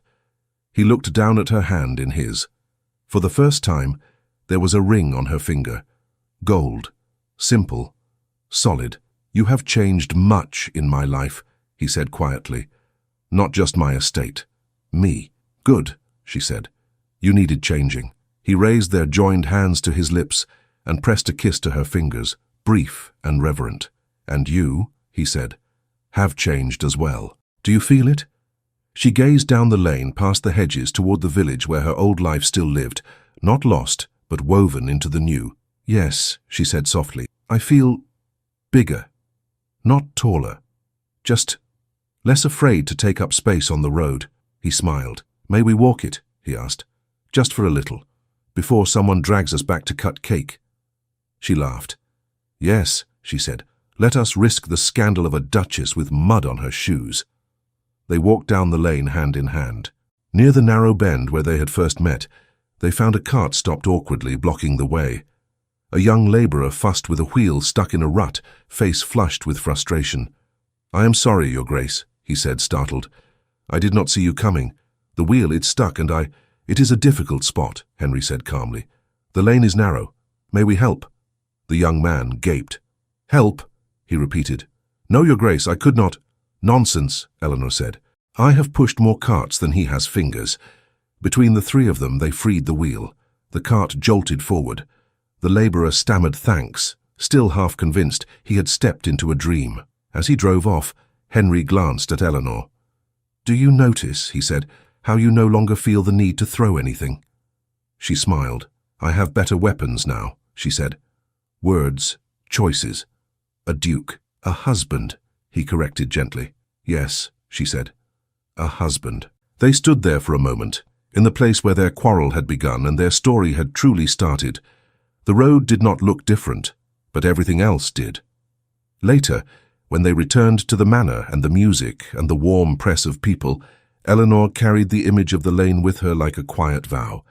He looked down at her hand in his. For the first time, there was a ring on her finger. Gold. Simple. Solid. "You have changed much in my life," he said quietly. "Not just my estate. Me." "Good," she said. "You needed changing." He raised their joined hands to his lips and pressed a kiss to her fingers, brief and reverent. "And you," he said, "have changed as well. Do you feel it?" She gazed down the lane past the hedges toward the village where her old life still lived, not lost, but woven into the new. "Yes," she said softly, "I feel bigger. Not taller. Just less afraid to take up space on the road." He smiled. "May we walk it?" he asked. "Just for a little, before someone drags us back to cut cake." She laughed. "Yes," she said, "let us risk the scandal of a duchess with mud on her shoes." They walked down the lane hand in hand. Near the narrow bend where they had first met, they found a cart stopped awkwardly, blocking the way. A young labourer fussed with a wheel stuck in a rut, face flushed with frustration. "I am sorry, Your Grace," he said, startled. "I did not see you coming. The wheel, it's stuck, and It is a difficult spot," Henry said calmly. "The lane is narrow. May we help?" The young man gaped. "Help?" he repeated. "No, Your Grace, I could not." "Nonsense," Eleanor said. "I have pushed more carts than he has fingers." Between the three of them, they freed the wheel. The cart jolted forward. The labourer stammered thanks, still half convinced he had stepped into a dream. As he drove off, Henry glanced at Eleanor. "Do you notice," he said, "how you no longer feel the need to throw anything?" She smiled. "I have better weapons now," she said. "Words, choices. A duke, a husband," he corrected gently. "Yes," she said, "a husband." They stood there for a moment, in the place where their quarrel had begun and their story had truly started. The road did not look different, but everything else did. Later, when they returned to the manor and the music and the warm press of people, Eleanor carried the image of the lane with her like a quiet vow.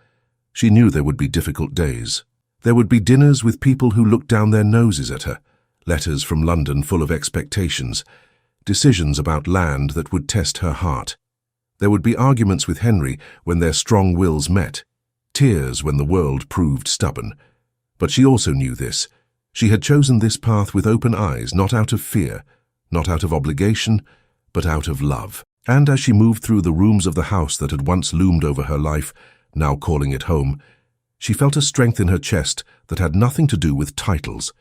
She knew there would be difficult days. There would be dinners with people who looked down their noses at her, letters from London full of expectations, decisions about land that would test her heart. There would be arguments with Henry when their strong wills met, tears when the world proved stubborn. But she also knew this. She had chosen this path with open eyes, not out of fear, not out of obligation, but out of love. And as she moved through the rooms of the house that had once loomed over her life, now calling it home, she felt a strength in her chest that had nothing to do with titles.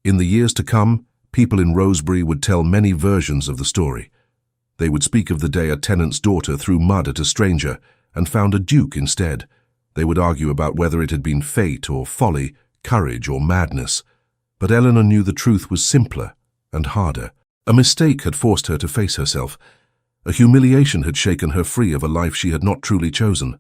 In the years to come, people in Rosebery would tell many versions of the story. They would speak of the day a tenant's daughter threw mud at a stranger and found a duke instead. They would argue about whether it had been fate or folly, courage or madness. But Eleanor knew the truth was simpler and harder. A mistake had forced her to face herself. A humiliation had shaken her free of a life she had not truly chosen.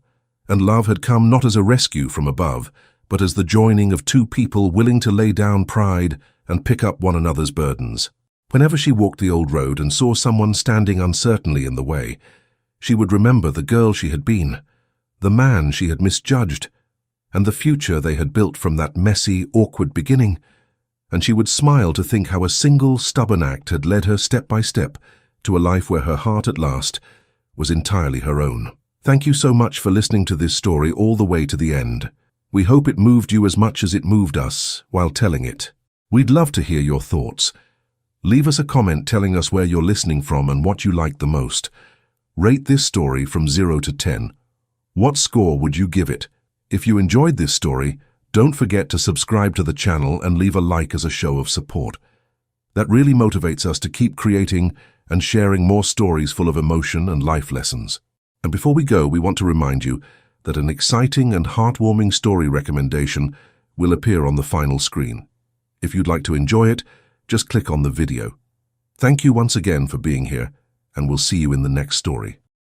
and love had come not as a rescue from above, but as the joining of two people willing to lay down pride and pick up one another's burdens. Whenever she walked the old road and saw someone standing uncertainly in the way, she would remember the girl she had been, the man she had misjudged, and the future they had built from that messy, awkward beginning, and she would smile to think how a single stubborn act had led her step by step to a life where her heart at last was entirely her own. Thank you so much for listening to this story all the way to the end. We hope it moved you as much as it moved us while telling it. We'd love to hear your thoughts. Leave us a comment telling us where you're listening from and what you liked the most. Rate this story from 0 to 10. What score would you give it? If you enjoyed this story, don't forget to subscribe to the channel and leave a like as a show of support. That really motivates us to keep creating and sharing more stories full of emotion and life lessons. And before we go, we want to remind you that an exciting and heartwarming story recommendation will appear on the final screen. If you'd like to enjoy it, just click on the video. Thank you once again for being here, and we'll see you in the next story.